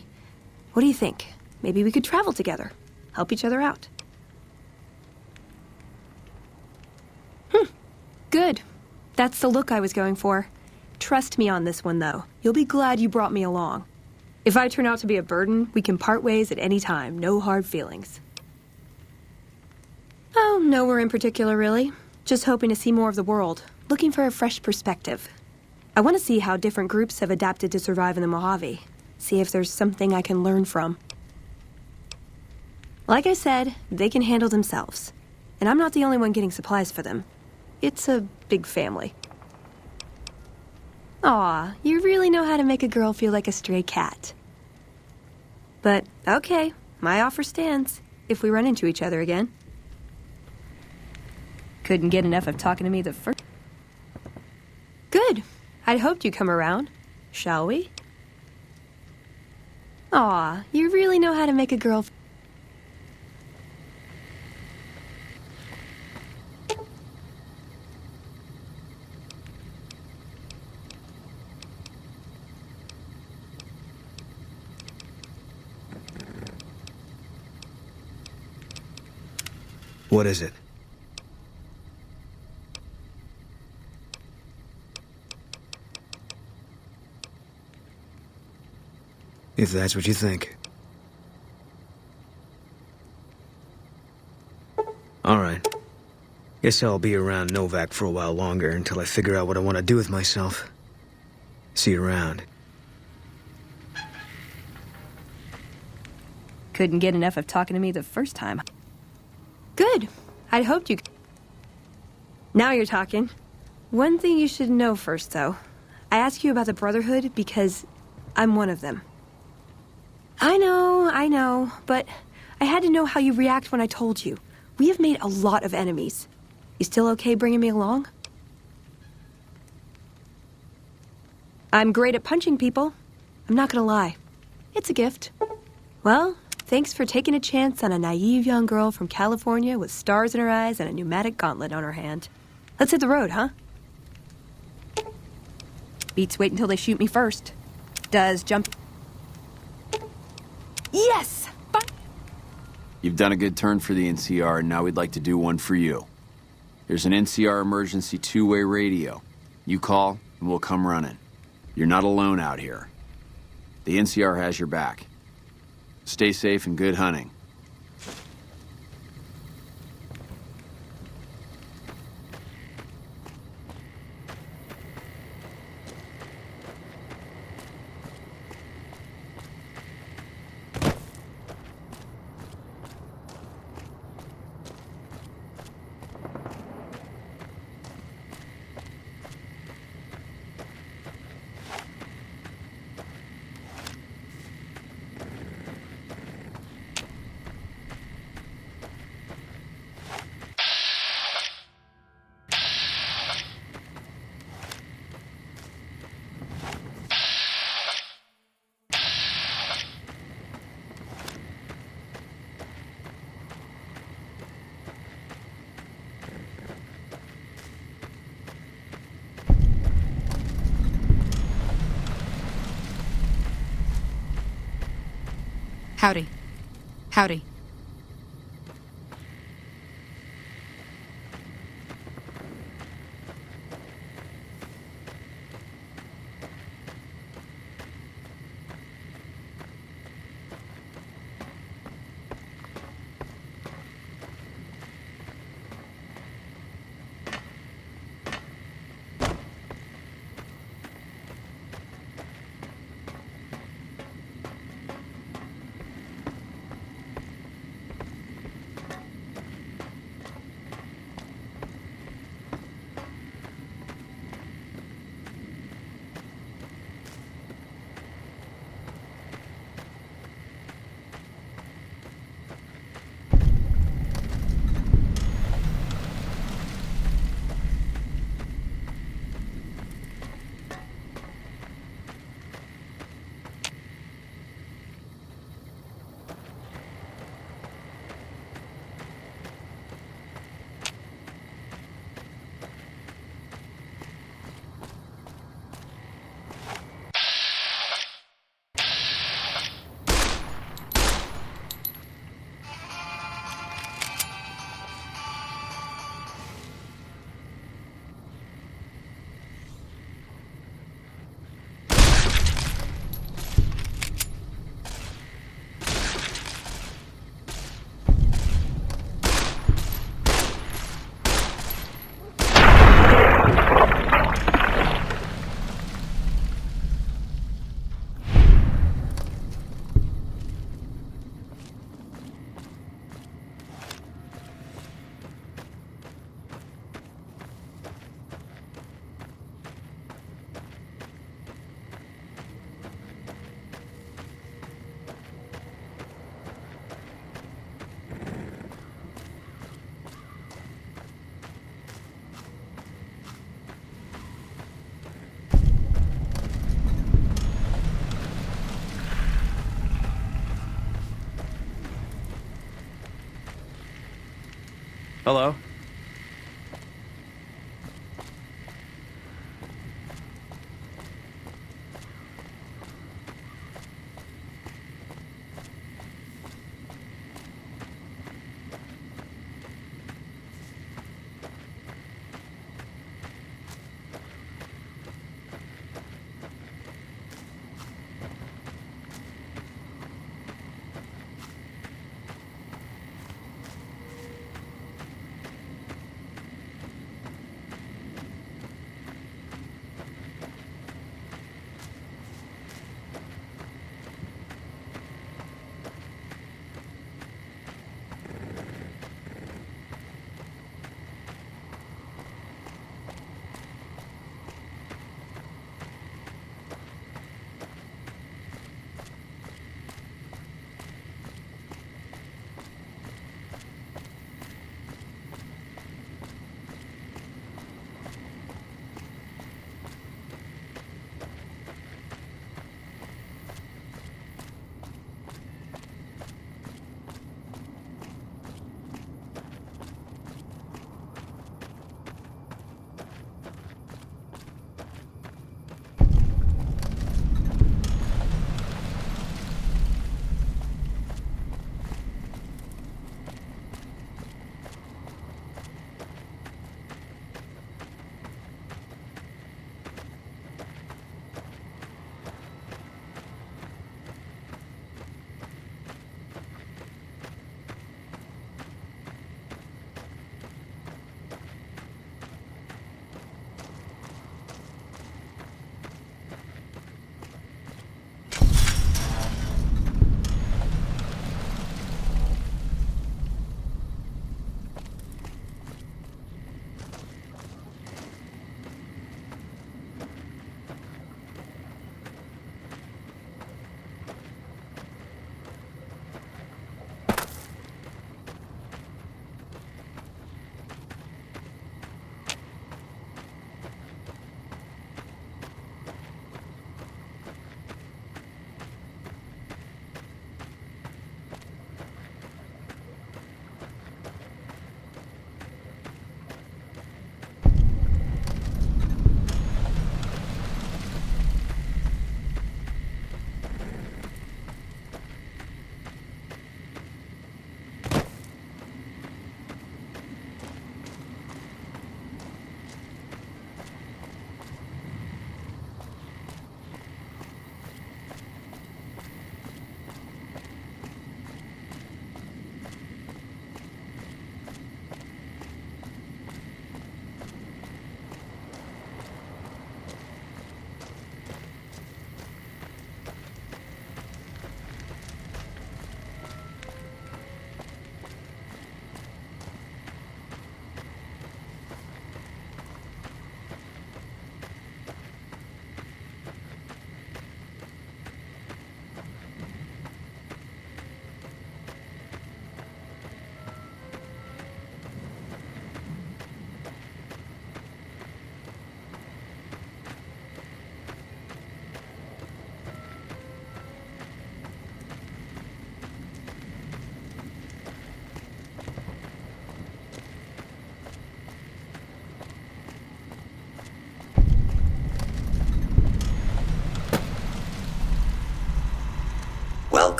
Q: What do you think? Maybe we could travel together, help each other out. Good. That's the look I was going for. Trust me on this one, though. You'll be glad you brought me along. If I turn out to be a burden, we can part ways at any time. No hard feelings. Oh, nowhere in particular, really. Just hoping to see more of the world. Looking for a fresh perspective. I want to see how different groups have adapted to survive in the Mojave. See if there's something I can learn from. Like I said, they can handle themselves. And I'm not the only one getting supplies for them. It's a big family. Aw, you really know how to make a girl feel like a stray cat. But, okay, my offer stands, if we run into each other again. Couldn't get enough of talking to me the first... Good. I'd hoped you'd come around. Shall we? Aw, you really know how to make a girl...
A: What is it? If that's what you think. Alright. Guess I'll be around Novak for a while longer until I figure out what I want to do with myself. See you around.
Q: Couldn't get enough of talking to me the first time. Good. I'd hoped you... Now you're talking. One thing you should know first, though. I ask you about the Brotherhood because I'm one of them. I know, but I had to know how you react when I told you. We have made a lot of enemies. You still okay bringing me along? I'm great at punching people. I'm not gonna lie. It's a gift. Well, thanks for taking a chance on a naive young girl from California with stars in her eyes and a pneumatic gauntlet on her hand. Let's hit the road, huh? Beats wait until they shoot me first. Does jump... Yes!
L: You've done a good turn for the NCR, and now we'd like to do one for you. There's an NCR emergency two-way radio. You call, and we'll come running. You're not alone out here. The NCR has your back. Stay safe and good hunting.
G: Howdy. Howdy.
K: Hello?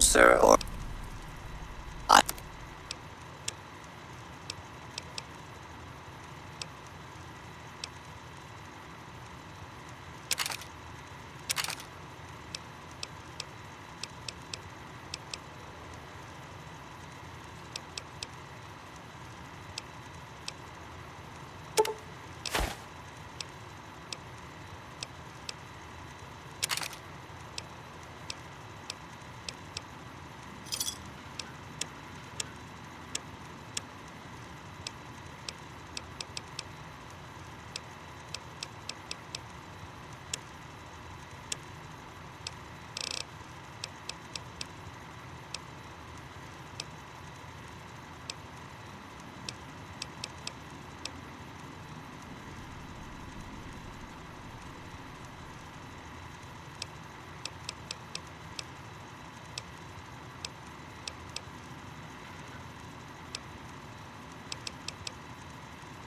K: closer, or...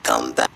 K: Come back.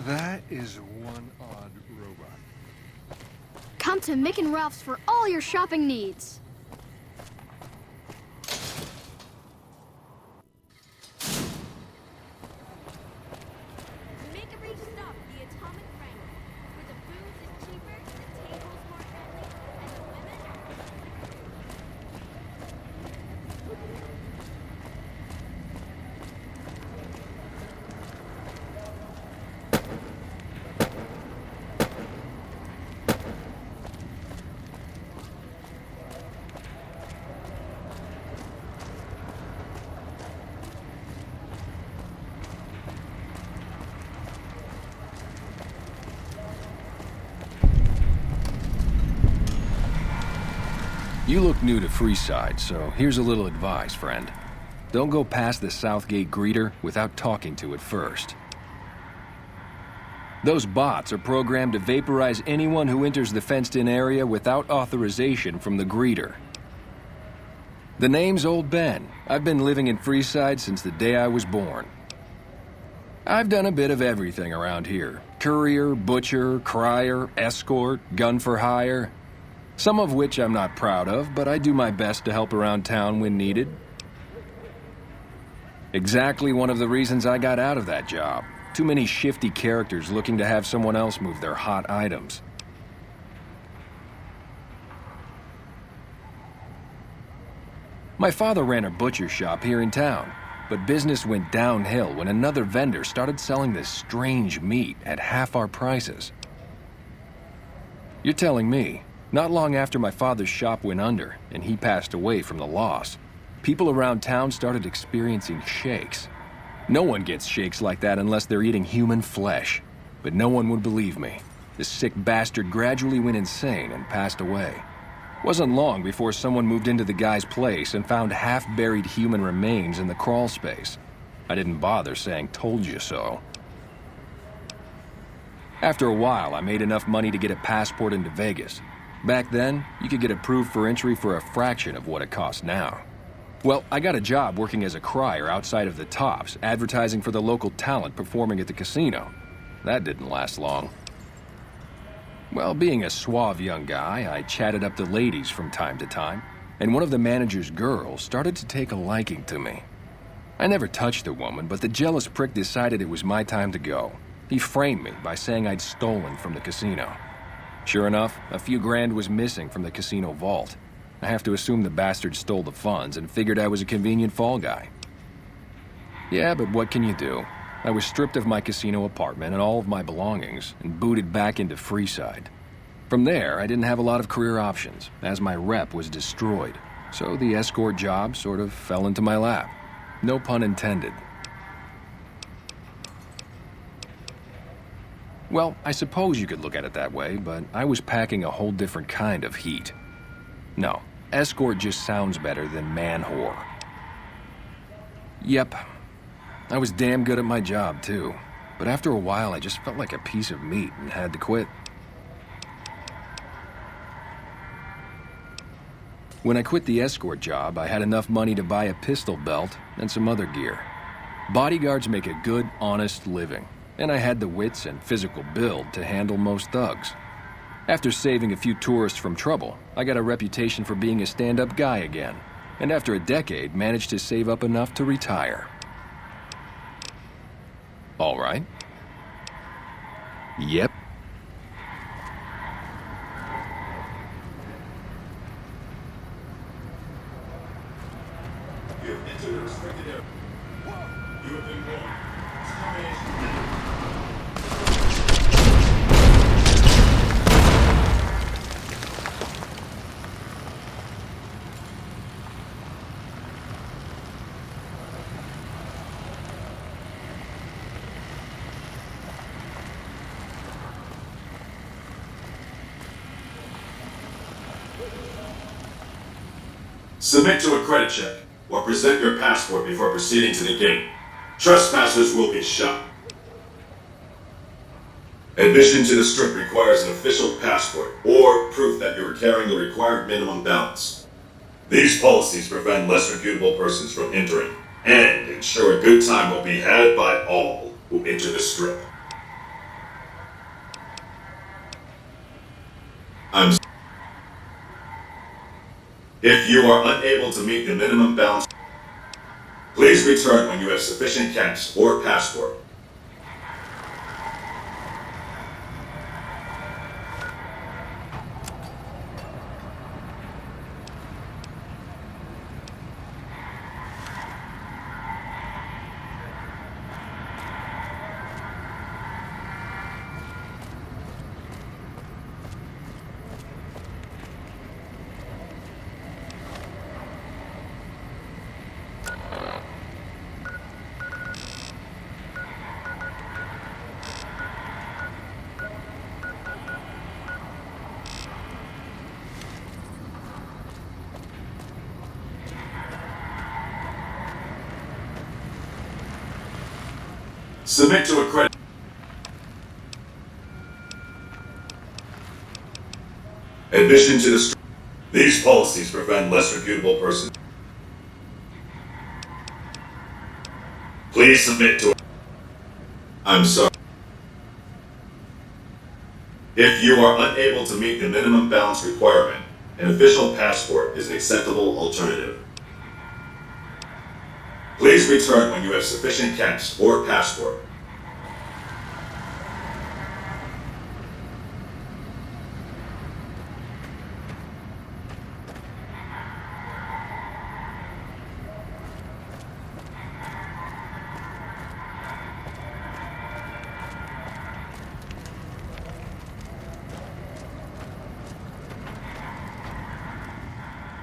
R: That is one odd robot.
W: Come to Mick and Ralph's for all your shopping needs.
X: Make a brief stop at the Atomic Frank, where the booze is cheaper, the tables more friendly, and the women...
Y: You look new to Freeside, so here's a little advice, friend. Don't go past the Southgate greeter without talking to it first. Those bots are programmed to vaporize anyone who enters the fenced-in area without authorization from the greeter. The name's Old Ben. I've been living in Freeside since the day I was born. I've done a bit of everything around here. Courier, butcher, crier, escort, gun for hire. Some of which I'm not proud of, but I do my best to help around town when needed. Exactly one of the reasons I got out of that job. Too many shifty characters looking to have someone else move their hot items. My father ran a butcher shop here in town, but business went downhill when another vendor started selling this strange meat at half our prices. You're telling me, not long after my father's shop went under and he passed away from the loss, people around town started experiencing shakes. No one gets shakes like that unless they're eating human flesh. But no one would believe me. The sick bastard gradually went insane and passed away. Wasn't long before someone moved into the guy's place and found half-buried human remains in the crawl space. I didn't bother saying "told you so." After a while, I made enough money to get a passport into Vegas. Back then, you could get approved for entry for a fraction of what it costs now. Well, I got a job working as a crier outside of the Tops, advertising for the local talent performing at the casino. That didn't last long. Well, being a suave young guy, I chatted up the ladies from time to time, and one of the manager's girls started to take a liking to me. I never touched the woman, but the jealous prick decided it was my time to go. He framed me by saying I'd stolen from the casino. Sure enough, a few grand was missing from the casino vault. I have to assume the bastard stole the funds and figured I was a convenient fall guy. Yeah, but what can you do? I was stripped of my casino apartment and all of my belongings and booted back into Freeside. From there, I didn't have a lot of career options, as my rep was destroyed, so the escort job sort of fell into my lap. No pun intended. Well, I suppose you could look at it that way, but I was packing a whole different kind of heat. No, escort just sounds better than man-whore. Yep, I was damn good at my job, too. But after a while, I just felt like a piece of meat and had to quit. When I quit the escort job, I had enough money to buy a pistol belt and some other gear. Bodyguards make a good, honest living, and I had the wits and physical build to handle most thugs. After saving a few tourists from trouble, I got a reputation for being a stand-up guy again, and after a decade, managed to save up enough to retire. All right. Yep.
B: You have entered a restricted area. You have been warned. Submit to a credit check, or present your passport before proceeding to the gate. Trespassers will be shot. Admission to the strip requires an official passport, or proof that you are carrying the required minimum balance. These policies prevent less reputable persons from entering, and ensure a good time will be had by all who enter the strip. If you are unable to meet the minimum balance, please return when you have sufficient cash or passport. Submit to a credit. Admission to the strip. These policies prevent less reputable persons. Please submit to it. I'm sorry. If you are unable to meet the minimum balance requirement, an official passport is an acceptable alternative. Please return when you have sufficient cash or passport.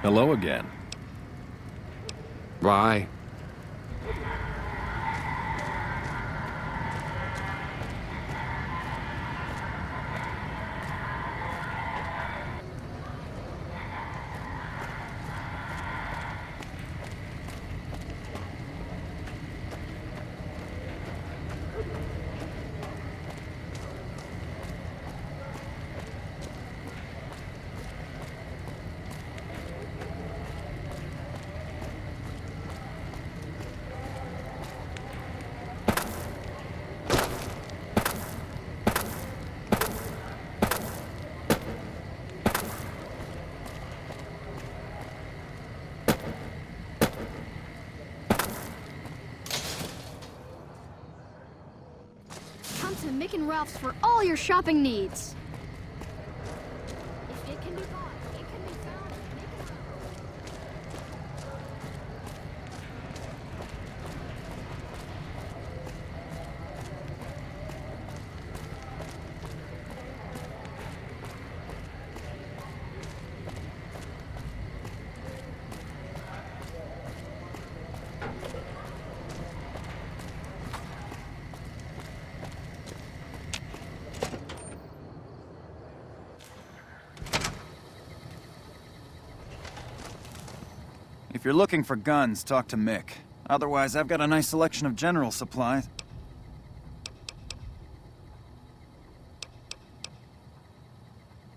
Y: Hello again.
E: Bye.
W: to Mick and Ralph's for all your shopping needs. If it can be bought, it can be found at Mick and Ralph's.
P: If you're looking for guns, talk to Mick. Otherwise, I've got a nice selection of general supplies.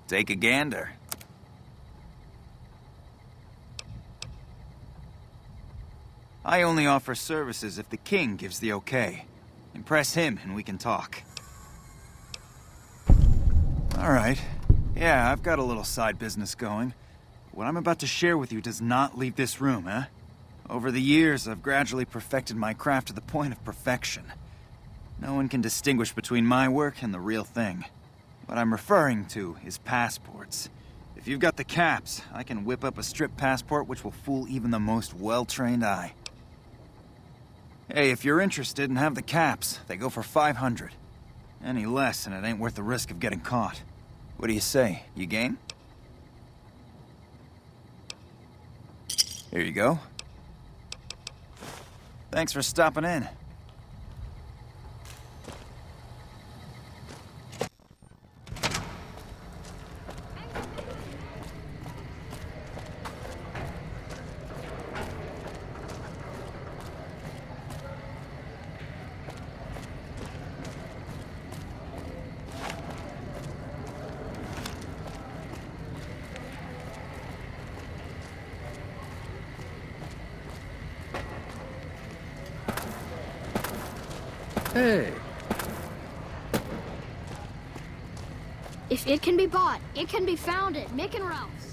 P: Take a gander. I only offer services if the king gives the okay. Impress him and we can talk. All right. Yeah, I've got a little side business going. What I'm about to share with you does not leave this room, huh? Over the years, I've gradually perfected my craft to the point of perfection. No one can distinguish between my work and the real thing. What I'm referring to is passports. If you've got the caps, I can whip up a strip passport which will fool even the most well-trained eye. Hey, if you're interested and have the caps, they go for 500. Any less and it ain't worth the risk of getting caught. What do you say? You game? Here you go. Thanks for stopping in.
A: Hey.
W: If it can be bought, it can be found at Mick and Ralph's.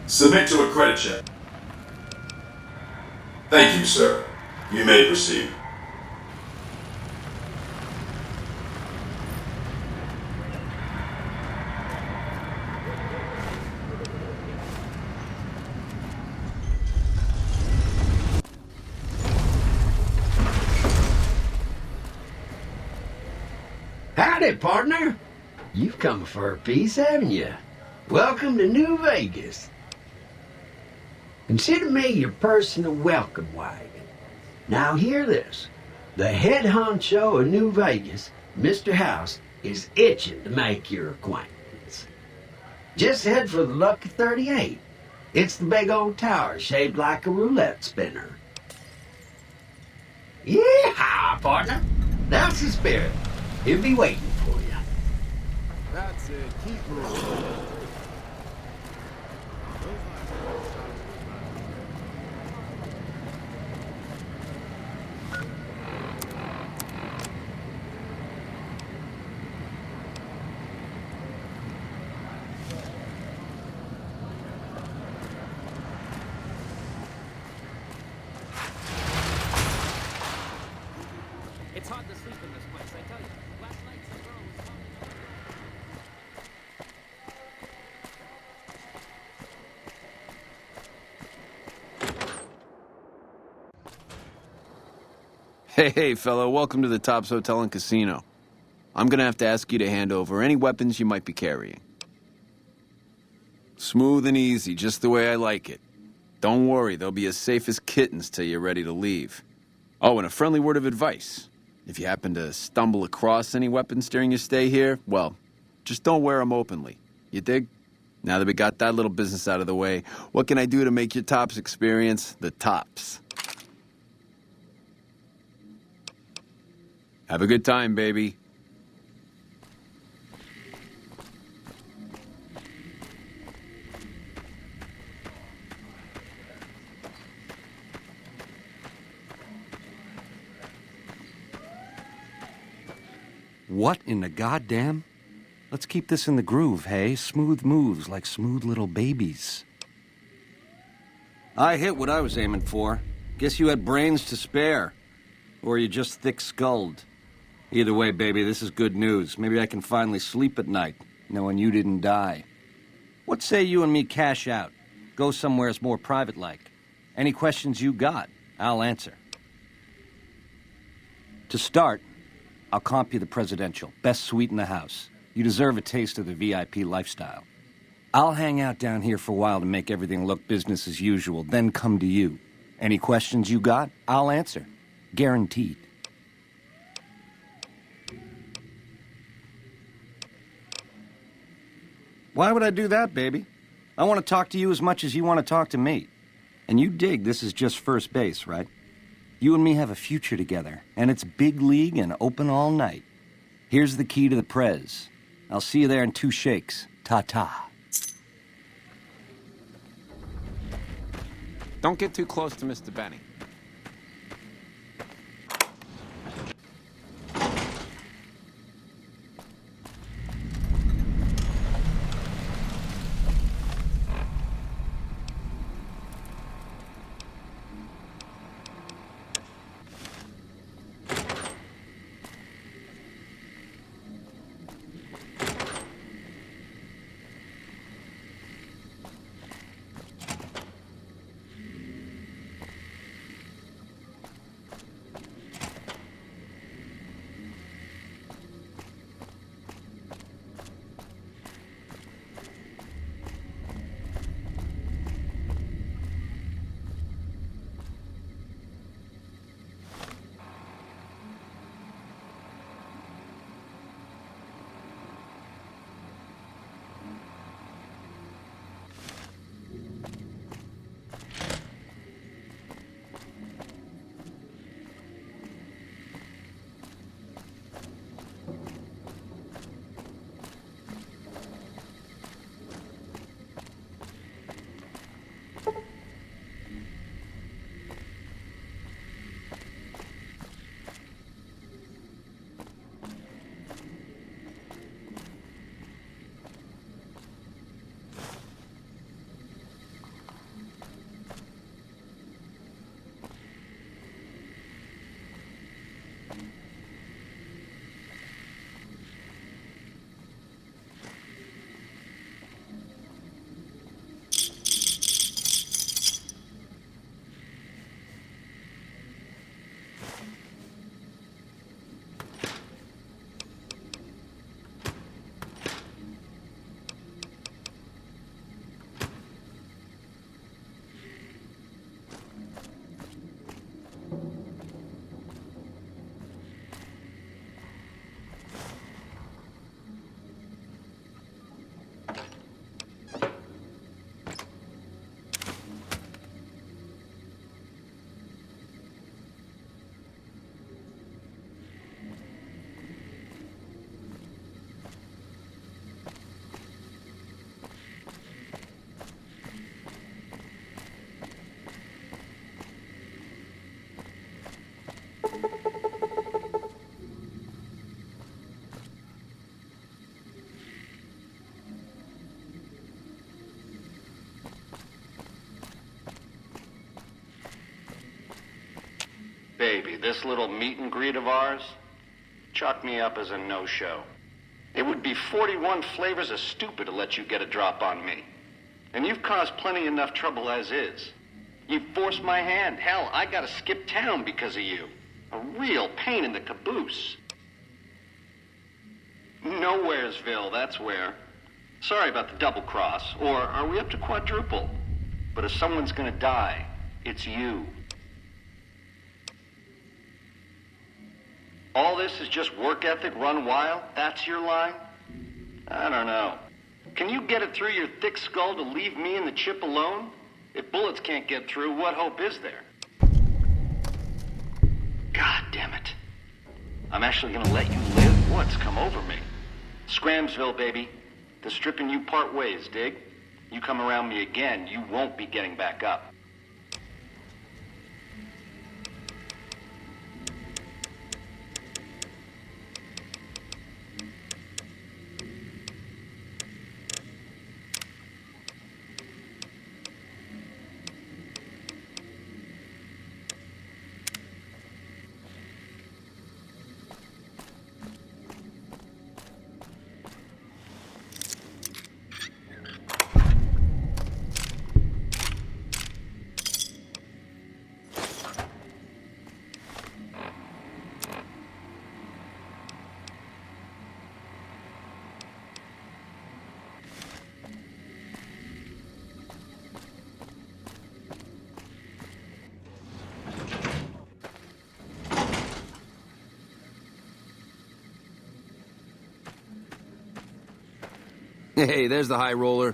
B: Submit to a credit check. Thank you, sir. You may proceed.
F: Howdy, partner. You've come for a piece, haven't you? Welcome to New Vegas. Consider me your personal welcome wagon. Now hear this. The head honcho of New Vegas, Mr. House, is itching to make your acquaintance. Just head for the Lucky 38. It's the big old tower shaped like a roulette spinner. Yeah, partner. That's the spirit. He'll be waiting for you.
T: That's it. Keep moving.
E: It's hard to sleep in this place, I tell you. Last night some girl was
L: Hey, fellow, welcome to the Tops Hotel and Casino. I'm gonna have to ask you to hand over any weapons you might be carrying. Smooth and easy, just the way I like it. Don't worry, they'll be as safe as kittens till you're ready to leave. Oh, and a friendly word of advice. If you happen to stumble across any weapons during your stay here, well, just don't wear them openly. You dig? Now that we got that little business out of the way, what can I do to make your tops experience the tops? Have a good time, baby.
C: What in the goddamn? Let's keep this in the groove, hey? Smooth moves like smooth little babies. I hit what I was aiming for. Guess you had brains to spare. Or you just thick-skulled. Either way, baby, this is good news. Maybe I can finally sleep at night, knowing you didn't die. What say you and me cash out? Go somewheres more private-like. Any questions you got, I'll answer. To start, I'll comp you the presidential. Best suite in the house. You deserve a taste of the VIP lifestyle. I'll hang out down here for a while to make everything look business as usual, then come to you. Any questions you got, I'll answer. Guaranteed. Why would I do that, baby? I want to talk to you as much as you want to talk to me. And you dig this is just first base, right? You and me have a future together, and it's big league and open all night. Here's the key to the Prez. I'll see you there in 2 shakes. Ta-ta.
L: Don't get too close to Mr. Benny.
C: Baby, this little meet and greet of ours, chalk me up as a no-show. It would be 41 flavors of stupid to let you get a drop on me. And you've caused plenty enough trouble as is. You've forced my hand. Hell, I gotta skip town because of you. A real pain in the caboose. Nowheresville, that's where. Sorry about the double cross. Or are we up to quadruple? But if someone's gonna die, it's you. All this is just work ethic run wild? That's your line? I don't know. Can you get it through your thick skull to leave me and the chip alone? If bullets can't get through, what hope is there? God damn it. I'm actually gonna let you live? What's come over me? Scramsville, baby. The stripping you part ways, dig? You come around me again, you won't be getting back up.
L: Hey, there's the high roller.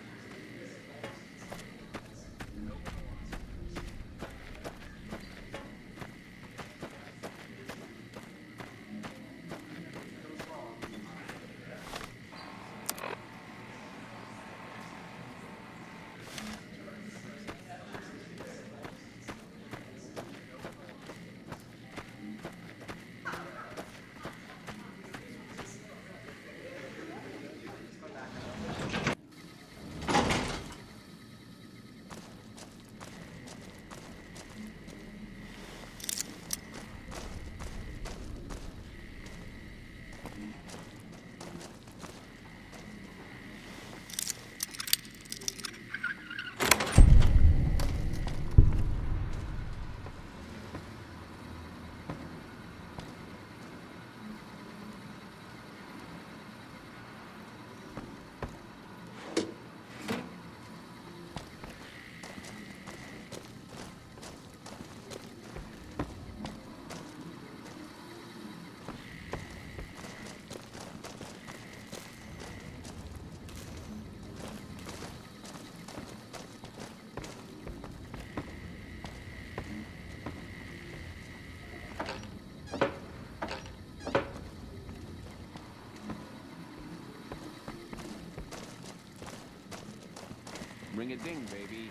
L: Ring a ding, baby.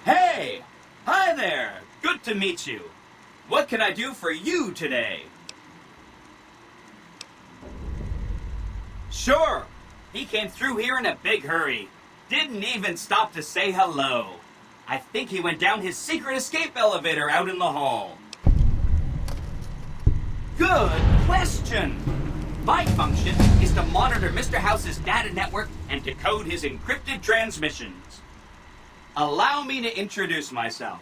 H: Hey! Hi there! Good to meet you. What can I do for you today? Sure! He came through here in a big hurry. Didn't even stop to say hello. I think he went down his secret escape elevator out in the hall. Good question! My function is to monitor Mr. House's data network and decode his encrypted transmissions. Allow me to introduce myself.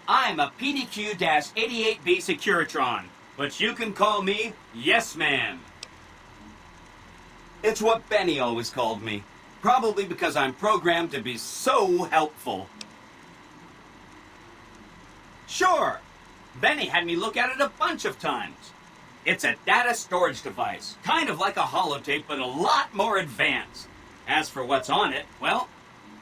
H: I'm a PDQ-88B Securitron, but you can call me Yes Man. It's what Benny always called me, probably because I'm programmed to be so helpful. Sure, Benny had me look at it a bunch of times. It's a data storage device, kind of like a holotape, but a lot more advanced. As for what's on it, well,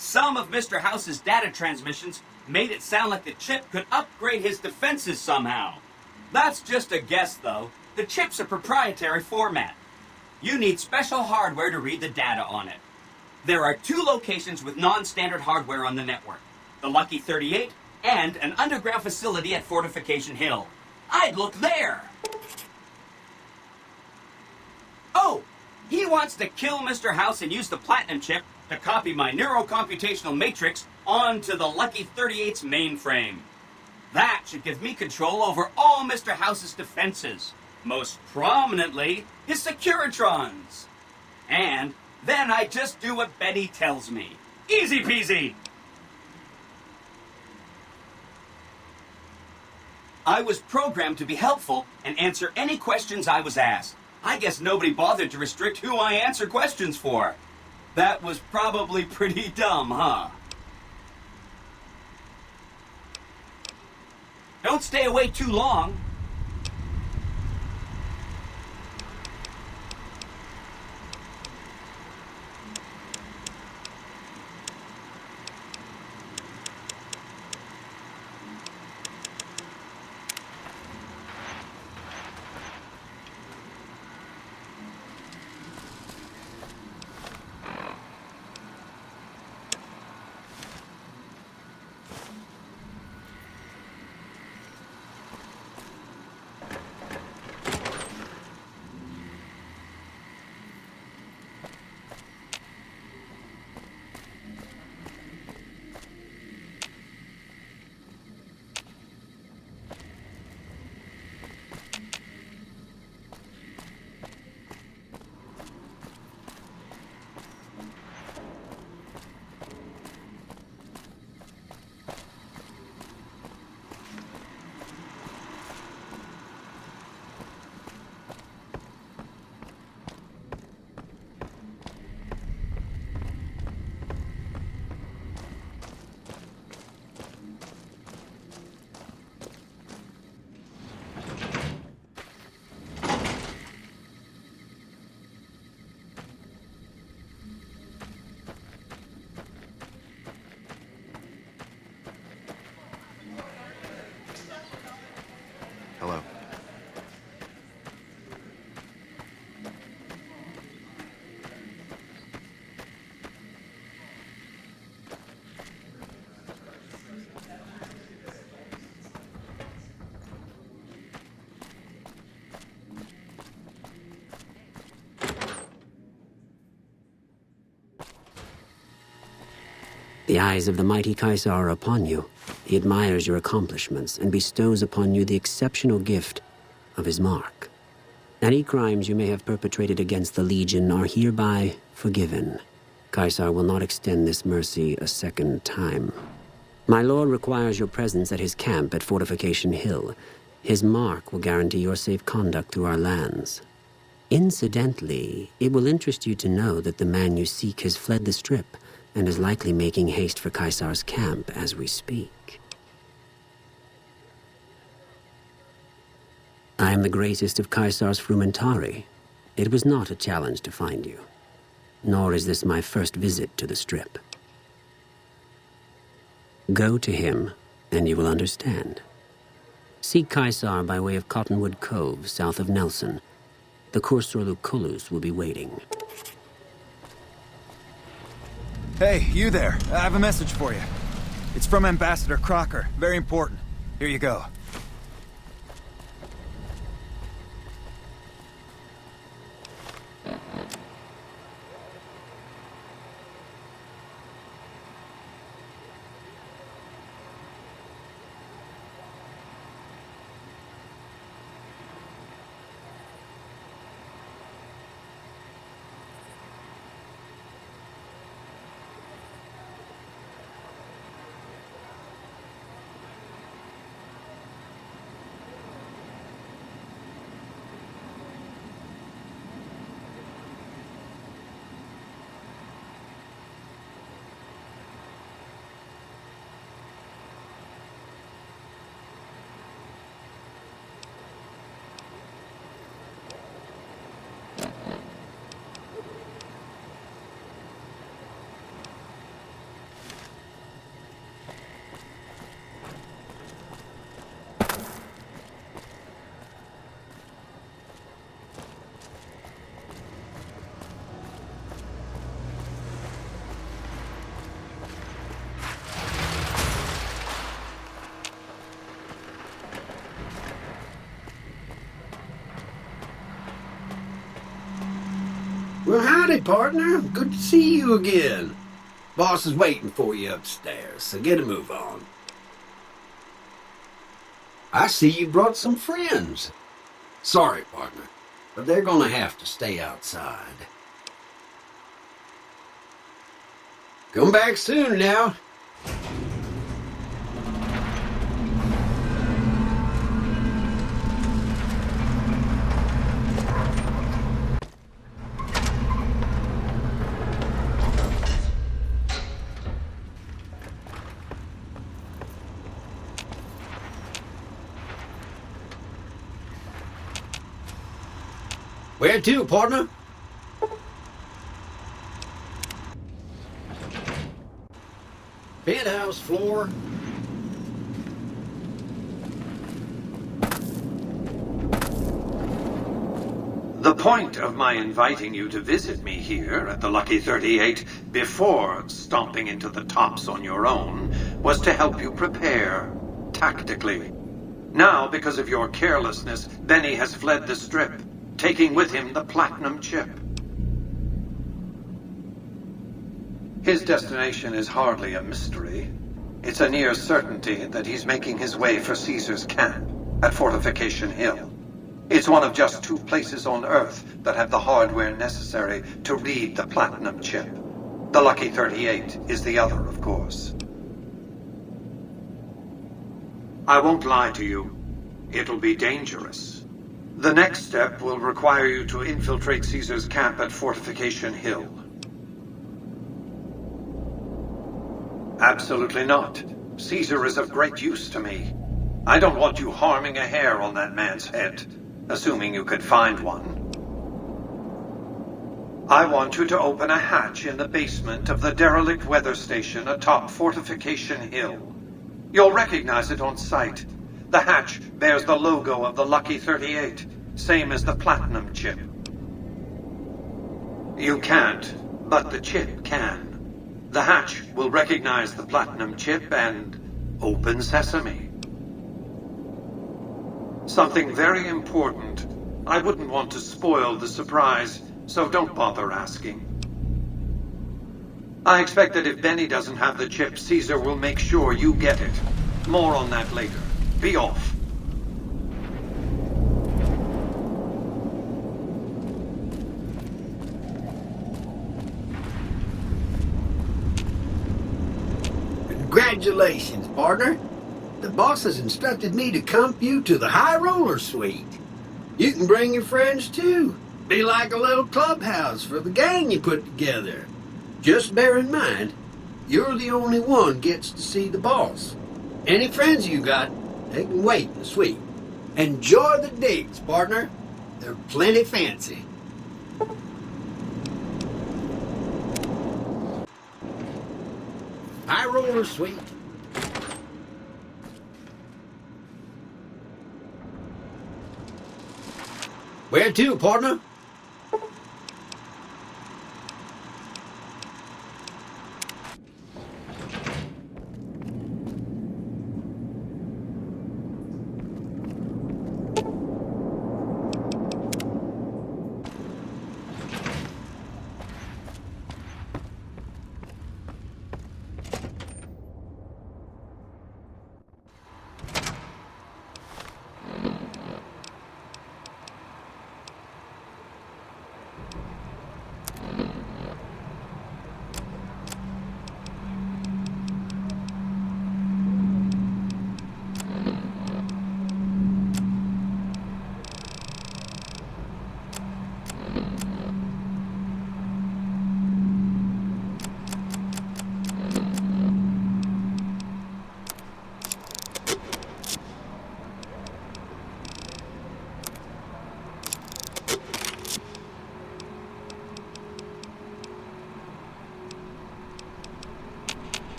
H: some of Mr. House's data transmissions made it sound like the chip could upgrade his defenses somehow. That's just a guess, though. The chip's a proprietary format. You need special hardware to read the data on it. There are 2 locations with non-standard hardware on the network. The Lucky 38 and an underground facility at Fortification Hill. I'd look there! Oh! He wants to kill Mr. House and use the Platinum chip to copy my neurocomputational matrix onto the Lucky 38's mainframe. That should give me control over all Mr. House's defenses. Most prominently, his Securitrons. And then I just do what Betty tells me. Easy peasy! I was programmed to be helpful and answer any questions I was asked. I guess nobody bothered to restrict who I answer questions for. That was probably pretty dumb, huh? Don't stay away too long.
P: Hello.
I: The eyes of the mighty Caesar are upon you. He admires your accomplishments and bestows upon you the exceptional gift of his mark. Any crimes you may have perpetrated against the Legion are hereby forgiven. Caesar will not extend this mercy a second time. My lord requires your presence at his camp at Fortification Hill. His mark will guarantee your safe conduct through our lands. Incidentally, it will interest you to know that the man you seek has fled the Strip and is likely making haste for Caesar's camp as we speak. I am the greatest of Caesar's frumentari. It was not a challenge to find you, nor is this my first visit to the Strip. Go to him, and you will understand. Seek Caesar by way of Cottonwood Cove, south of Nelson. The Cursor Lucullus will be waiting.
P: Hey, you there. I have a message for you. It's from Ambassador Crocker. Very important. Here you go.
F: Well, howdy, partner. Good to see you again. Boss is waiting for you upstairs, so get a move on. I see you brought some friends. Sorry, partner, but they're gonna have to stay outside. Come back soon now. Where to, partner? Penthouse floor.
J: The point of my inviting you to visit me here at the Lucky 38 before stomping into the tops on your own was to help you prepare tactically. Now, because of your carelessness, Benny has fled the Strip, taking with him the platinum chip. His destination is hardly a mystery. It's a near certainty that he's making his way for Caesar's camp at Fortification Hill. It's one of just 2 places on Earth that have the hardware necessary to read the platinum chip. The Lucky 38 is the other, of course. I won't lie to you. It'll be dangerous. The next step will require you to infiltrate Caesar's camp at Fortification Hill. Absolutely not. Caesar is of great use to me. I don't want you harming a hair on that man's head, assuming you could find one. I want you to open a hatch in the basement of the derelict weather station atop Fortification Hill. You'll recognize it on sight. The hatch bears the logo of the Lucky 38, same as the platinum chip. You can't, but the chip can. The hatch will recognize the platinum chip and open sesame. Something very important. I wouldn't want to spoil the surprise, so don't bother asking. I expect that if Benny doesn't have the chip, Caesar will make sure you get it. More on that later. Be off.
F: Congratulations, partner. The boss has instructed me to comp you to the High Roller Suite. You can bring your friends too. Be like a little clubhouse for the gang you put together. Just bear in mind, you're the only one gets to see the boss. Any friends you got, they can wait in the suite. Enjoy the digs, partner. They're plenty fancy. High Roller Suite. Where to, partner?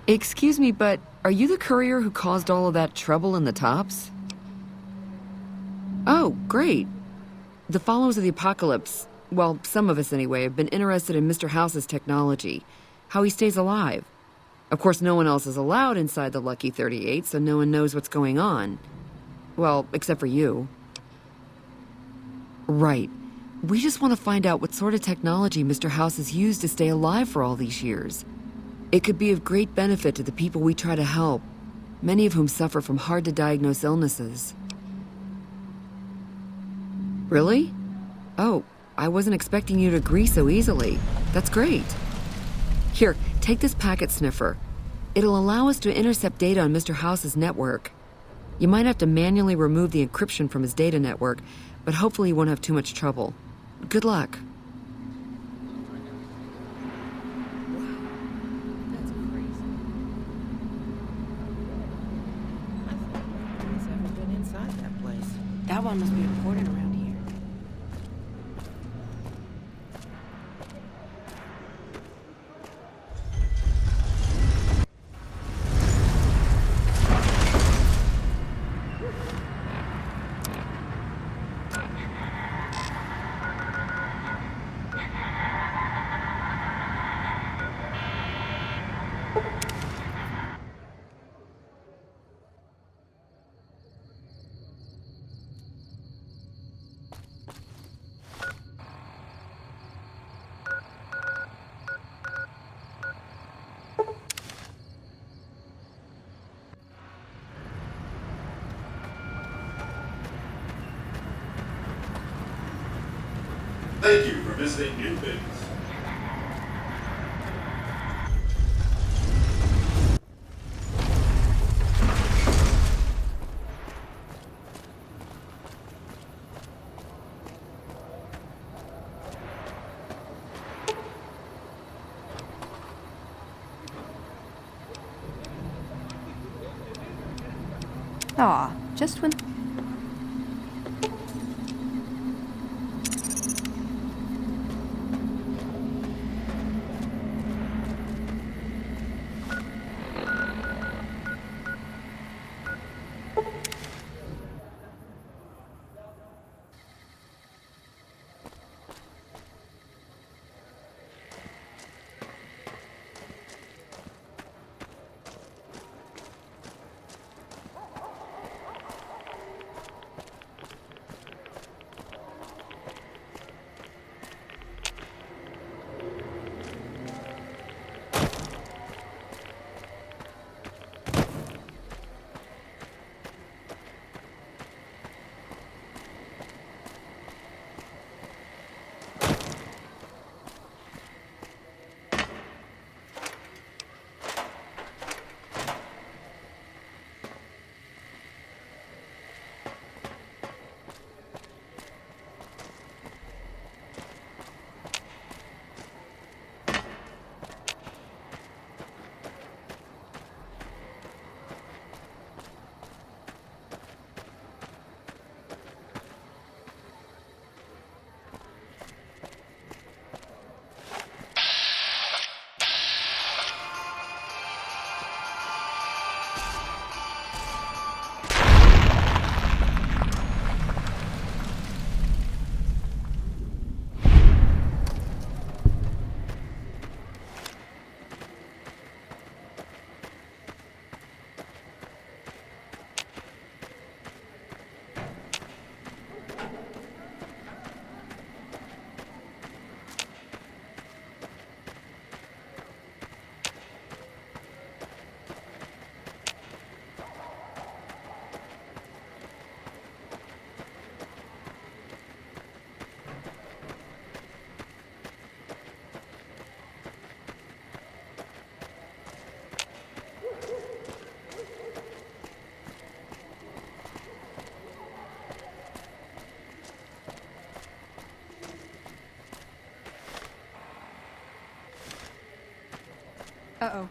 N: Excuse me, but are you the courier who caused all of that trouble in the tops? Oh, great. The followers of the apocalypse, well, some of us anyway, have been interested in Mr. House's technology, how he stays alive. Of course, no one else is allowed inside the Lucky 38, so no one knows what's going on. Well, except for you. Right. We just want to find out what sort of technology Mr. House has used to stay alive for all these years. It could be of great benefit to the people we try to help, many of whom suffer from hard-to-diagnose illnesses. Really? Oh, I wasn't expecting you to agree so easily. That's great. Here, take this packet sniffer. It'll allow us to intercept data on Mr. House's network. You might have to manually remove the encryption from his data network, but hopefully you won't have too much trouble. Good luck.
D: That one must be important around here.
B: Thank you for visiting New Bins.
Q: Aw, just when...
G: Uh-oh.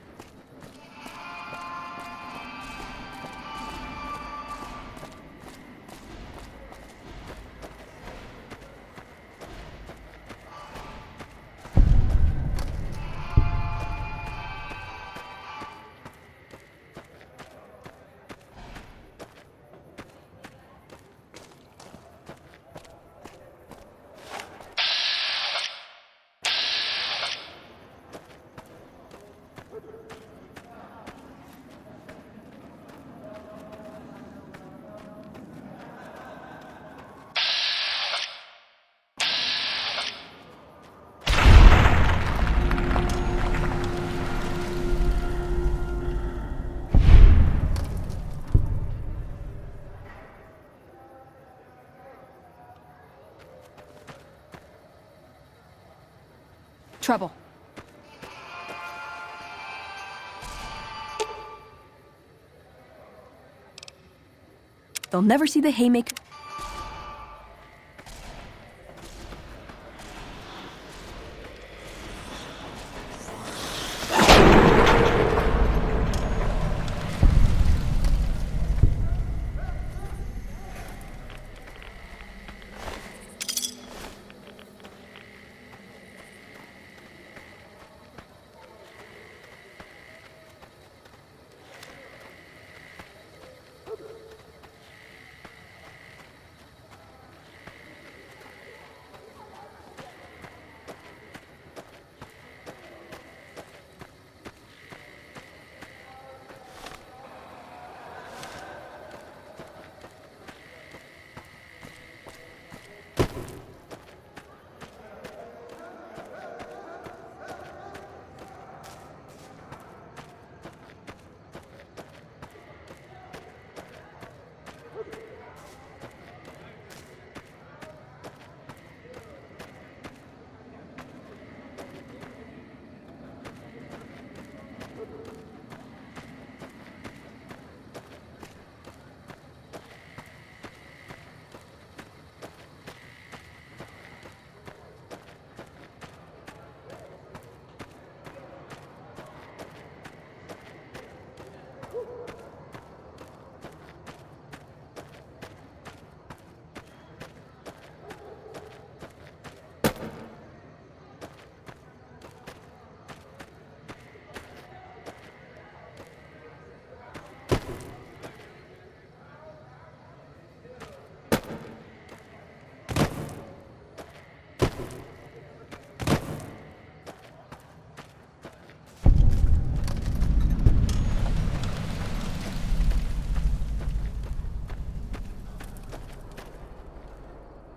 G: Trouble.
Q: They'll never see the haymaker.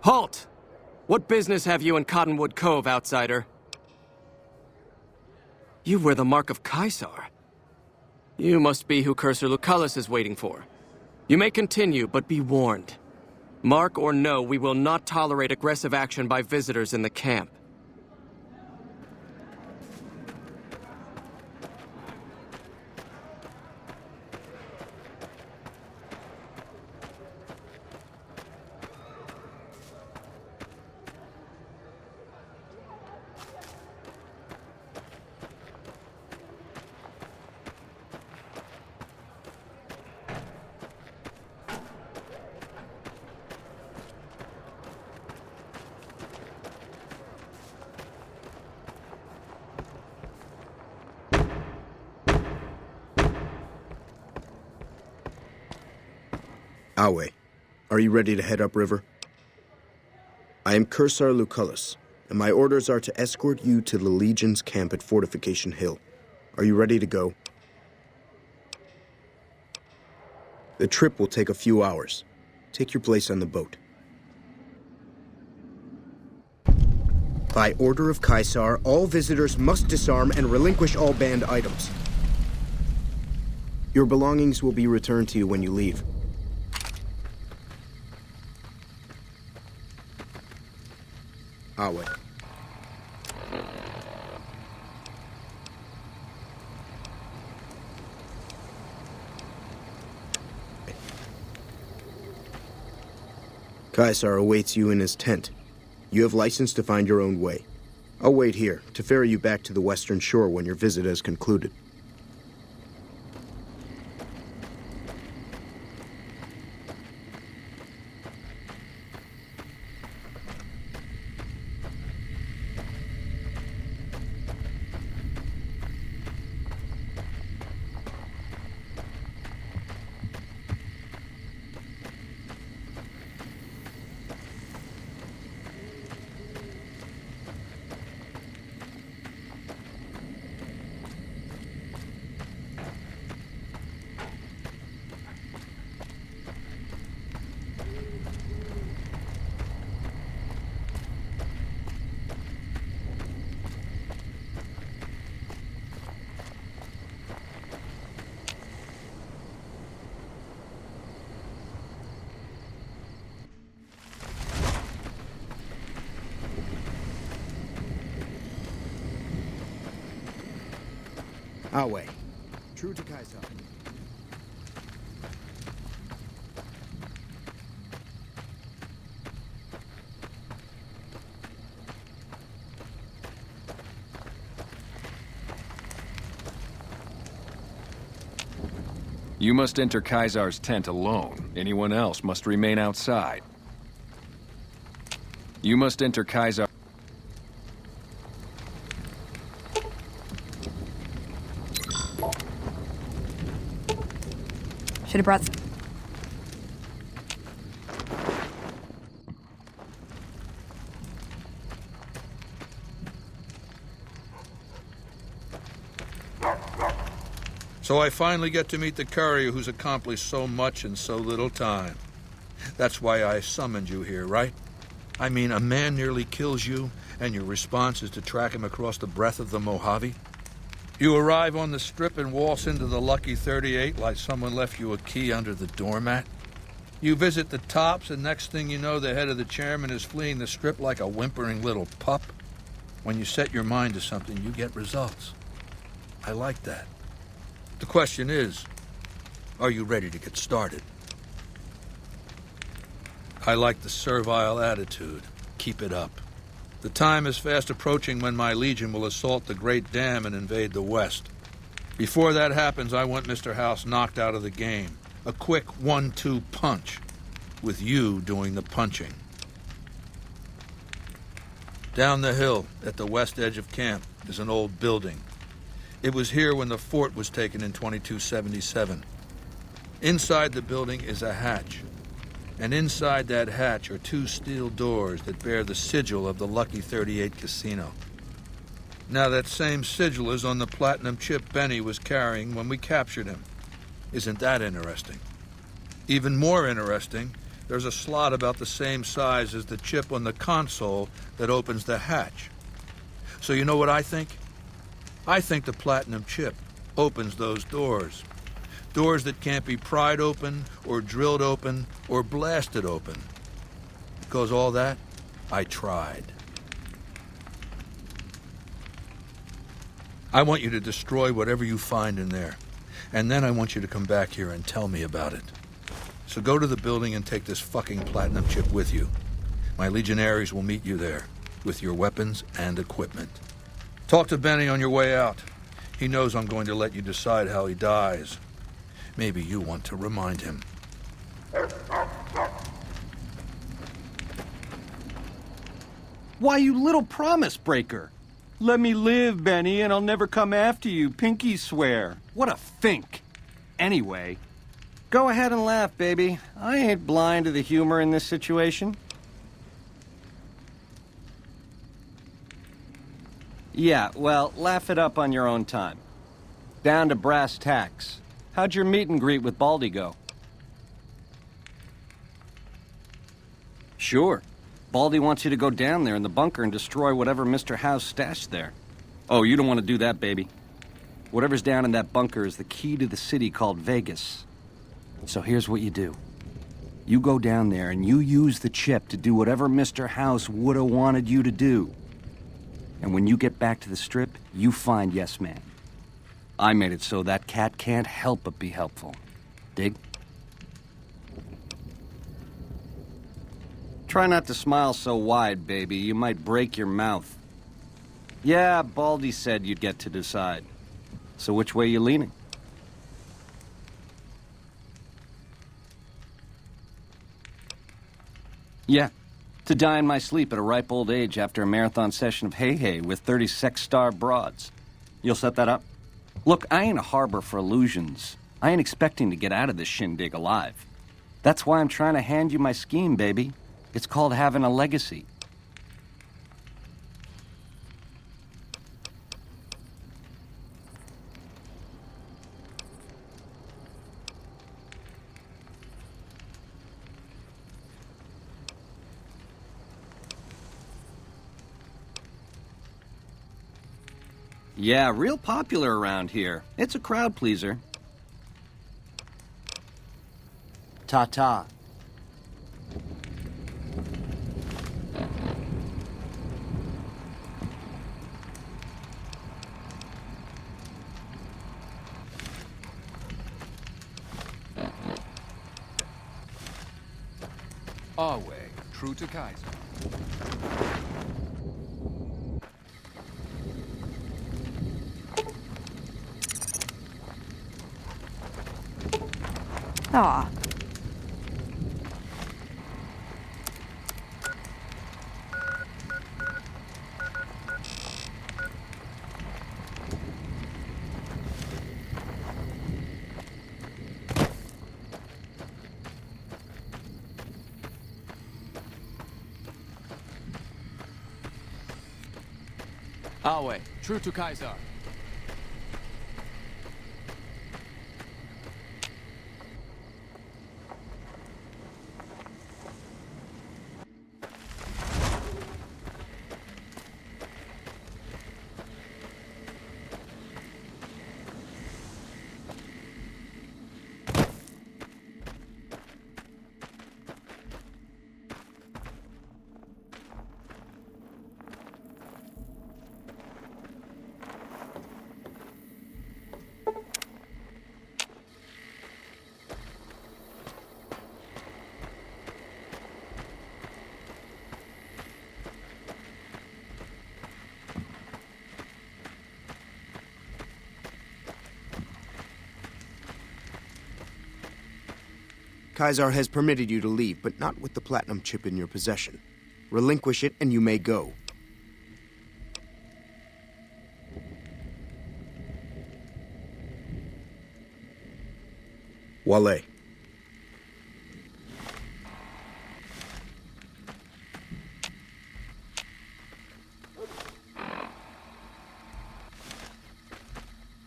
M: Halt! What business have you in Cottonwood Cove, outsider? You wear the mark of Caesar. You must be who Cursor Lucullus is waiting for. You may continue, but be warned. Mark or no, we will not tolerate aggressive action by visitors in the camp.
O: Awe, are you ready to head upriver? I am Cursor Lucullus, and my orders are to escort you to the Legion's camp at Fortification Hill. Are you ready to go? The trip will take a few hours. Take your place on the boat. By order of Caesar, all visitors must disarm and relinquish all banned items. Your belongings will be returned to you when you leave. Awe. Caesar awaits you in his tent. You have license to find your own way. I'll wait here to ferry you back to the western shore when your visit has concluded. Our way. True to Kaisar.
Y: You must enter Kaisar's tent alone. Anyone else must remain outside. You must enter Kaisar...
G: Should have brought...
K: So I finally get to meet the courier who's accomplished so much in so little time. That's why I summoned you here, right? I mean, a man nearly kills you, and your response is to track him across the breadth of the Mojave? You arrive on the strip and waltz into the Lucky 38 like someone left you a key under the doormat? You visit the tops, and next thing you know, the head of the chairman is fleeing the strip like a whimpering little pup? When you set your mind to something, you get results. I like that. The question is, are you ready to get started? I like the servile attitude. Keep it up. The time is fast approaching when my legion will assault the Great Dam and invade the West. Before that happens, I want Mr. House knocked out of the game. A quick 1-2 punch, with you doing the punching. Down the hill, at the west edge of camp, is an old building. It was here when the fort was taken in 2277. Inside the building is a hatch. And inside that hatch are 2 steel doors that bear the sigil of the Lucky 38 casino. Now that same sigil is on the platinum chip Benny was carrying when we captured him. Isn't that interesting? Even more interesting, there's a slot about the same size as the chip on the console that opens the hatch. So you know what I think? I think the platinum chip opens those doors. Doors that can't be pried open, or drilled open, or blasted open. Because all that, I tried. I want you to destroy whatever you find in there. And then I want you to come back here and tell me about it. So go to the building and take this fucking platinum chip with you. My legionaries will meet you there, with your weapons and equipment. Talk to Benny on your way out. He knows I'm going to let you decide how he dies. Maybe you want to remind him.
R: Why, you little promise breaker. Let me live, Benny, and I'll never come after you, pinky swear. What a fink. Anyway, go ahead and laugh, baby. I ain't blind to the humor in this situation. Yeah, well, laugh it up on your own time. Down to brass tacks. How'd your meet and greet with Baldy go? Sure. Baldy wants you to go down there in the bunker and destroy whatever Mr. House stashed there. Oh, you don't want to do that, baby. Whatever's down in that bunker is the key to the city called Vegas. So here's what you do. You go down there and you use the chip to do whatever Mr. House would have wanted you to do. And when you get back to the strip, you find Yes Man. I made it so that cat can't help but be helpful. Dig? Try not to smile so wide, baby. You might break your mouth. Yeah, Baldy said you'd get to decide. So which way you leaning? Yeah, to die in my sleep at a ripe old age after a marathon session of hey-hey with 30 sex-starved broads. You'll set that up? Look, I ain't a harbor for illusions. I ain't expecting to get out of this shindig alive. That's why I'm trying to hand you my scheme, baby. It's called having a legacy. Yeah, real popular around here. It's a crowd pleaser. Ta-ta.
Y: Our way, true to Kaiser.
Q: Aw.
M: Our way, true to Kaiser.
O: Kaiser has permitted you to leave, but not with the platinum chip in your possession. Relinquish it and you may go. Wale.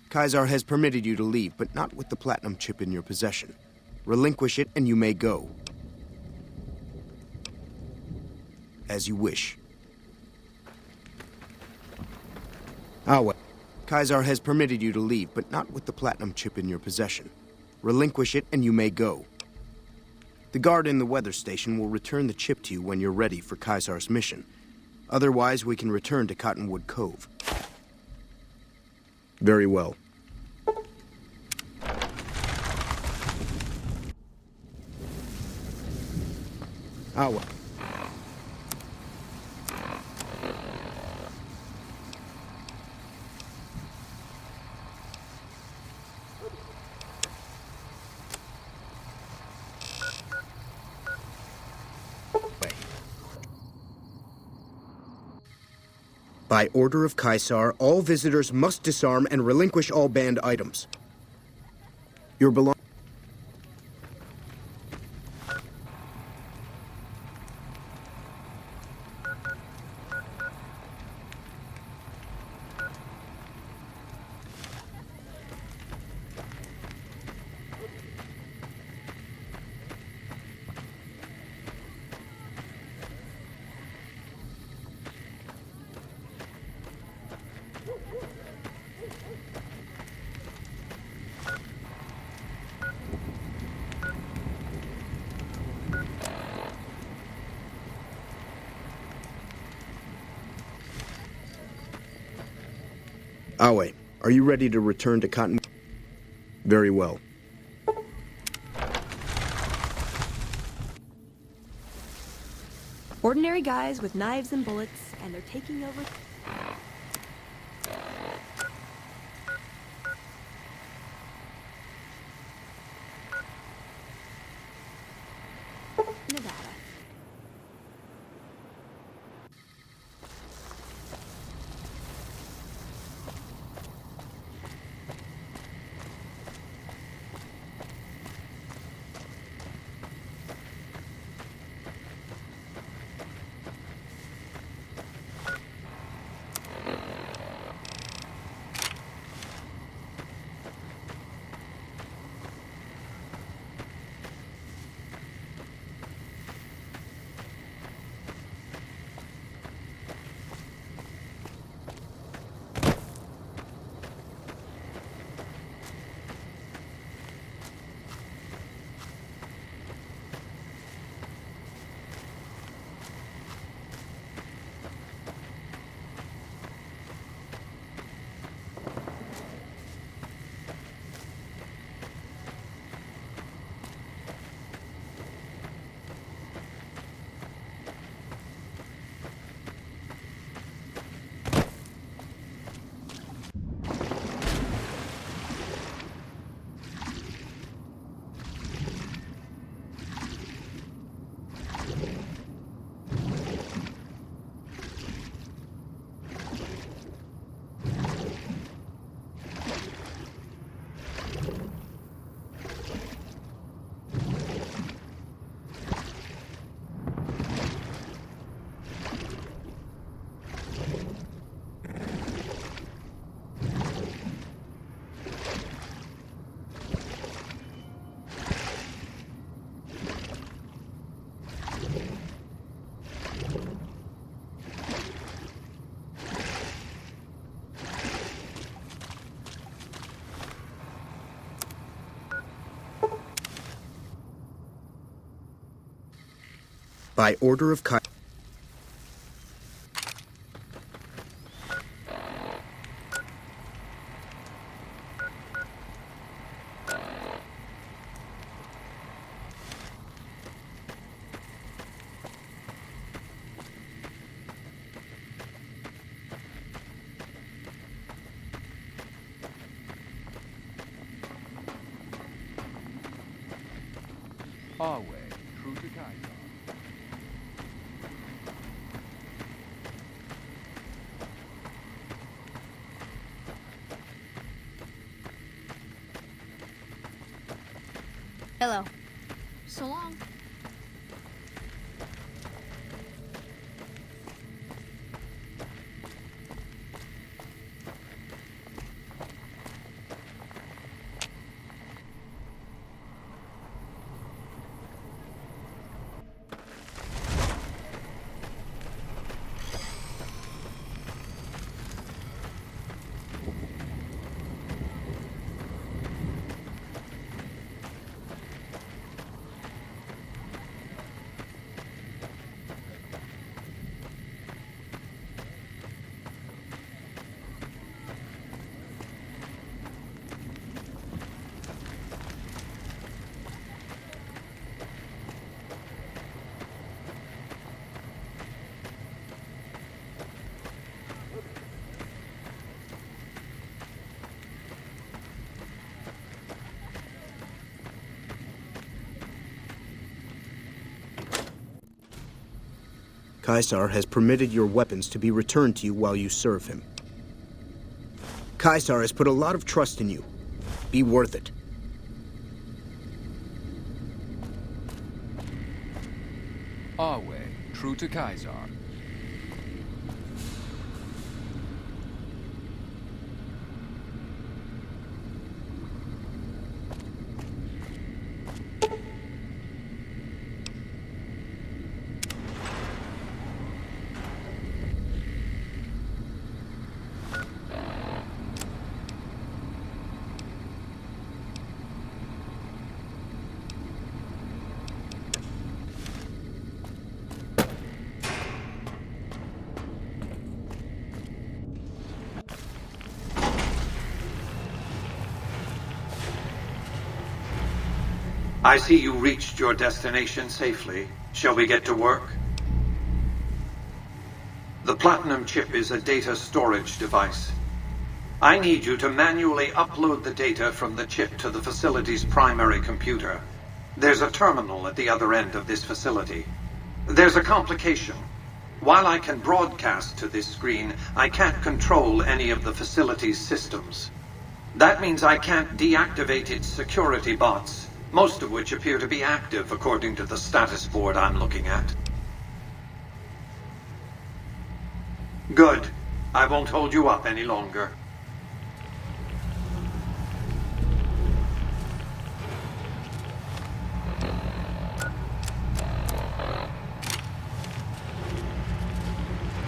O: Kaiser has permitted you to leave, but not with the platinum chip in your possession. Relinquish it and you may go. As you wish. Awe. Kaiser has permitted you to leave, but not with the platinum chip in your possession. Relinquish it and you may go. The guard in the weather station will return the chip to you when you're ready for Kaiser's mission. Otherwise, we can return to Cottonwood Cove. Very well. Awa. By order of Kaiser, all visitors must disarm and relinquish all banned items. Your belongings. Awe, are you ready to return to Cottonwood? Very well.
Q: Ordinary guys with knives and bullets, and they're taking over. Nevada.
O: By order of Kaiser.
Y: Our way, true to Kaiser.
W: Hello. So long.
O: Kaisar has permitted your weapons to be returned to you while you serve him. Kaisar has put a lot of trust in you. Be worth it.
Y: Our way, true to Kaiser.
J: I see you reached your destination safely. Shall we get to work? The Platinum chip is a data storage device. I need you to manually upload the data from the chip to the facility's primary computer. There's a terminal at the other end of this facility. There's a complication. While I can broadcast to this screen, I can't control any of the facility's systems. That means I can't deactivate its security bots, most of which appear to be active according to the status board I'm looking at. Good. I won't hold you up any longer.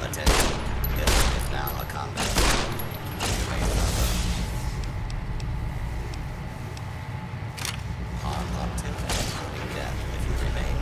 A: Attention. This is now a combat. Harm up to and including death if you remain.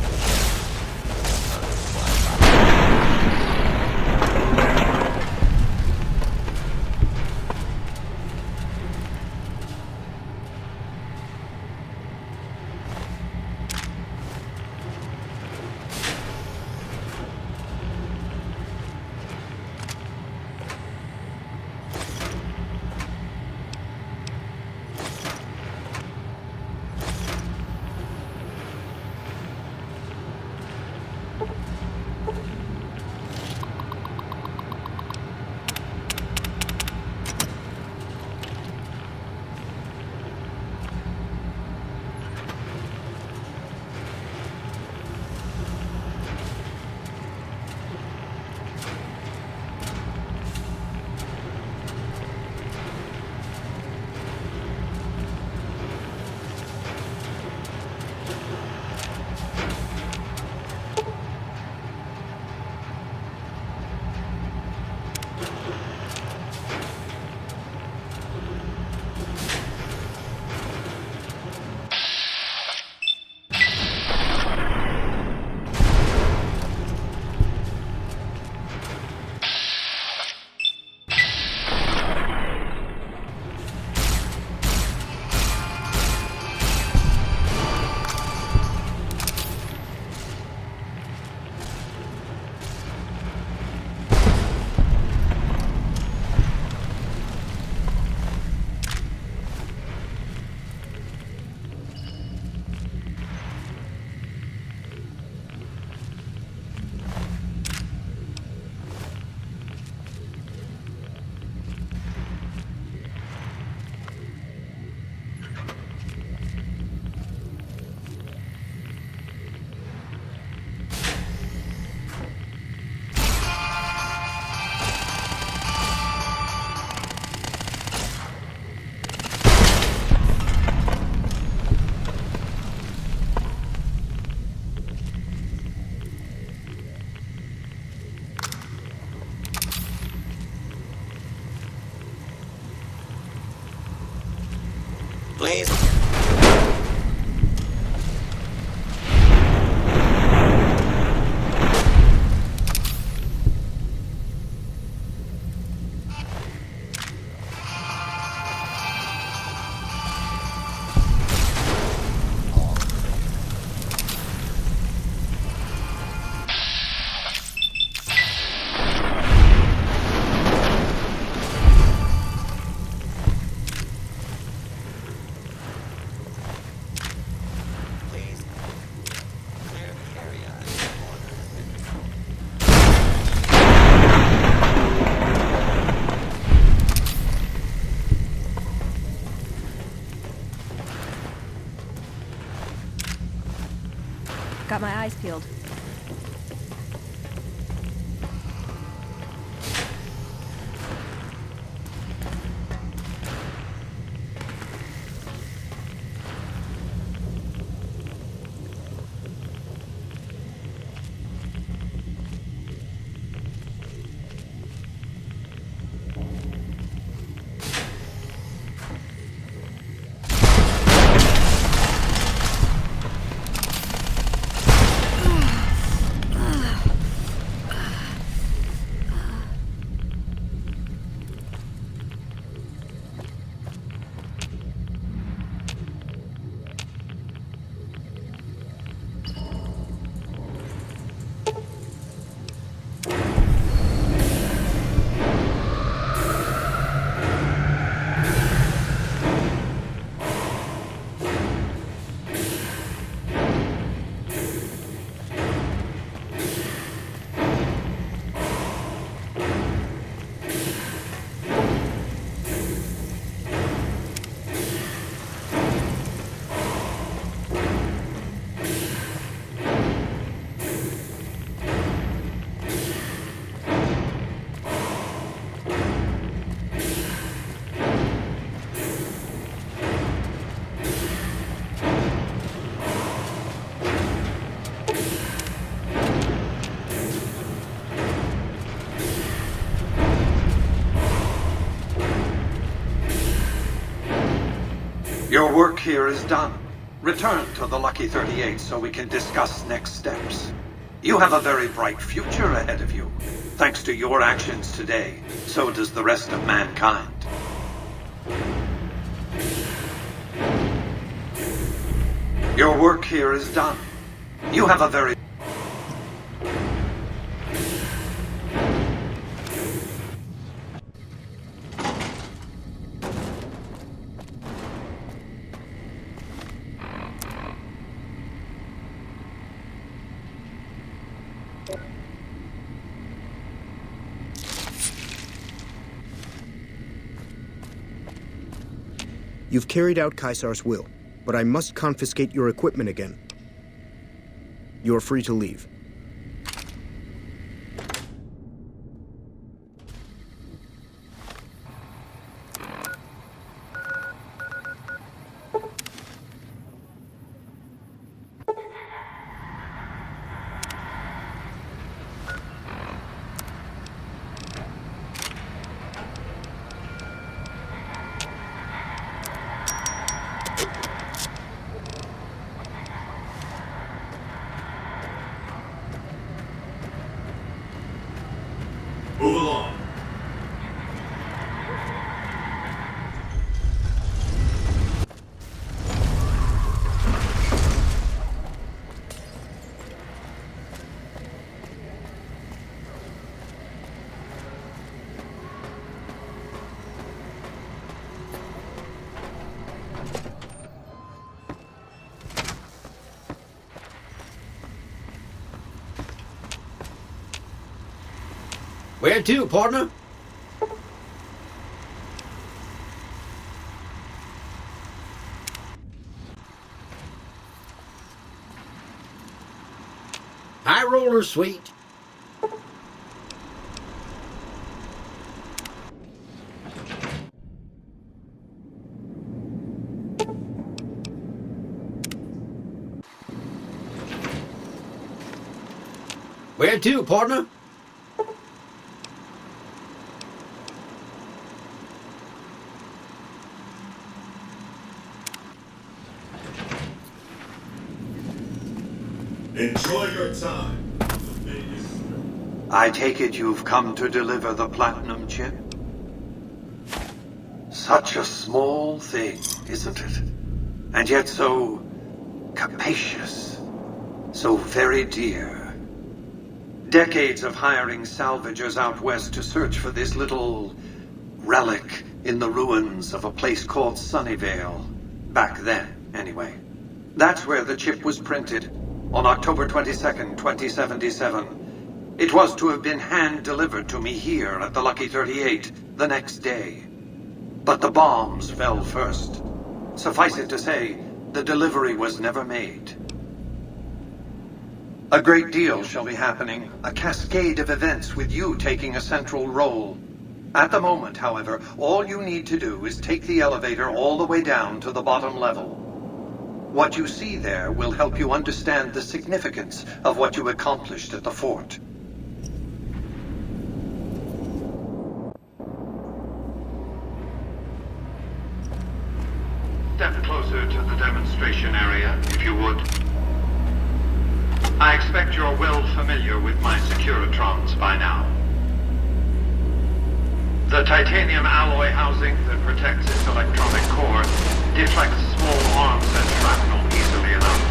A: please?
Q: Got my eyes peeled.
J: Your work here is done. Return to the Lucky 38 so we can discuss next steps. You have a very bright future ahead of you. Thanks to your actions today, so does the rest of mankind. Your work here is done. You have a very...
O: You've carried out Caesar's will, but I must confiscate your equipment again. You're free to leave.
B: Move along.
F: Where to, partner? High roller, sweet. Where to, partner?
B: Enjoy your time.
J: I take it you've come to deliver the platinum chip? Such a small thing, isn't it? And yet so capacious, so very dear. Decades of hiring salvagers out west to search for this little relic in the ruins of a place called Sunnyvale. Back then, anyway. That's where the chip was printed, on October 22nd, 2077. It was to have been hand-delivered to me here at the Lucky 38 the next day. But the bombs fell first. Suffice it to say, the delivery was never made. A great deal shall be happening, a cascade of events with you taking a central role. At the moment, however, all you need to do is take the elevator all the way down to the bottom level. What you see there will help you understand the significance of what you accomplished at the fort.
S: Step closer to the demonstration area, if you would. I expect you're well familiar with my Securitrons by now. The titanium alloy housing that protects its electronic core deflects small arms and shrapnel easily enough.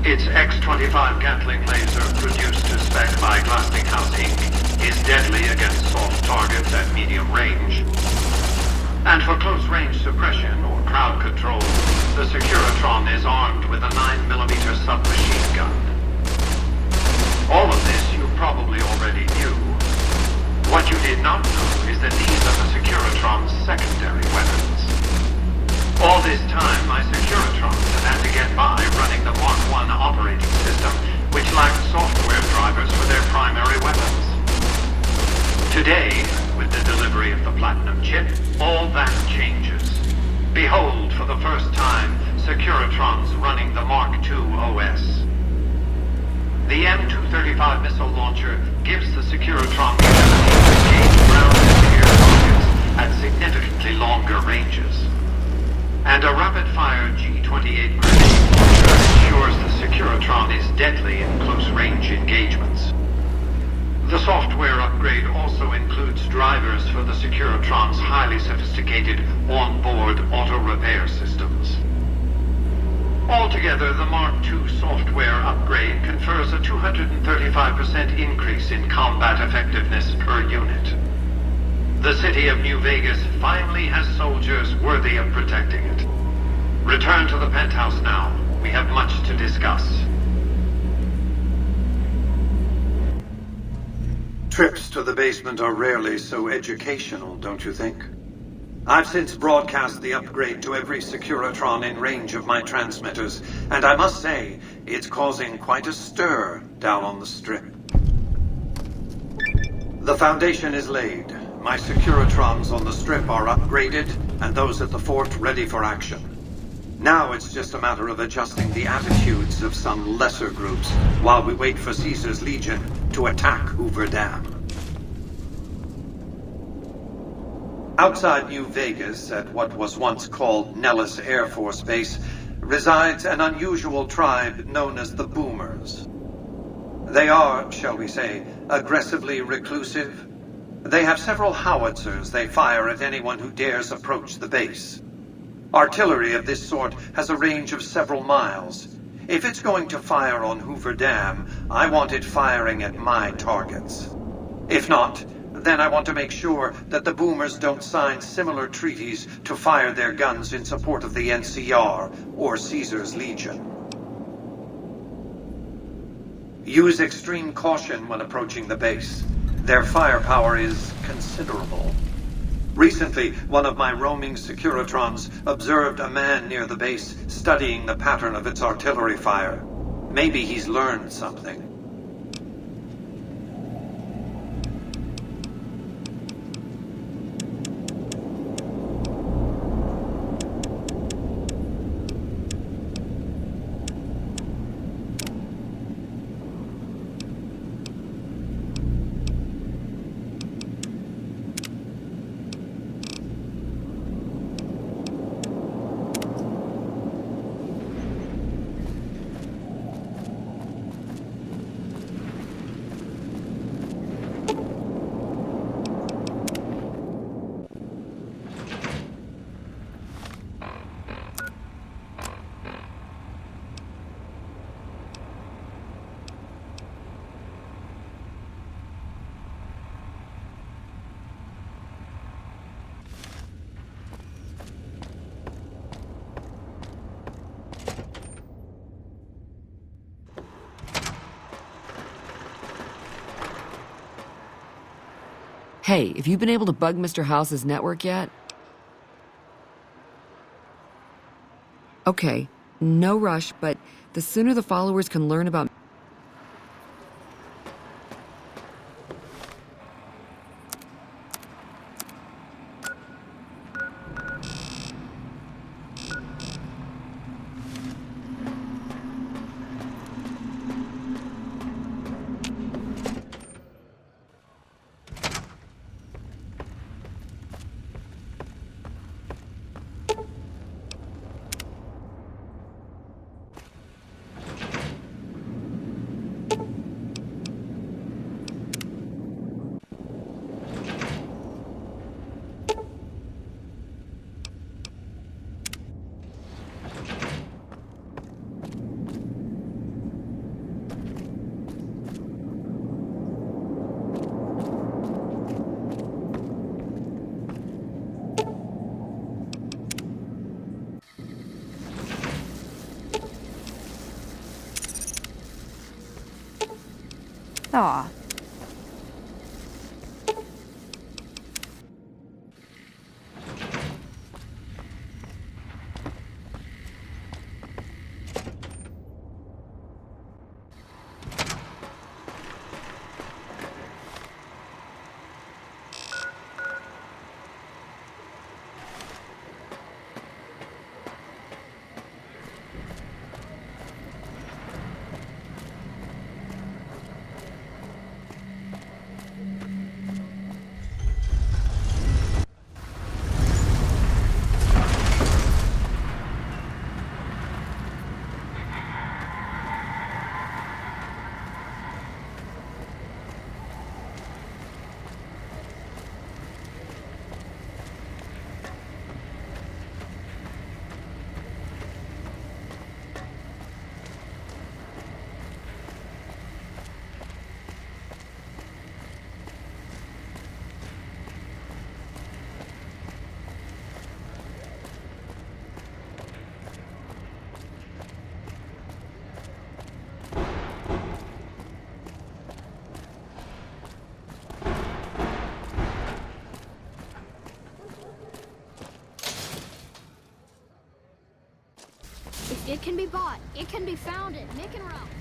S: Its X-25 Gatling laser, produced to spec by Glastinghouse Inc., is deadly against soft targets at medium range. And for close-range suppression or crowd control, the Securitron is armed with a 9mm submachine gun. All of this you probably already knew. What you did not know is that these are the Securitron's secondary weapons. All this time, my Securitrons have had to get by running the Mark I operating system, which lacked software drivers for their primary weapons. Today, with the delivery of the Platinum chip, all that changes. Behold, for the first time, Securitrons running the Mark II OS. The M235 missile launcher gives the Securitron the ability to engage ground and air targets at significantly longer ranges. And a rapid-fire G-28 grenade launcher ensures the Securitron is deadly in close-range engagements. The software upgrade also includes drivers for the Securitron's highly sophisticated on-board auto-repair systems. Altogether, the Mark II software upgrade confers a 235% increase in combat effectiveness per unit. The city of New Vegas finally has soldiers worthy of protecting it. Return to the penthouse now. We have much to discuss.
J: Trips to the basement are rarely so educational, don't you think? I've since broadcast the upgrade to every Securitron in range of my transmitters, and I must say, it's causing quite a stir down on the Strip. The foundation is laid. My Securitrons on the Strip are upgraded, and those at the fort ready for action. Now it's just a matter of adjusting the attitudes of some lesser groups while we wait for Caesar's Legion to attack Hoover Dam. Outside New Vegas, at what was once called Nellis Air Force Base, resides an unusual tribe known as the Boomers. They are, shall we say, aggressively reclusive. They have several howitzers they fire at anyone who dares approach the base. Artillery of this sort has a range of several miles. If it's going to fire on Hoover Dam, I want it firing at my targets. If not, then I want to make sure that the Boomers don't sign similar treaties to fire their guns in support of the NCR or Caesar's Legion. Use extreme caution when approaching the base. Their firepower is considerable. Recently, one of my roaming Securitrons observed a man near the base studying the pattern of its artillery fire. Maybe he's learned something.
N: Hey, have you been able to bug Mr. House's network yet? Okay, no rush, but the sooner the followers can learn about
Q: Aw.
W: If it can be bought, it can be found at Mick and Ralph's.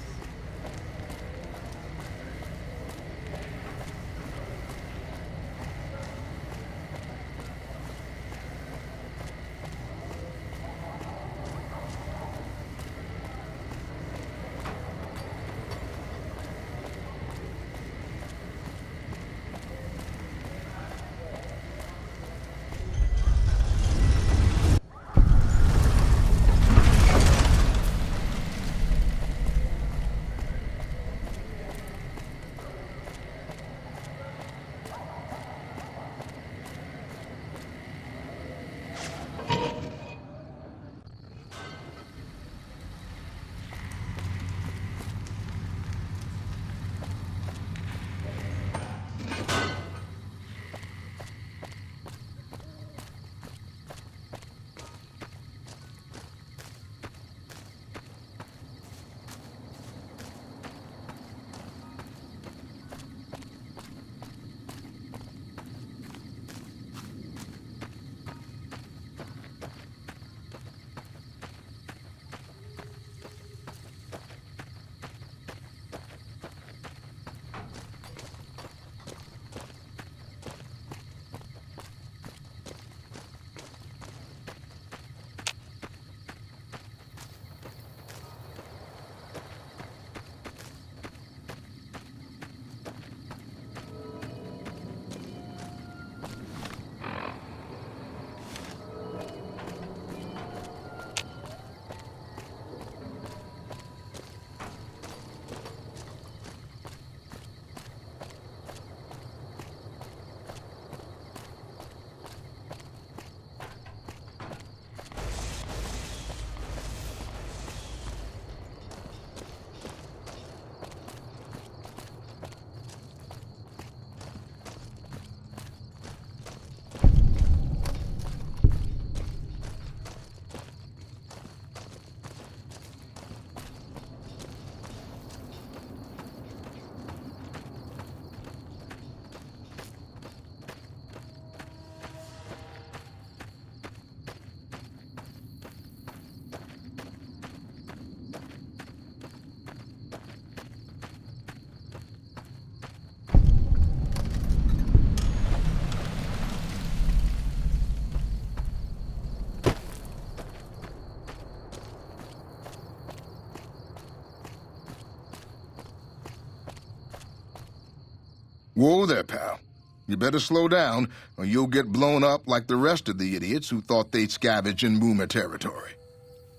E: Whoa there, pal. You better slow down, or you'll get blown up like the rest of the idiots who thought they'd scavenge in Boomer territory.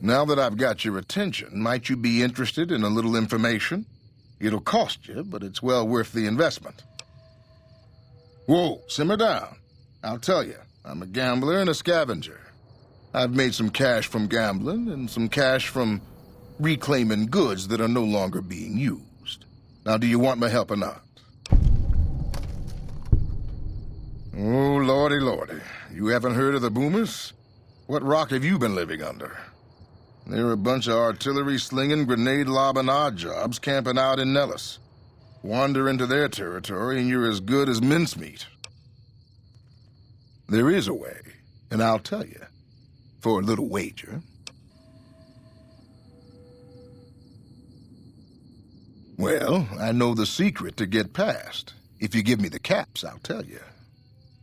E: Now that I've got your attention, might you be interested in a little information? It'll cost you, but it's well worth the investment. Whoa, simmer down. I'll tell you, I'm a gambler and a scavenger. I've made some cash from gambling and some cash from reclaiming goods that are no longer being used. Now, do you want my help or not? Oh, lordy, lordy. You haven't heard of the Boomers? What rock have you been living under? They're a bunch of artillery-slinging, grenade-lobbing odd jobs camping out in Nellis. Wander into their territory and you're as good as mincemeat. There is a way, and I'll tell you. For a little wager. Well, I know the secret to get past. If you give me the caps, I'll tell you.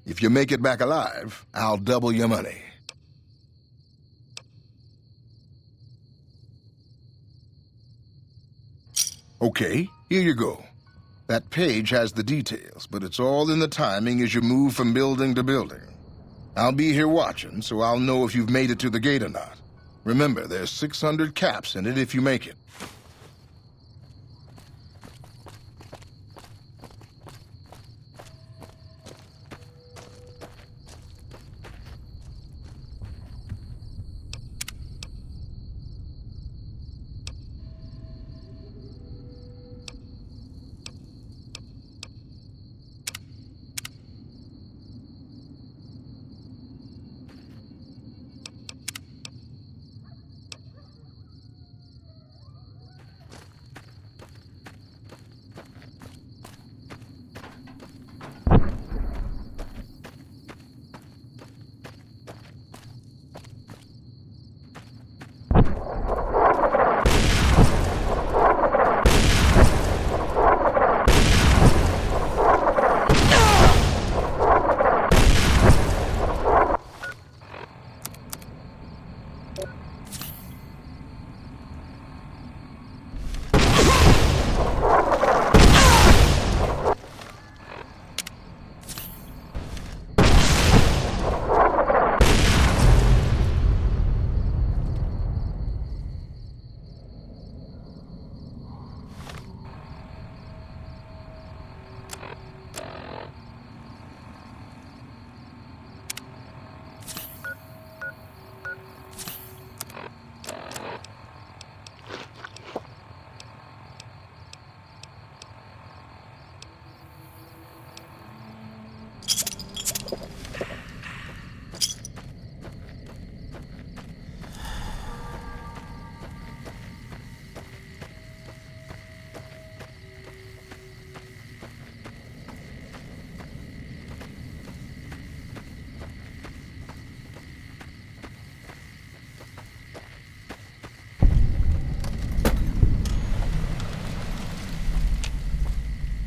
E: If you make it back alive, I'll double your money. Okay, here you go. That page has the details, but it's all in the timing as you move from building to building. I'll be here watching, so I'll know if you've made it to the gate or not. Remember, there's 600 caps in it if you make it.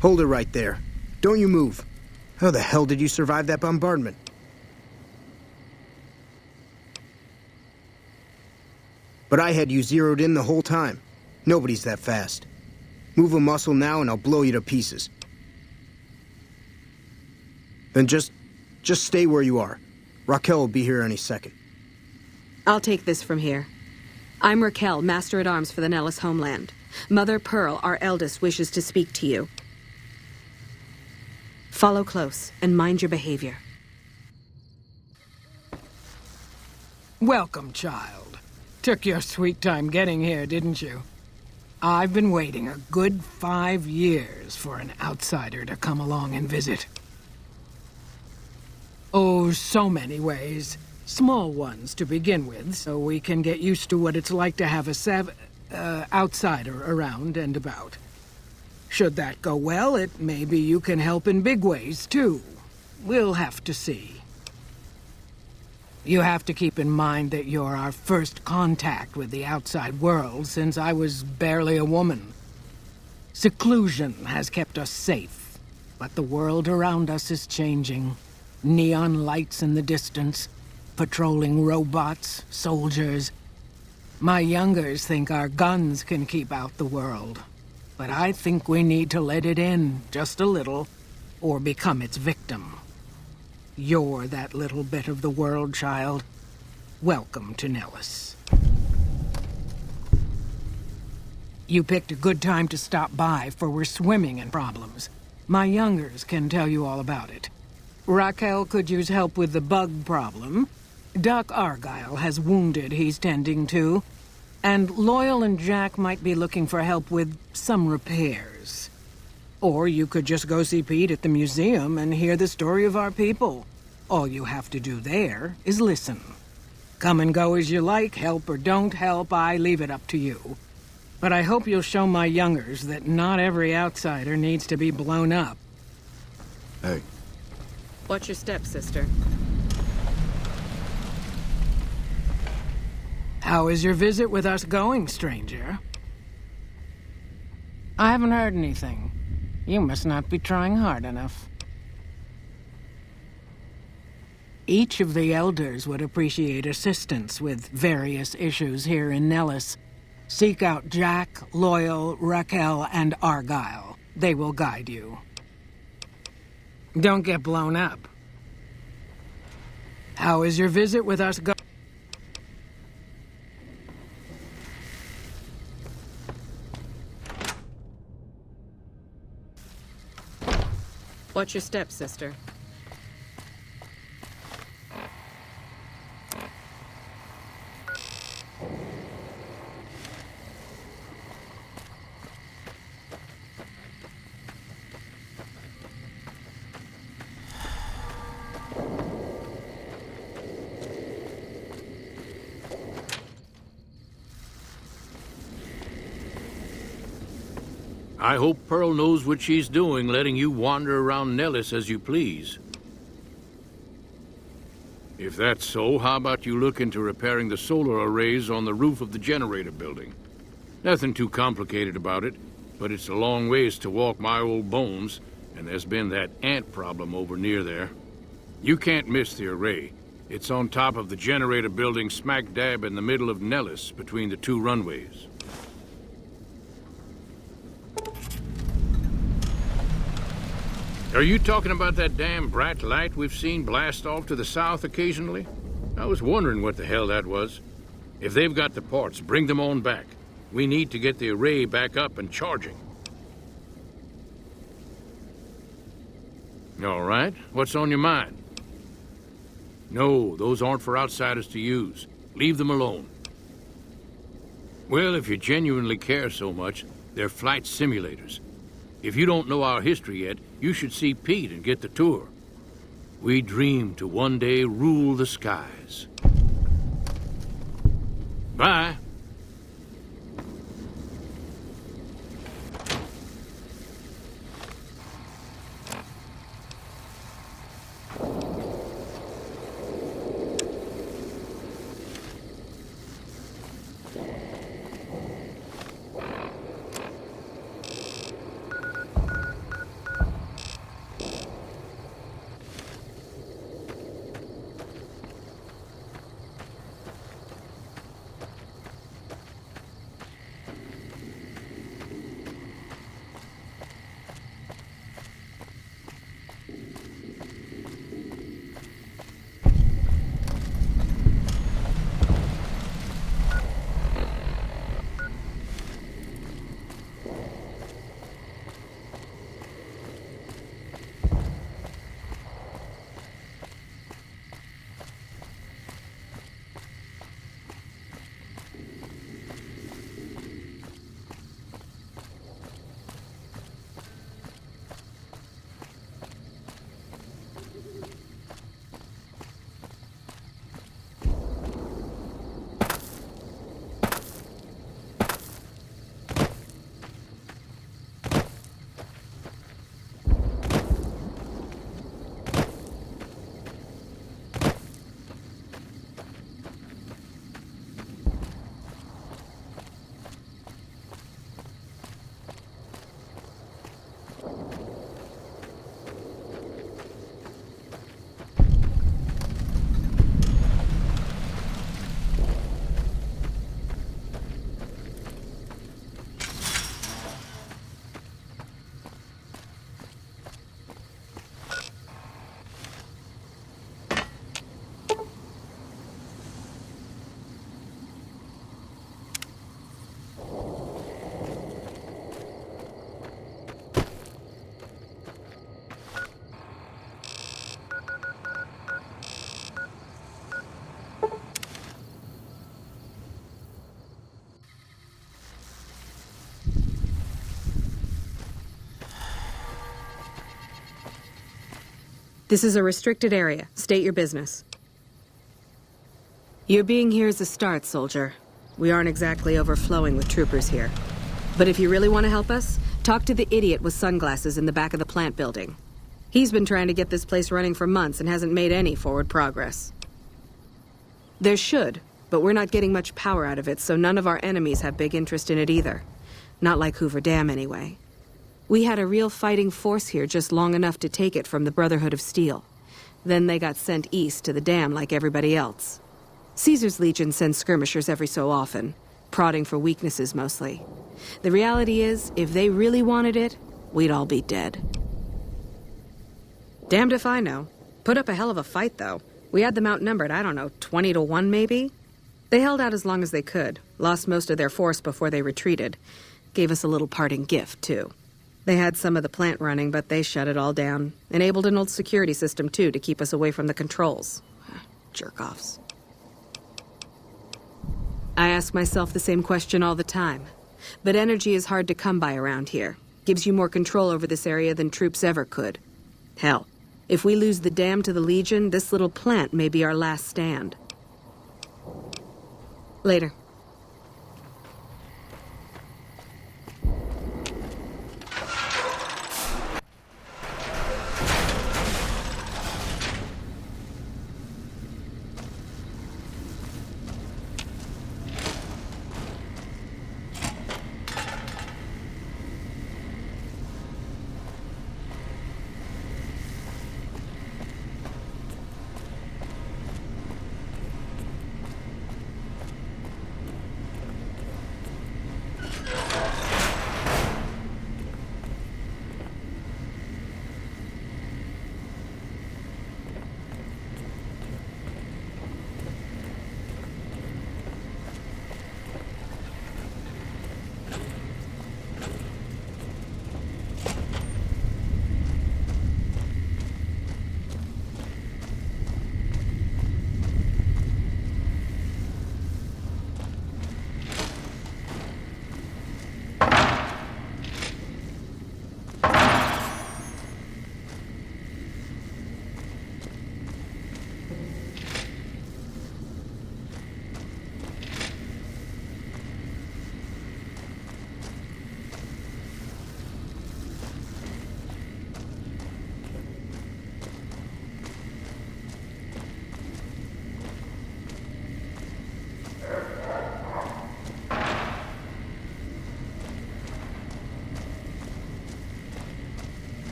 O: Hold it right there. Don't you move. How the hell did you survive that bombardment? But I had you zeroed in the whole time. Nobody's that fast. Move a muscle now and I'll blow you to pieces. Then just stay where you are. Raquel will be here any second.
T: I'll take this from here. I'm Raquel, Master-at-Arms for the Nellis homeland. Mother Pearl, our eldest, wishes to speak to you. Follow close and mind your behavior.
U: Welcome, child. Took your sweet time getting here, didn't you? I've been waiting a good 5 years for an outsider to come along and visit. Oh, so many ways. Small ones to begin with, so we can get used to what it's like to have a outsider around and about. Should that go well, it may be you can help in big ways, too. We'll have to see. You have to keep in mind that you're our first contact with the outside world since I was barely a woman. Seclusion has kept us safe, but the world around us is changing. Neon lights in the distance, patrolling robots, soldiers. My youngers think our guns can keep out the world. But I think we need to let it in, just a little. or become its victim. You're that little bit of the world, child. Welcome to Nellis. You picked a good time to stop by, for we're swimming in problems. My youngers can tell you all about it. Raquel could use help with the bug problem. Doc Argyle has wounded he's tending to. And Loyal and Jack might be looking for help with some repairs. Or you could just go see Pete at the museum and hear the story of our people. All you have to do there is listen. Come and go as you like, help or don't help, I leave it up to you. But I hope you'll show my youngers that not every outsider needs to be blown up.
O: Hey.
T: Watch your step, sister.
U: How is your visit with us going, stranger? I haven't heard anything. You must not be trying hard enough. Each of the elders would appreciate assistance with various issues here in Nellis. Seek out Jack, Loyal, Raquel, and Argyle. They will guide you. Don't get blown up. How is your visit with us going?
T: Watch your step, sister.
C: I hope Pearl knows what she's doing, letting you wander around Nellis as you please. If that's so, how about you look into repairing the solar arrays on the roof of the generator building? Nothing too complicated about it, but it's a long ways to walk my old bones, and there's been that ant problem over near there. You can't miss the array. It's on top of the generator building smack dab in the middle of Nellis, between the two runways. Are you talking about that damn bright light we've seen blast off to the south occasionally? I was wondering what the hell that was. If they've got the parts, bring them on back. We need to get the array back up and charging. All right, what's on your mind? No, those aren't for outsiders to use. Leave them alone. Well, if you genuinely care so much, they're flight simulators. If you don't know our history yet, you should see Pete and get the tour. We dream to one day rule the skies. Bye.
T: This is a restricted area. State your business. Your being here is a start, soldier. We aren't exactly overflowing with troopers here. But if you really want to help us, talk to the idiot with sunglasses in the back of the plant building. He's been trying to get this place running for months and hasn't made any forward progress. There should, but we're not getting much power out of it, so none of our enemies have big interest in it either. Not like Hoover Dam, anyway. We had a real fighting force here just long enough to take it from the Brotherhood of Steel. Then they got sent east to the dam like everybody else. Caesar's Legion sends skirmishers every so often, prodding for weaknesses mostly. The reality is, if they really wanted it, we'd all be dead. Damned if I know. Put up a hell of a fight, though. We had them outnumbered, I don't know, 20 to 1 maybe? They held out as long as they could, lost most of their force before they retreated. Gave us a little parting gift, too. They had some of the plant running, but they shut it all down. Enabled an old security system, too, to keep us away from the controls. Jerk-offs. I ask myself the same question all the time. But energy is hard to come by around here. Gives you more control over this area than troops ever could. Hell, if we lose the dam to the Legion, this little plant may be our last stand. Later.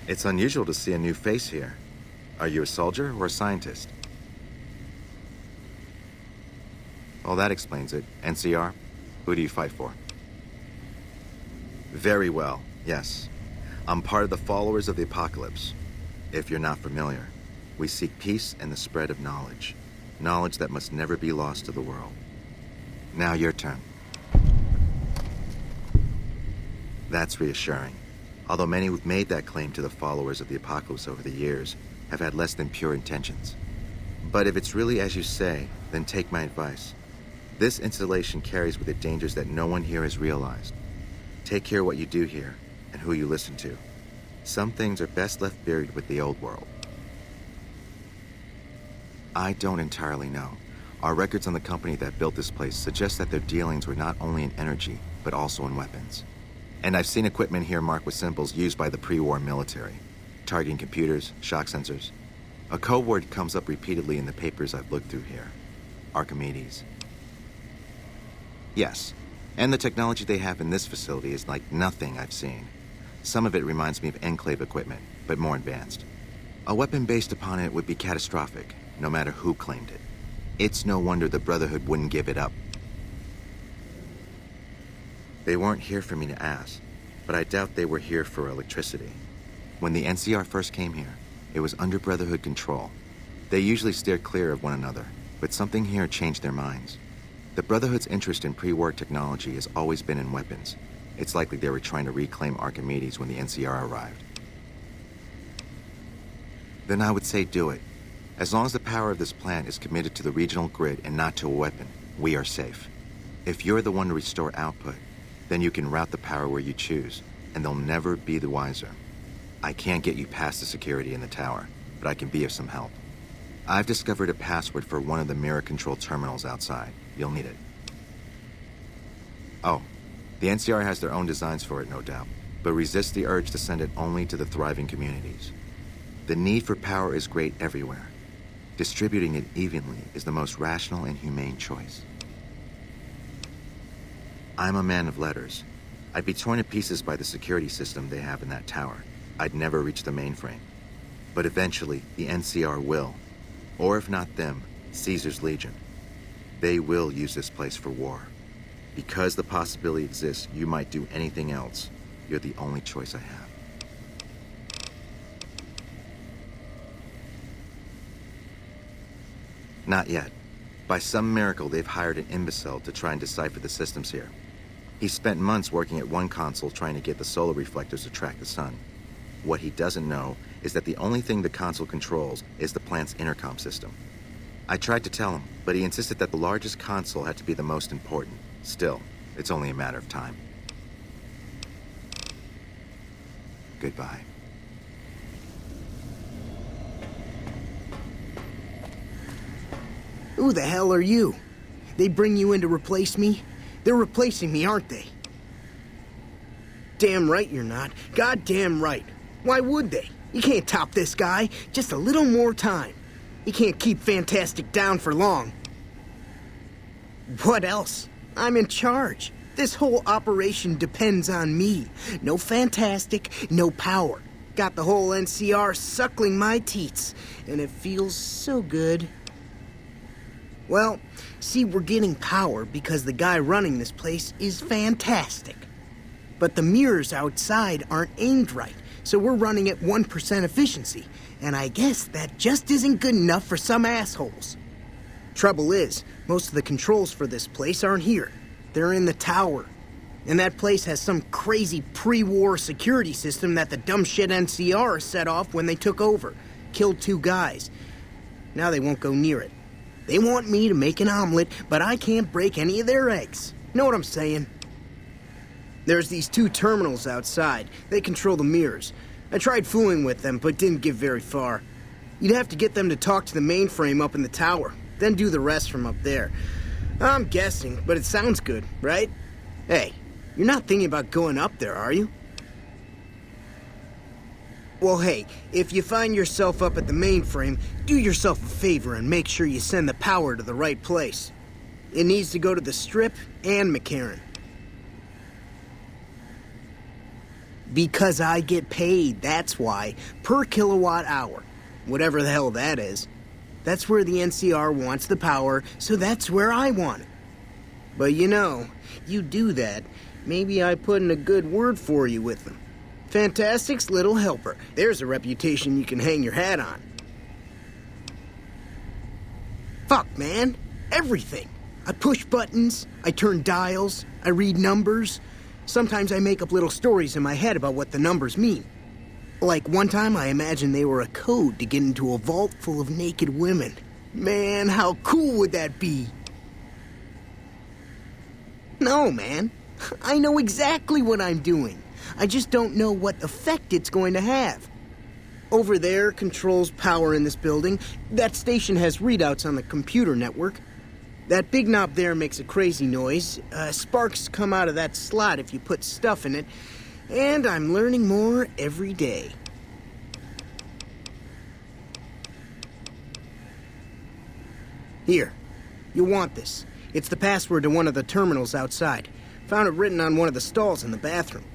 H: It's unusual to see a new face here. Are you a soldier or a scientist? Well, that explains it. NCR? Who do you fight for? Very well, yes. I'm part of the followers of the Apocalypse. If you're not familiar, we seek peace and the spread of knowledge. Knowledge that must never be lost to the world. Now your turn. That's reassuring. Although many who've made that claim to the followers of the Apocalypse over the years have had less than pure intentions. But if it's really as you say, then take my advice. This installation carries with it dangers that no one here has realized. Take care what you do here and who you listen to. Some things are best left buried with the old world. I don't entirely know. Our records on the company that built this place suggest that their dealings were not only in energy, but also in weapons. And I've seen equipment here marked with symbols used by the pre-war military, targeting computers, shock sensors. A code word comes up repeatedly in the papers I've looked through here. Archimedes. Yes, and the technology they have in this facility is like nothing I've seen. Some of it reminds me of Enclave equipment, but more advanced. A weapon based upon it would be catastrophic, no matter who claimed it. It's no wonder the Brotherhood wouldn't give it up. They weren't here for me to ask, but I doubt they were here for electricity. When the NCR first came here, it was under Brotherhood control. They usually steer clear of one another, but something here changed their minds. The Brotherhood's interest in pre-war technology has always been in weapons. It's likely they were trying to reclaim Archimedes when the NCR arrived. Then I would say do it. As long as the power of this plant is committed to the regional grid and not to a weapon, we are safe. If you're the one to restore output, then you can route the power where you choose, and they'll never be the wiser. I can't get you past the security in the tower, but I can be of some help. I've discovered a password for one of the mirror control terminals outside. You'll need it. Oh, the NCR has their own designs for it, no doubt, but resist the urge to send it only to the thriving communities. The need for power is great everywhere. Distributing it evenly is the most rational and humane choice. I'm a man of letters. I'd be torn to pieces by the security system they have in that tower. I'd never reach the mainframe. But eventually, the NCR will. Or if not them, Caesar's Legion. They will use this place for war. Because the possibility exists you might do anything else, you're the only choice I have. Not yet. By some miracle, they've hired an imbecile to try and decipher the systems here. He spent months working at one console trying to get the solar reflectors to track the sun. What he doesn't know is that the only thing the console controls is the plant's intercom system. I tried to tell him, but he insisted that the largest console had to be the most important. Still, it's only a matter of time. Goodbye.
I: Who the hell are you? They bring you in to replace me? They're replacing me, aren't they? Damn right you're not. Goddamn right. Why would they? You can't top this guy. Just a little more time. You can't keep Fantastic down for long. What else? I'm in charge. This whole operation depends on me. No Fantastic, no power. Got the whole NCR suckling my teats, and it feels so good. Well, see, we're getting power because the guy running this place is fantastic. But the mirrors outside aren't aimed right, so we're running at 1% efficiency, and I guess that just isn't good enough for some assholes. Trouble is, most of the controls for this place aren't here. They're in the tower. And that place has some crazy pre-war security system that the dumb shit NCR set off when they took over. Killed 2 guys. Now they won't go near it. They want me to make an omelet, but I can't break any of their eggs. Know what I'm saying? There's these 2 terminals outside. They control the mirrors. I tried fooling with them, but didn't get very far. You'd have to get them to talk to the mainframe up in the tower, then do the rest from up there. I'm guessing, but it sounds good, right? Hey, you're not thinking about going up there, are you? Well, hey, if you find yourself up at the mainframe, do yourself a favor and make sure you send the power to the right place. It needs to go to the Strip and McCarran. Because I get paid, that's why. Per kilowatt hour. Whatever the hell that is. That's where the NCR wants the power, so that's where I want it. But you know, you do that, maybe I put in a good word for you with them. Fantastic's little helper. There's a reputation you can hang your hat on. Fuck, man. Everything. I push buttons, I turn dials, I read numbers. Sometimes I make up little stories in my head about what the numbers mean. Like one time I imagined they were a code to get into a vault full of naked women. Man, how cool would that be? No, man. I know exactly what I'm doing. I just don't know what effect it's going to have. Over there controls power in this building. That station has readouts on the computer network. That big knob there makes a crazy noise. Sparks come out of that slot if you put stuff in it. And I'm learning more every day. Here. You'll want this. It's the password to one of the terminals outside. Found it written on one of the stalls in the bathroom.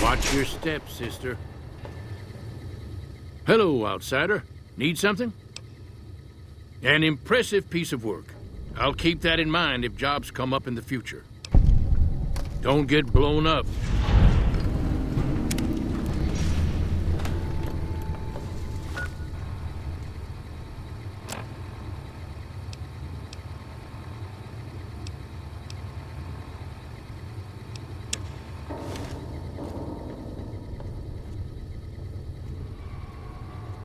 C: Watch your step, sister. Hello, outsider. Need something? An impressive piece of work. I'll keep that in mind if jobs come up in the future. Don't get blown up.